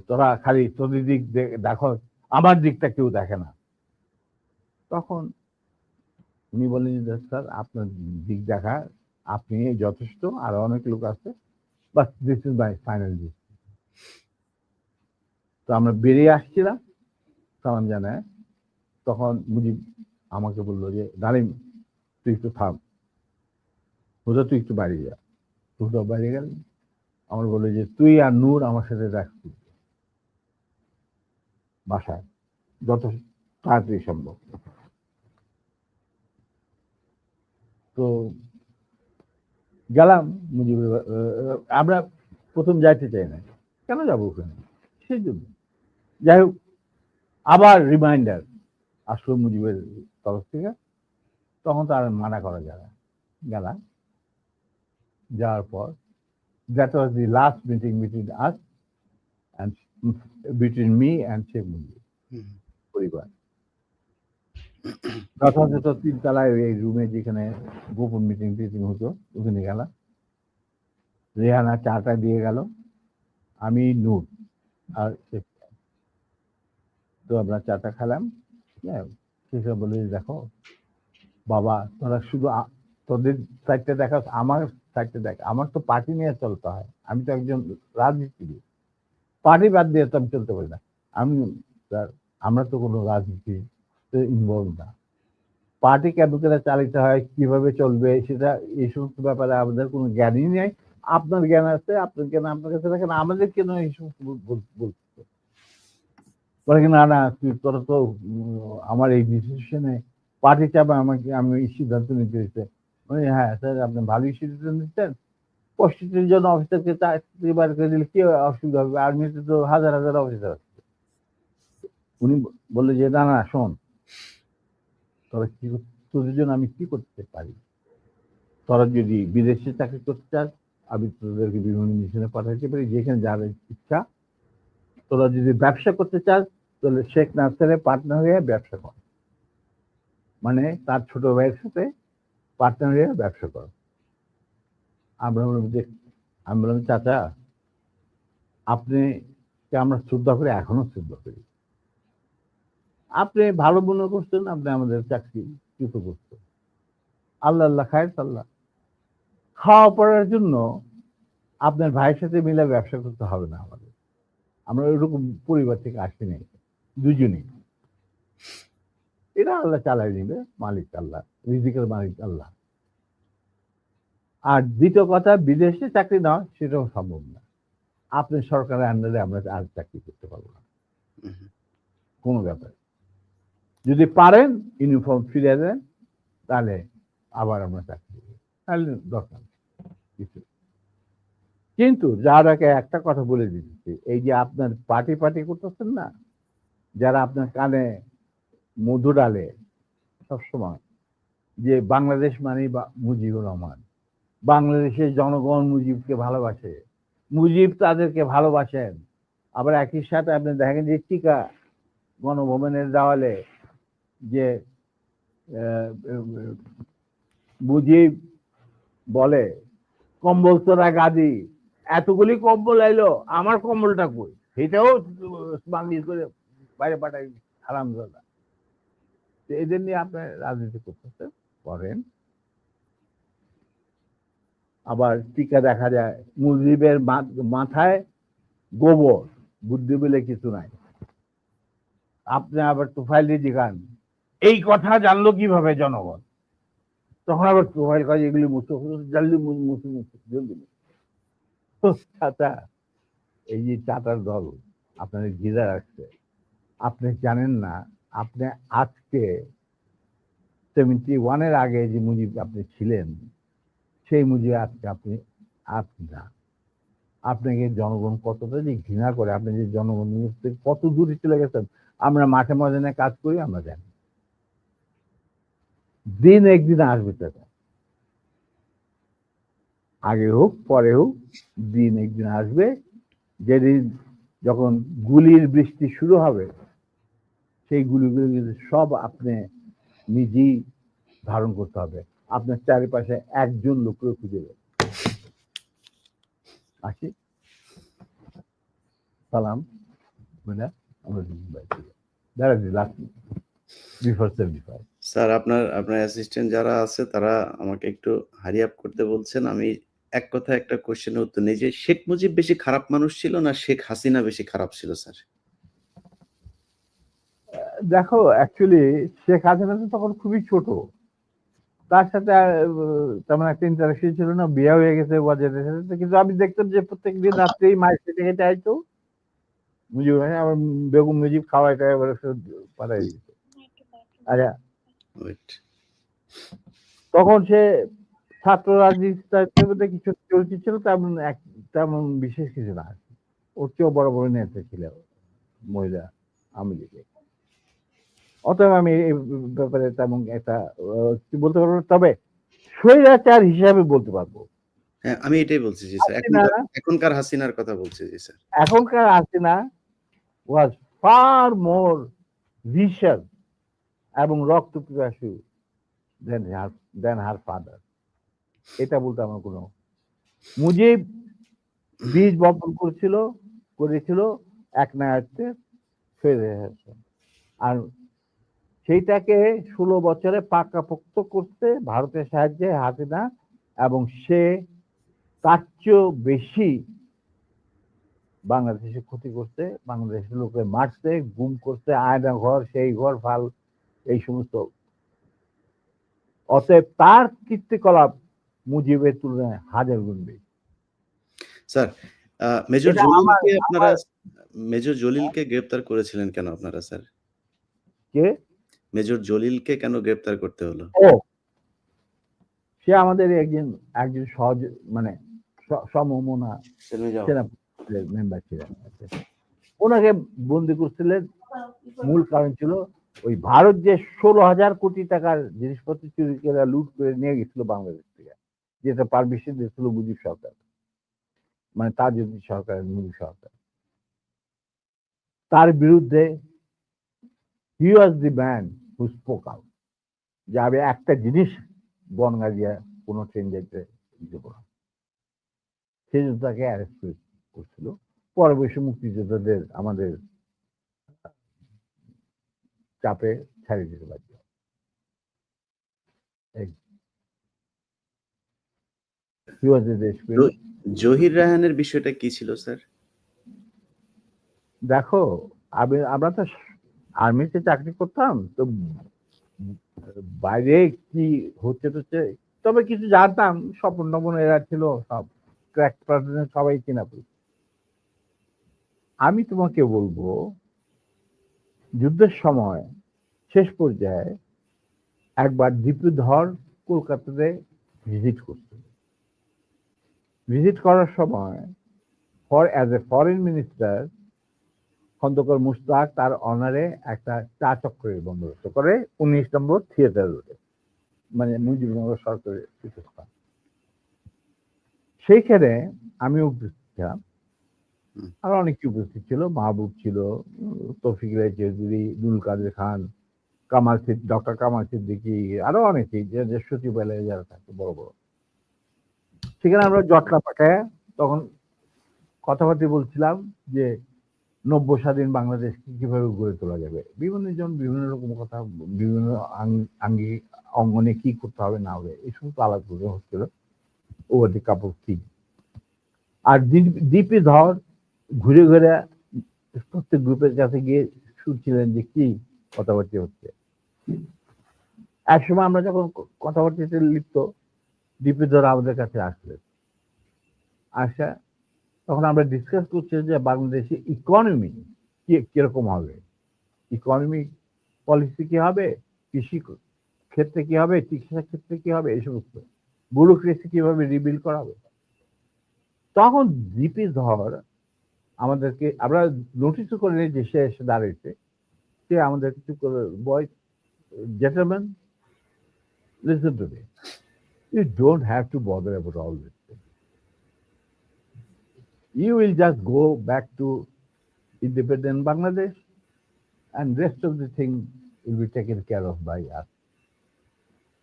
তোরা খালি তোদের দিক দেখো, আমার দিকটা কেউ দেখে না। তখন উনি বলেন যে স্যার আপনার দিক দেখা আপনি যথেষ্ট, আর অনেক লোক আছে, but this is my final decision. তো আমরা বেরিয়ে আসছিলাম সালাম জানায়, তখন মুজিব আমাকে বললো যে ডালিম তুই একটু থাম, হুদা তুই একটু বাড়ি যা। হুদা বাইরে গেল, আমার বললো যে তুই আর নূর আমার সাথে রাখছি বাসায় যত তাড়াতাড়ি সম্ভব। তো গেলাম মুজিবের, আমরা প্রথম যাইতে চাই না, কেন যাবো ওখানে, সেই জন্য। যাই হোক, আবার রিমাইন্ডার আসলো মুজিবের তরফ থেকে, তখন তো আর মানা করা যায় না। গেলাম, যাওয়ার পর that was the last meeting between us and between me and Sheikh Mujib পরিবার। যথাযথ 3 তলায় এই রুমে যেখানে গোপন মিটিং হতো ওখানে গেলাম। রেহানা চাটা দিয়ে গেল, আমি নূর আর তো আমরা চাটা খেলাম। সেসব বলে দেখো বাবা, তোরা শুধু তোদের সাইডটা দেখা, আমার সাইডটা দেখ, আমার তো পার্টি নিয়ে চলতে হয়, আমি তো একজন রাজনীতিবিদ, পার্টি বাদ দিয়ে তো আমি চলতে পারি না। আমরা তো কোনো রাজনীতি ইনভলভ না, পার্টি কেন করে চালিতে হয়, কিভাবে চলবে, সেটা এই সমস্ত ব্যাপারে আমাদের কোনো জ্ঞানই নেই। আপনার জ্ঞান আছে, আপনার জ্ঞান আপনার কাছে রাখেন, আমাদের কেন এই সমস্ত বলতে বলে কি, না না তোরা তো আমার এই ডিসিশনে পার্টি চাপে আমাকে, আমি সিদ্ধান্ত নিতে হচ্ছে। হ্যাঁ স্যার, আপনি ভালোই সিদ্ধান্ত নিচ্ছেন, 65 জন অফিসারকে চাকরি বার করে দিলে কি অসুবিধা হবে, আর্মিতে তো হাজার হাজার অফিসার আছে। উনি বললো যে না না শোন, তোরা কি, তোদের জন্য আমি কি করতে পারি, তোরা যদি বিদেশে চাকরি করতে চাস আমি তোদেরকে বিভিন্ন মিশনে পাঠাতে পারি, যেখানে যার ইচ্ছা। তোরা যদি ব্যবসা করতে চাস তাহলে শেখ নাসেরের পার্টনার হয়ে ব্যবসা কর, মানে তার ছোট ভাইয়ের সাথে পার্টনার হয়ে ব্যবসা কর। আমরা বললাম চাচা, আপনি আমরা শ্রদ্ধা করি, এখনো শ্রদ্ধা করি, আপনি ভালো মনে করছেন, আপনি আমাদের চাকরি কৃত করছেন, আল্লাহ আল্লাহ খায় আল্লাহ। খাওয়া পড়ার জন্য আপনার ভাইয়ের সাথে মিলে ব্যবসা করতে হবে না আমাদের, আমরা ওইরকম পরিবার থেকে আসি নাই, দুজনেই। এটা আল্লাহ চালাই দিবে, মালিক আল্লাহ, রিজিকের মালিক আল্লাহ। আর দ্বিতীয় কথা, বিদেশে চাকরি নেওয়া সেটাও সম্ভব না। আপনি সরকারের আন্ডারে আমরা আর চাকরি করতে পারবো না, কোনো ব্যাপারে। যদি পারেন ইউনিফর্ম ফিরে দেন, তাহলে আবার আমরা চাকরি দেবো, তাহলে দরকার কিছু। কিন্তু যারাকে একটা কথা বলে দিচ্ছি, এই যে আপনার পার্টি করতেছেন না, যারা আপনার কানে মধু ডালে সবসময়, যে বাংলাদেশ মানে মুজিবুর রহমান, বাংলাদেশের জনগণ মুজিবকে ভালোবাসে, মুজিব তাদেরকে ভালোবাসেন। আবার একই সাথে আপনি দেখেন যে টিকা গণভবনের দেওয়ালে যে মুজিব বলে কম্বল তোরা গাদি, এতগুলি কম্বল এলো, আমার কম্বলটা কই, সেটাও বাংলিশ করে বাইরে পাঠাই হারামজাদা। এদের নিয়ে আপনি রাজনীতি করতেছেন, করেন। আবার টিকা দেখা যায় মুজিবের মাথায় গোবর, বুদ্ধি বলে কিছু নাই। আপনি আবার তোফাইল জিগান এই কথা জানলো কিভাবে জনগণ, তখন আবার তোফাইল কাজ এগুলি মুছে জলদি জলদি। চাচা, এই যে চাটার দল আপনাদের ঘিরে রাখছে, আপনি জানেন না, আপনি আজকে 71-এর আগে যে মুজিব আপনি ছিলেন, সেই মুজিব আজকে আপনি না। আপনাকে জনগণ কতটা যে ঘৃণা করে, আপনি যে জনগণ থেকে কত দূরে চলে গেছেন। আমরা মাঠে ময়দানে কাজ করি, আমরা জানি দিন একদিন আসবে, টাকা আগে হোক পরে হোক, দিন একদিন আসবে, যেদিন যখন গুলির বৃষ্টি শুরু হবে, সেই গুলিগুলো কিন্তু সব আপনি নিজেই ধারণ করতে হবে। আপনার চারিপাশে একজন লোককে খুঁজে দেবে। আসি, সালাম, স্যার, আপনার অ্যাসিস্ট্যান্ট যারা আছে তারা আমাকে একটু হারি আপ করতে বলছেন। আমি এক কথা একটা কোশ্চেনের উত্তর নেই, যে শেখ মুজিব বেশি খারাপ মানুষ ছিল না শেখ হাসিনা বেশি খারাপ ছিল স্যার? দেখো, অ্যাকচুয়ালি শেখ হাসিনা তো তখন খুবই ছোট, তার সাথে তেমন একটা ইন্টারাকশন ছিল না, বিয়ে হয়ে গেছে ওয়াজেদের সাথে। কিন্তু আমি দেখতাম যে প্রত্যেকদিন রাত্রেই মায়ের খেতে খেতে আইতো মুজিব, আমার বেগম মুজিব খাওয়াই টাওয়াই পাঠাই দিত। আচ্ছা, তখন সে ছাত্র রাজনীতির মধ্যে কিছু চলতি ছিল, তেমন বিশেষ কিছু না। ওর চেয়েও বড় বড় নেতা ছিল মহিলা আওয়ামী লীগে। অতএব আমি এই ব্যাপারে তেমন একটা কি বলতে পারবো না, তবে স্বৈরাচার হিসাবে বলতে পারবো। হ্যাঁ, আমি এটাই বলছি জি স্যার, এখনকার হাসিনার কথা বলছি জি স্যার। এখনকার হাসিনা ওয়াজ ফার মোর ভিশাস এবং রক্ত পিপাসু দেন হার ফাদার। এটা বলতে আমার কোনো, মুজিব বীজ বপন করেছিল এক নায়ককে, আর সেইটাকে 16 বছরে পাকাপোক্ত করতে ভারতের সাহায্যে হাসিনা, এবং সে তার চেয়েও বেশি বাংলাদেশে ক্ষতি করতে, বাংলাদেশের লোকে মারতে, গুম করতে, আয়না ঘর সেই ঘর ফাল এই সমস্ত। অতএব তার কীর্তিকলাপ মুজিবের তুলনায় হাজার গুণ বেশি। স্যার, মেজর জলিলকে গ্রেফতার করেছিলেন কেন আপনারা স্যার? কে? মেজর জলিলকে কেন গ্রেফতার করতে হলো? ও, সে আমাদের একজন সহজ মানে সমমনা সেনা মেম্বার ছিলেন। ওনাকে বন্দি করছিলেন, মূল কারণ ছিল ওই ভারত যে 16,000 কোটি টাকার জিনিসপত্র চুরি করে লুট করে নিয়ে গেছিল বাংলাদেশ থেকে, যেটা পারমিশন দিয়েছিল মুজিব সরকার, মানে তাজউদ্দিন সরকারের মুজিব সরকার। তার বিরুদ্ধে he was the man who spoke out, যে আমি একটা জিনিস বনগা দিয়ে কোনো ট্রেন যেতে দেব না। সেই জন্য তাকে অ্যারেস্ট করছিল। পরে বসে মুক্তিযোদ্ধাদের আমাদের চাপে ছাড়িয়ে দিতে বাধ্য। জহির রায়হানের বিষয়টা কি ছিল স্যার? দেখো, আমরা তো আর্মিতে চাকরি করতাম, তো বাইরে কি হচ্ছে, তবে কিছু জানতাম। স্বপন টপন এরা ছিল, সব ক্র্যাক সবাই কিনা পড়ি। আমি তোমাকে বলবো, যুদ্ধের সময় শেষ পর্যায়ে একবার দীপুধর কলকাতাতে ভিজিট করতে। ভিজিট করার সময় as a foreign minister Khondaker Mushtaq তার অনারে একটা চা চক্রের বন্দোবস্ত করে 19 নম্বর থিয়েটার রোডে, মানে মুজিবনগর সরকারের পীঠস্থান। সেইখানে আমি উপস্থিত ছিলাম, আরো অনেকে উপস্থিত ছিল, মাহবুব ছিল, তৌফিক রায় চৌধুরী, দুল কাদের খান, ডক্টর কামাল সিদ্দিকী, আরো অনেকেই যে সচিবালয়ে যারা থাকে বড় বড়। সেখানে আমরা জটলা পাঠায় তখন কথাবার্তা বলছিলাম যে নব্য স্বাধীন বাংলাদেশ কিভাবে গড়ে তোলা যাবে। বিভিন্ন জন বিভিন্ন রকম কথা, বিভিন্ন আঙ্গিক অঙ্গনে কি করতে হবে না হবে এই সমস্ত আলাপ হচ্ছিল ওভার দি কাপ অফ টি। আর দীপি ধর ঘুরে ঘুরে প্রত্যেক গ্রুপের কাছে গিয়ে শুনছিলেন যে কি কথাবার্তা হচ্ছে। একসময় আমরা যখন কথাবার্তাতে লিপ্ত, দীপি ধর আমাদের কাছে আসলেন। আসা তখন আমরা ডিসকাস করছি যে বাংলাদেশে ইকোনমি কিরকম হবে, ইকোনমিক পলিসি কি হবে, কৃষি ক্ষেত্রে কি হবে, চিকিৎসা ক্ষেত্রে কি হবে, এই সমস্ত ব্যুরোক্রেসি কিভাবে রিবিল্ড করা হবে। তখন জিপি ধর আমাদেরকে, আমরা নোটিসও করে নিই যে সে এসে দাঁড়িয়েছে, সে আমাদের কিছু করে, boys, gentlemen, listen to me. You don't have to bother about all this thing. You will just go back to independent Bangladesh and rest of the thing will be taken care of by us.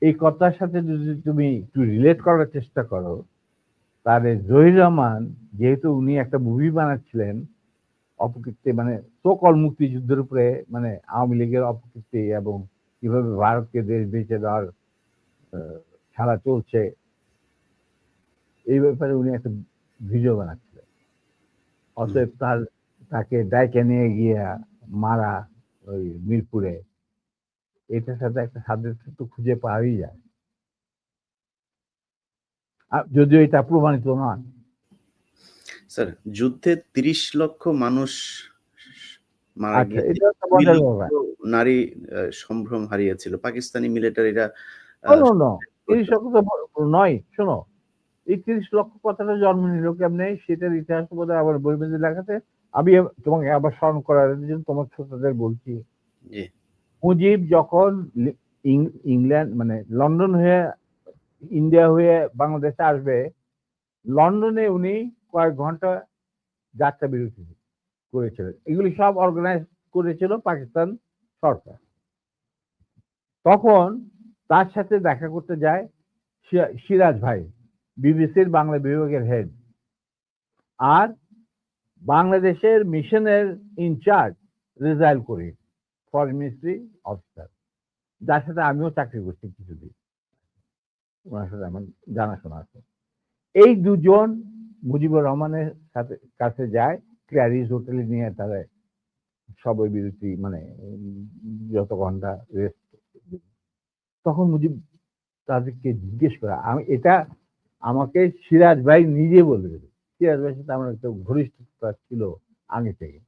এই কথার সাথে যদি তুমি একটু relate করার চেষ্টা করো, তাহলে জহির রহমান, যেহেতু উনি একটা মুভি বানাচ্ছিলেন অপকীর্তি, মানে সকল মুক্তিযুদ্ধের উপরে, মানে আওয়ামী লীগের অপকীর্তি এবং কিভাবে ভারতকে দেশ বেঁচে দেওয়ার খেলা চলছে, এই ব্যাপারে উনি একটা ভিডিও বানাচ্ছিলেন। অতএব তাকে ডাইকে নিয়ে গিয়ে মারা ওই মিরপুরে, এটার সাথে একটা সাদৃশ্য তো খুঁজে পাওয়াই যায়, যদিও এটা প্রমাণিত নয়। স্যার, যুদ্ধে 30 লক্ষ মানুষ মারা আচ্ছা, গিয়েছে, এটা তো 2 মজার লক্ষ ব্যাপার। নারী সম্ভ্রম হারিয়েছিল। পাকিস্তানি মিলিটারিরা নো, 30 লক্ষ তো নয়। শোনো, এই 30 লক্ষ কথাটা জন্ম নিল কেমনে, সেটার ইতিহাস বোধহয় আবার বই মেঝে লেখাতে। আমি তোমাকে আবার স্মরণ করার জন্য তোমার ছোটদের বলছি। মুজিব যখন ইংল্যান্ড, মানে লন্ডন হয়ে ইন্ডিয়া হয়ে বাংলাদেশে আসবে, লন্ডনে উনি কয়েক ঘন্টা যাত্রা বিরতি করেছিলেন। এগুলি সব অর্গানাইজ করেছিল পাকিস্তান সরকার। তখন তার সাথে দেখা করতে যায় সিরাজ ভাই, বিবিসির বাংলা বিভাগের হেড, আর বাংলাদেশের মিশনের ইনচার্জ রেজাইল করিম, ফরেন মিনিস্ট্রি অফিসার, যার সাথে আমিও চাকরি করছি কিছুদিন, ওনার সাথে আমার জানাশোনা আছে। এই দুজন মুজিবুর রহমানের কাছে যায়, ক্যারিজ হোটেলে নিয়ে তারা সবাই বিরতি, মানে যত ঘন্টা রেস্ট। তখন মুজিব তাদেরকে জিজ্ঞেস করা, এটা আমাকে সিরাজ ভাই নিজে বলে দেবে। সিরাজ ভাইয়ের সাথে আমার একটা ঘনিষ্ঠতা ছিল আগে থেকে,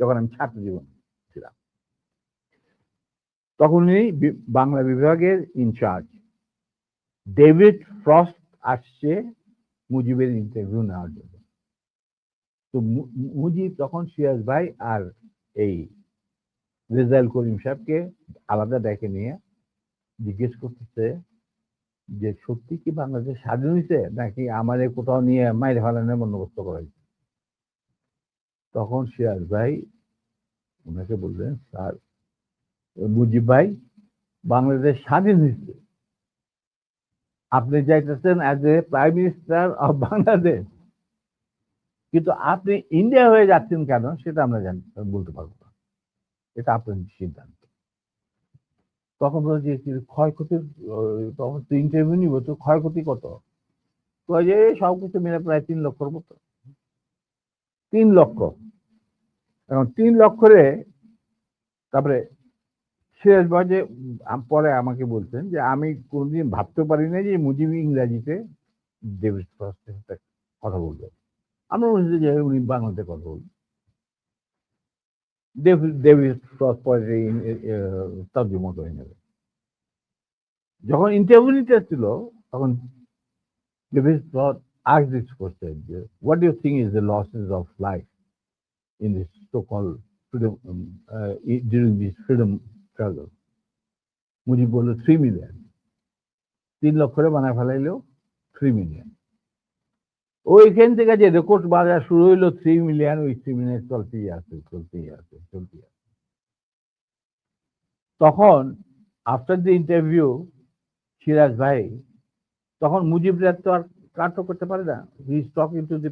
যখন আমি ছাত্র জীবন ছিলাম। তখন উনি বাংলা বিভাগের ইনচার্জ ডেভিড ফ্রস্ট আসছে মুজিবের ইন্টারভিউ নেওয়ার জন্য। তো মুজিব তখন সিরাজ ভাই আর এই রেজাইল করিম সাহেবকে আলাদা ডেকে নিয়ে জিজ্ঞেস করতেছে যে সত্যি কি বাংলাদেশ স্বাধীন হয়েছে, নাকি আমাদের কোথাও নিয়ে মাইরে ফেলানোর বন্দোবস্ত করা হয়েছে। তখন সিরাজ ভাই ওনাকে বললেন, স্যার, মুজিব ভাই, বাংলাদেশ স্বাধীন হয়েছে, আপনি যাইতেছেন as a prime minister of Bangladesh, কিন্তু আপনি ইন্ডিয়া হয়ে যাচ্ছেন কেন সেটা আমরা বলতে পারবো না, এটা আপনার সিদ্ধান্ত। তখন বলছে ক্ষয়ক্ষতি, তখন তো ইন্টারভিউ নিব, তো ক্ষয়ক্ষতি কত, সবকিছু মিলে প্রায় 3 লক্ষর মতো। 3 লক্ষ। এখন 3 লক্ষরে তারপরে সিরাজ ভাই যে পরে আমাকে বলছেন যে আমি কোনোদিন ভাবতে পারি না যে মুজিব ইংরাজিতে ডেভিড ফ্রস্টের সাথে কথা বলবে। আমরা বুঝছি যে উনি বাংলাতে কথা বলবেন। ডেভিড ফ্রস্ট পরে তর্জমা করে নেবে। যখন ইন্টারভিউ নিতে ছিল তখন David frost asked this question, what do you think is the losses of life in this so-called freedom during this freedom struggle? Mujib বলল 3 মিলিয়ন। 3 লক্ষরে বানায় ফেলাইলেও 3 মিলিয়ন। ওইখান থেকে যে রেকর্ড বাজার শুরু হইলো 3 মিলিয়ন, ওই 3 মিলিয়ন চলতেই আছে। তখন আফটার দ্য ইন্টারভিউ সিরাজ ভাই তখন মুজিবরা তো আর কাটও করতে পারে না। He is talking to the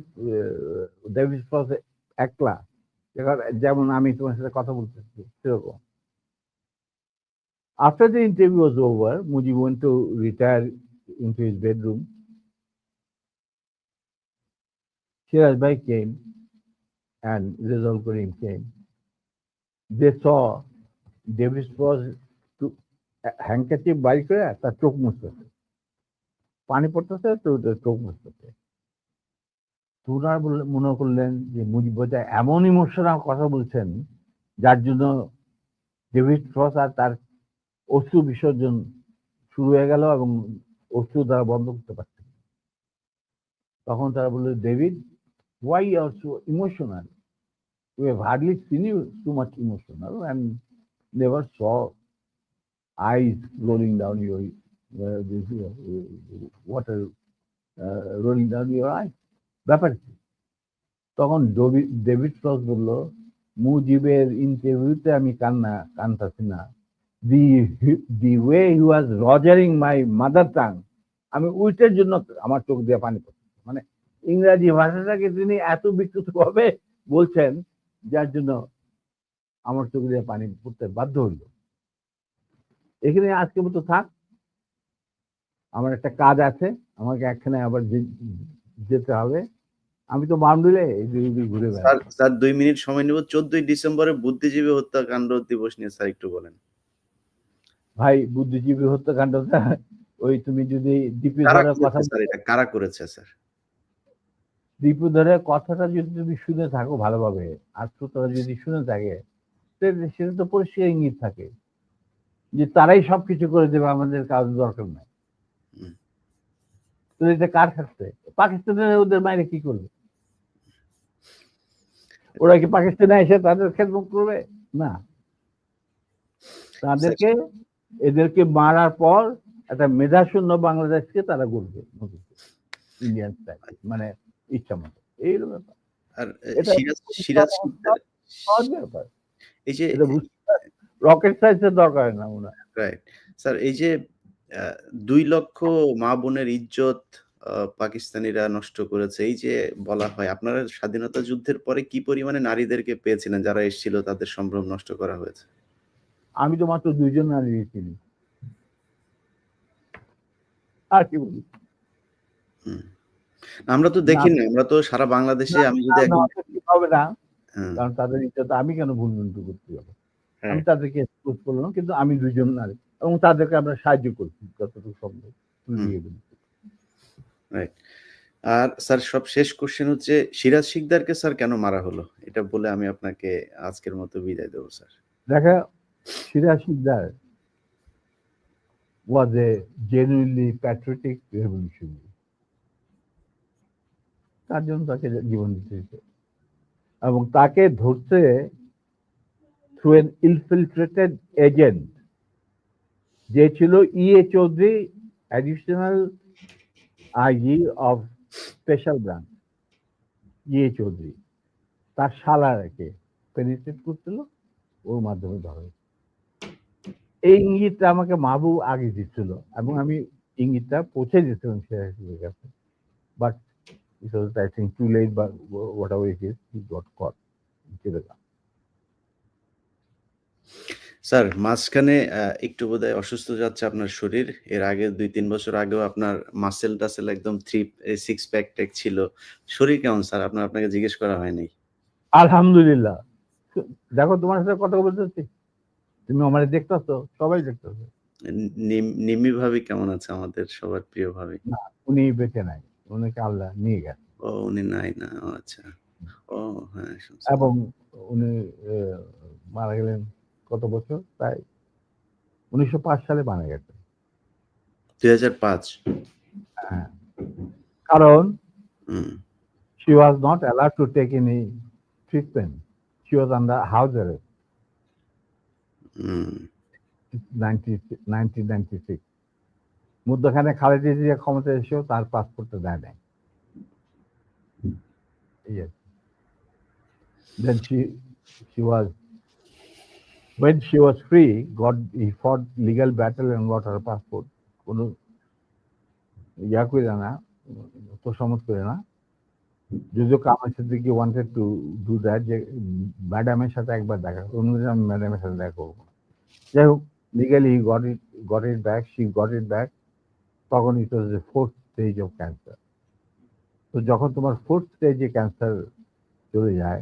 David frost একলা, যেমন আমি তোমার সাথে কথা বলতেছি সেরকম। After the interview was over, Mujib went to retire into his bedroom. Shiraz Bhai came and Rizal Karim came. They saw David Frost to handkerchief বাইর করে তার চোখ মুছতেছে, পানি পড়তেছে তো চোখ মুছতেছে। তোনার মনে করলেন যে মুজিব বোধহয় এমন ইমোশনাল কথা বলছেন যার জন্য ডেভিড ফ্রস্ট আর তার অশ্রু বিসর্জন শুরু হয়ে গেল এবং অশ্রু দ্বারা বন্ধ করতে পারছে। তখন তারা বলল, David, why you are so emotional? We have hardly seen you too much emotional and never saw eyes rolling down your water rolling down your eyes. ব্যাপার কি? তখন ডেভিড ফ্রস্ট বলল, মুজিবের ইন্টারভিউতে আমি কানতাছি না, the way he was rogering my mother tongue, আমি উইটের জন্য আমার চোখ দিয়ে পানি পড়ছে। মানে ইংরাজি ভাষাটাকে তিনি এত বিকৃত ভাবে বলছেন যার জন্য আমার চোখ দিয়ে পানি পড়তে বাধ্য হইল। এখানে আজকে মতো থাক, আমার একটা কাজ আছে, আমাকে একখানে আবার যেতে হবে। আমি তো বাউন্ডুলে ঘুরে বেড়াই। স্যার 2 মিনিট সময় নেব। 14 ডিসেম্বরে বুদ্ধিজীবী হত্যাকাণ্ড দিবস নিয়ে স্যার একটু বলেন। ভাই, বুদ্ধিজীবী হত্যাকাণ্ডটা ওই তুমি যদি দীপুধরের কথা, স্যার এটা কারা করেছে স্যার? দীপুধরের কথাটা যদি তুমি শুনে থাকো ভালোভাবে, আর শ্রোতারা যদি শুনে থাকে, সেটা তো পরিষ্কার ইঙ্গিত থাকে যে তারাই সবকিছু করে দেবে, আমাদের কাজ দরকার নাই। তো এটা কার ক্ষেত্রে? পাকিস্তানের ওদের বাইরে কি করবে? ওরা কি পাকিস্তানে এসে তাদের খেদমত করবে? না, তাদেরকে এদেরকে মারার পর একটা মেধাশূন্য বাংলাদেশকে তারা গড়বে ইন্ডিয়ান স্টাইল, মানে ইচ্ছা মতো। এই ব্যাপার। আর সিরাজ ব্যাপার এই যে রকেট সাইন্সের দরকার না ওনার। রাইট স্যার, এই যে 2 লক্ষ মা বোনের ইজ্জত পাকিস্তানিরা নষ্ট করেছে, এই যে বলা হয়, আপনারা স্বাধীনতা যুদ্ধের পরে কি পরিমাণে নারীদেরকে পেয়েছিলেন যারা এসেছিল, তাদের সম্ভ্রম নষ্ট করা হয়েছে? আমি তো মাত্র 2 জন নারী চিনি, আর কি বলি। আমরা তো দেখি না, আমরা তো সারা বাংলাদেশে, আমি যদি হবে না, কারণ তাদের ইচ্ছা আমি কেন ভুলভুল করতে যাবো? আমি তাদেরকে এক্সপোজ করলাম, কিন্তু আমি 2 জন নারী এবং তাদেরকে আমরা সাহায্য করছি যতটুকু সম্ভব। আর স্যার সব শেষ কোশ্চেন হচ্ছে, সিরাজ শিকদারকে স্যার কেন মারা হলো, এটা বলে আমি আপনাকে আজকের মতো বিদায় দেবো স্যার। দেখা, Siraj Sikdar was a genuinely patriotic revolutionary. তার জন্য তাকে জীবন দিতে হয়েছে এবং তাকে ধরতে থ্রু এন ইনফিলট্রেটেড এজেন্ট যে ছিল E.A. Chowdhury, additional IG of special branch. E.A. Chowdhury তার শালাকে পেনিট্রেট করছিল, ওর মাধ্যমে ধরা হয়েছে। এই ইঙ্গিতটা আমাকে মাহবুব আগে দিচ্ছিল এবং আমি ইঙ্গিতটা পৌঁছে দিয়েছিলাম সিরাজের কাছে, but it was, I think, too late, but whatever it is, he got caught. Sir মাঝখানে একটু বোধহয় অসুস্থ যাচ্ছে আপনার শরীর। এর আগে 2-3 বছর আগেও আপনার মাসেল টাসেল একদম 6 প্যাক ছিল। শরীর কেমন স্যার? আপনাকে জিজ্ঞেস করা হয় নাই। আলহামদুলিল্লাহ, দেখো তোমার সাথে কথা বলতেছি, তুমি আমার দেখতেছো, সবাই দেখতেছো। নিমি ভাবি কেমন আছে? আমাদের সবার প্রিয় ভাবি। না, উনি বেঁচে নাই, উনাকে আল্লাহ নিয়ে গেছে। ও উনি নাই না, ও আচ্ছা। ও হ্যাঁ শুনছি। এবং উনি মারা গেলেন কত বছর, প্রায় 1905 সালে মারা গেছে। 2005। হ্যাঁ, কারণ হুম she was not allowed to take any treatment. She was under house arrest, হুম 1996. মধ্যখানে খালেদা জিয়া ক্ষমতা এসেও তার পাসপোর্টটা দেয় নাই। Yes. Then she was, when she was free, he fought legal battle and got her passport. কোনো ইয়া করে না, তোষামত করে না। যদিও Kamal Siddiqui wanted to do that, যে ম্যাডামের সাথে একবার দেখা, অন্যদিন আমি ম্যাডামের সাথে দেখা করবো না। যাই হোক, legally he got it back, she got it back. তখন it was the 4th stage of cancer. তো যখন তোমার 4th স্টেজে ক্যান্সার চলে যায়,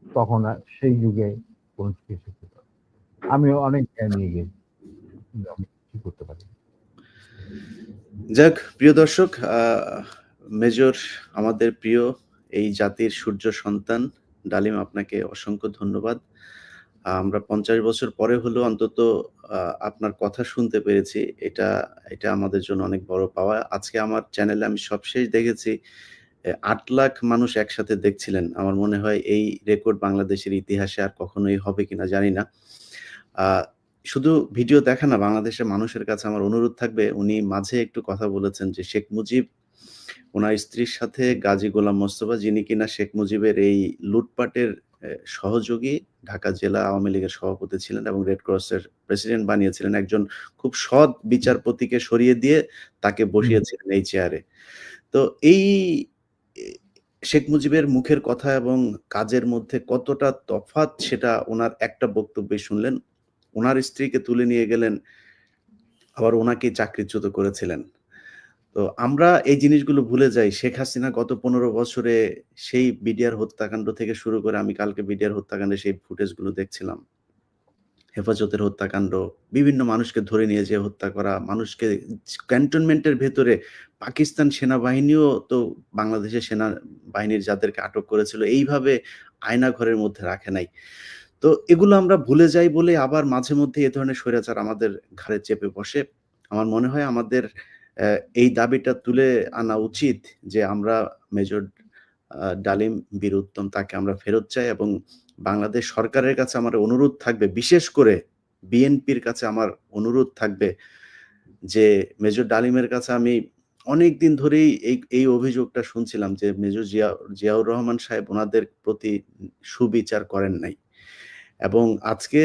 তখন আর সেই যুগে কোন চিকিৎসা ছিল না। আমি অনেক জ্ঞান নিয়ে গেছি, কিন্তু আমি কিছু করতে পারি না। যাক প্রিয় দর্শক, মেজর আমাদের প্রিয় এই জাতির সূর্য সন্তান ডালিম, আপনাকে অসংখ্য ধন্যবাদ। আমরা 50 বছর পরে হলেও অন্তত আপনার কথা শুনতে পেরেছি। এটা আমাদের জন্য অনেক বড় পাওয়া। আজকে আমার চ্যানেলে আমি সবশেষ দেখেছি 8 লাখ মানুষ একসাথে দেখছিলেন। আমার মনে হয় এই রেকর্ড বাংলাদেশের ইতিহাসে আর কখনোই হবে কিনা জানি না। শুধু ভিডিও দেখা না, বাংলাদেশের মানুষের কাছে আমার অনুরোধ থাকবে, উনি মাঝে একটু কথা বলেছেন যে শেখ মুজিব ওনার স্ত্রীর সাথে গাজী গোলাম মোস্তফা, যিনি কিনা শেখ মুজিবের এই লুটপাটের সহযোগী, ঢাকা জেলা আওয়ামী লীগের সভাপতি ছিলেন এবং রেড ক্রসের প্রেসিডেন্ট বানিয়েছিলেন, একজন খুব সৎ বিচারপতিকে সরিয়ে দিয়ে তাকে বসিয়েছিলেন এই চেয়ারে। তো এই শেখ মুজিবের মুখের কথা এবং কাজের মধ্যে কতটা তফাৎ সেটা ওনার একটা বক্তব্যে শুনলেন। ওনার স্ত্রীকে তুলে নিয়ে গেলেন, আবার ওনাকেই চাকরিচ্যুত করেছিলেন। তো আমরা এই জিনিসগুলো ভুলে যাই। শেখ হাসিনা গত 15 বছরে সেই বিডিআর হত্যাকাণ্ড থেকে শুরু করে, আমি কালকে বিডিআর হত্যাকাণ্ডের সেই ফুটেজগুলো দেখছিলাম। হেফাজতের হত্যাকাণ্ড, বিভিন্ন মানুষকে ধরে নিয়ে যেয়ে হত্যা করা, মানুষকে ক্যান্টনমেন্টের ভেতরে পাকিস্তান সেনাবাহিনীও তো বাংলাদেশের সেনাবাহিনীর যাদেরকে আটক করেছিল, এইভাবে আয়নাঘরের মধ্যে রাখে নাই। তো এগুলো আমরা ভুলে যাই বলে আবার মাঝে মধ্যে এ ধরনের স্বৈরাচার আমাদের ঘাড়ে চেপে বসে। আমার মনে হয় আমাদের এই দাবিটা তুলে আনা উচিত যে আমরা মেজর ডালিম বীর উত্তম তাকে আমরা ফেরত চাই, এবং বাংলাদেশ সরকারের কাছে আমার অনুরোধ থাকবে, বিশেষ করে বিএনপির কাছে আমার অনুরোধ থাকবে যে মেজর ডালিমের কাছে আমি অনেকদিন ধরেই এই অভিযোগটা শুনছিলাম যে মেজর জিয়াউর রহমান সাহেব ওনাদের প্রতি সুবিচার করেন নাই। এবং আজকে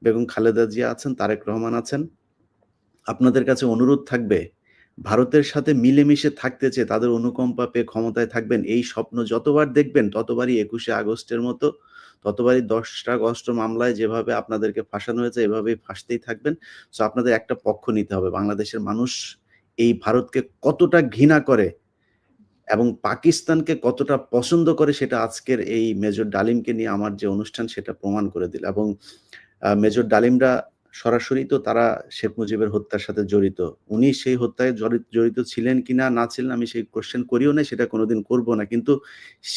বেগম খালেদা জিয়া আছেন, তারেক রহমান আছেন। আপনাদের কাছে অনুরোধ থাকবে, ভারতের সাথে মিলেমিশে থাকতে চেয়ে তাদের অনুকম্পা পেয়ে ক্ষমতায় থাকবেন, এই স্বপ্ন যতবার দেখবেন ততবারই ২১শে আগস্টের মতো, ততবারই ১০টা আগস্ট মামলায় যেভাবে আপনাদেরকে ফাঁসানো হয়েছে এভাবেই ফাঁসতেই থাকবেন। সো আপনাদের একটা পক্ষ নিতে হবে। বাংলাদেশের মানুষ এই ভারতকে কতটা ঘৃণা করে এবং পাকিস্তানকে কতটা পছন্দ করে সেটা আজকের এই মেজর ডালিমকে নিয়ে আমার যে অনুষ্ঠান সেটা প্রমাণ করে দিল। এবং মেজর ডালিমরা সরাসরি তো তারা শেখ মুজিবের হত্যার সাথে জড়িত। উনি সেই হত্যায় জড়িত ছিলেন কিনা না ছিলেন আমি সেই কোয়েশ্চেন করিও নাই, সেটা কোনোদিন করব না। কিন্তু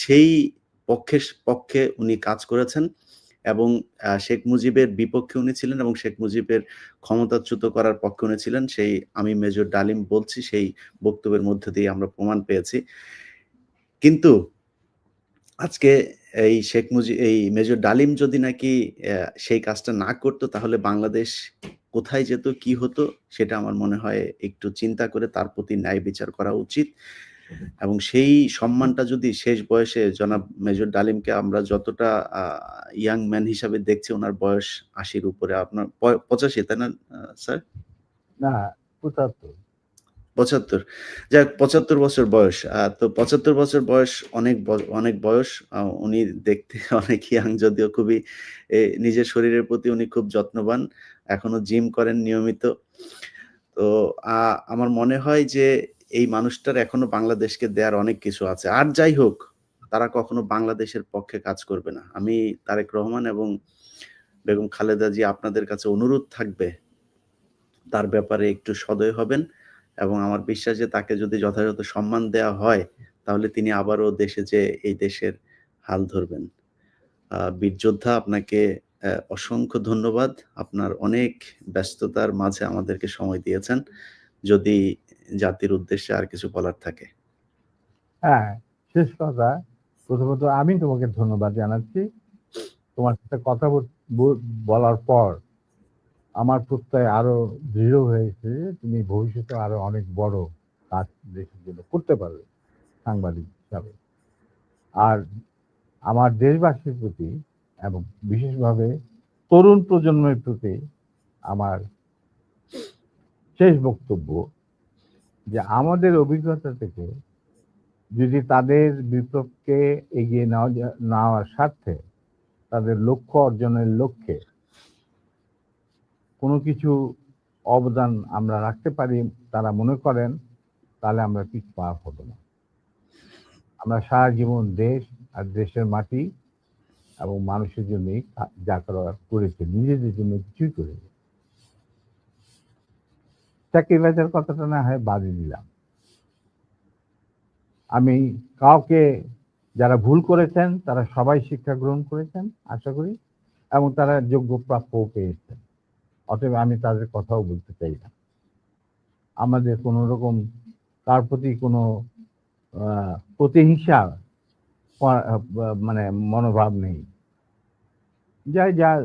সেই পক্ষে উনি কাজ করেছেন এবং শেখ মুজিবের বিপক্ষে উনি ছিলেন এবং শেখ মুজিবের ক্ষমতাচ্যুত করার পক্ষে উনি ছিলেন। সেই আমি মেজর ডালিম বলছি, সেই বক্তব্যের মধ্যে দিয়ে আমরা প্রমাণ পেয়েছি। কিন্তু আজকে এই মেজর ডালিম যদি নাকি সেই কাজটা না করতো, তাহলে বাংলাদেশ কোথায় যেত, কি হতো, সেটা আমার মনে হয় একটু চিন্তা করে তার প্রতি ন্যায় বিচার করা উচিত। এবং সেই সম্মানটা যদি শেষ বয়সে জনাব মেজর ডালিমকে আমরা যতটা ইয়াং ম্যান হিসাবে দেখছি, ওনার বয়স ৮০-র উপরে, আপনার ৮৫ তাই না স্যার? না, ৭৫। ৭৫। যাক ৭৫ বছর বয়স। তো ৭৫ বছর বয়স অনেক বয়স। উনি দেখতে অনেক ইয়াং, যদিও খুবই নিজের শরীরের প্রতি উনি খুব যত্নবান। এখনো জিম করেন নিয়মিত। তো আমার মনে হয় যে এই মানুষটার এখনো বাংলাদেশকে দেয়ার অনেক কিছু আছে। আর যাই হোক, তারা কখনো বাংলাদেশের পক্ষে কাজ করবে না। আমি তারেক রহমান এবং বেগম খালেদা জিয়া আপনাদের কাছে অনুরোধ থাকবে তার ব্যাপারে একটু সদয় হবেন এবং আমার বিশ্বাস যে তাকে যদি যথাযথ সম্মান দেওয়া হয়, তাহলে তিনি আবারও দেশে যেয়ে এই দেশের হাল ধরবেন। বীর যোদ্ধা আপনাকে অসংখ্য ধন্যবাদ। আপনার অনেক ব্যস্ততার মাঝে আমাদেরকে সময় দিয়েছেন। যদি জাতির উদ্দেশ্যে আর কিছু বলার থাকে। হ্যাঁ, শেষ কথা, প্রথমত আমি তোমাকে ধন্যবাদ জানাচ্ছি। তোমার সাথে কথা বলার পর আমার প্রত্যয় আরো দৃঢ় হয়েছে যে তুমি ভবিষ্যতে আরো অনেক বড় কাজ দেশের জন্য করতে পারবে সাংবাদিক হিসাবে। আর আমার দেশবাসীর প্রতি এবং বিশেষভাবে তরুণ প্রজন্মের প্রতি আমার শেষ বক্তব্য যে আমাদের অভিজ্ঞতা থেকে যদি তাদের বিপ্লবকে এগিয়ে নেওয়ার স্বার্থে তাদের লক্ষ্য অর্জনের লক্ষ্যে কোনো কিছু অবদান আমরা রাখতে পারি তারা মনে করেন, তাহলে আমরা পিছ পা হব না। আমরা সারা জীবন দেশ আর দেশের মাটি এবং মানুষের জন্যই যা করার করেছে, নিজেদের জন্য কিছুই করে। স্যাক্রিফাইসের কথাটা না হয় বাদে দিলাম। আমি কাউকে, যারা ভুল করেছেন তারা সবাই শিক্ষা গ্রহণ করেছেন আশা করি, এবং তারা যোগ্য প্রাপ্যও পেয়েছেন। অতএব আমি তাদের কথাও বলতে চাই না। আমাদের কোনো রকম তার প্রতি কোনো প্রতিহিংসা মানে মনোভাব নেই। যার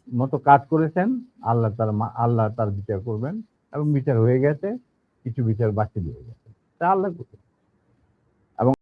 মতো কাজ করেছেন আল্লাহ তার বিচার করবেন, এবং বিচার হয়ে গেছে, কিছু বিচার বাকি রয়ে গেছে, তা আল্লাহ করবেন।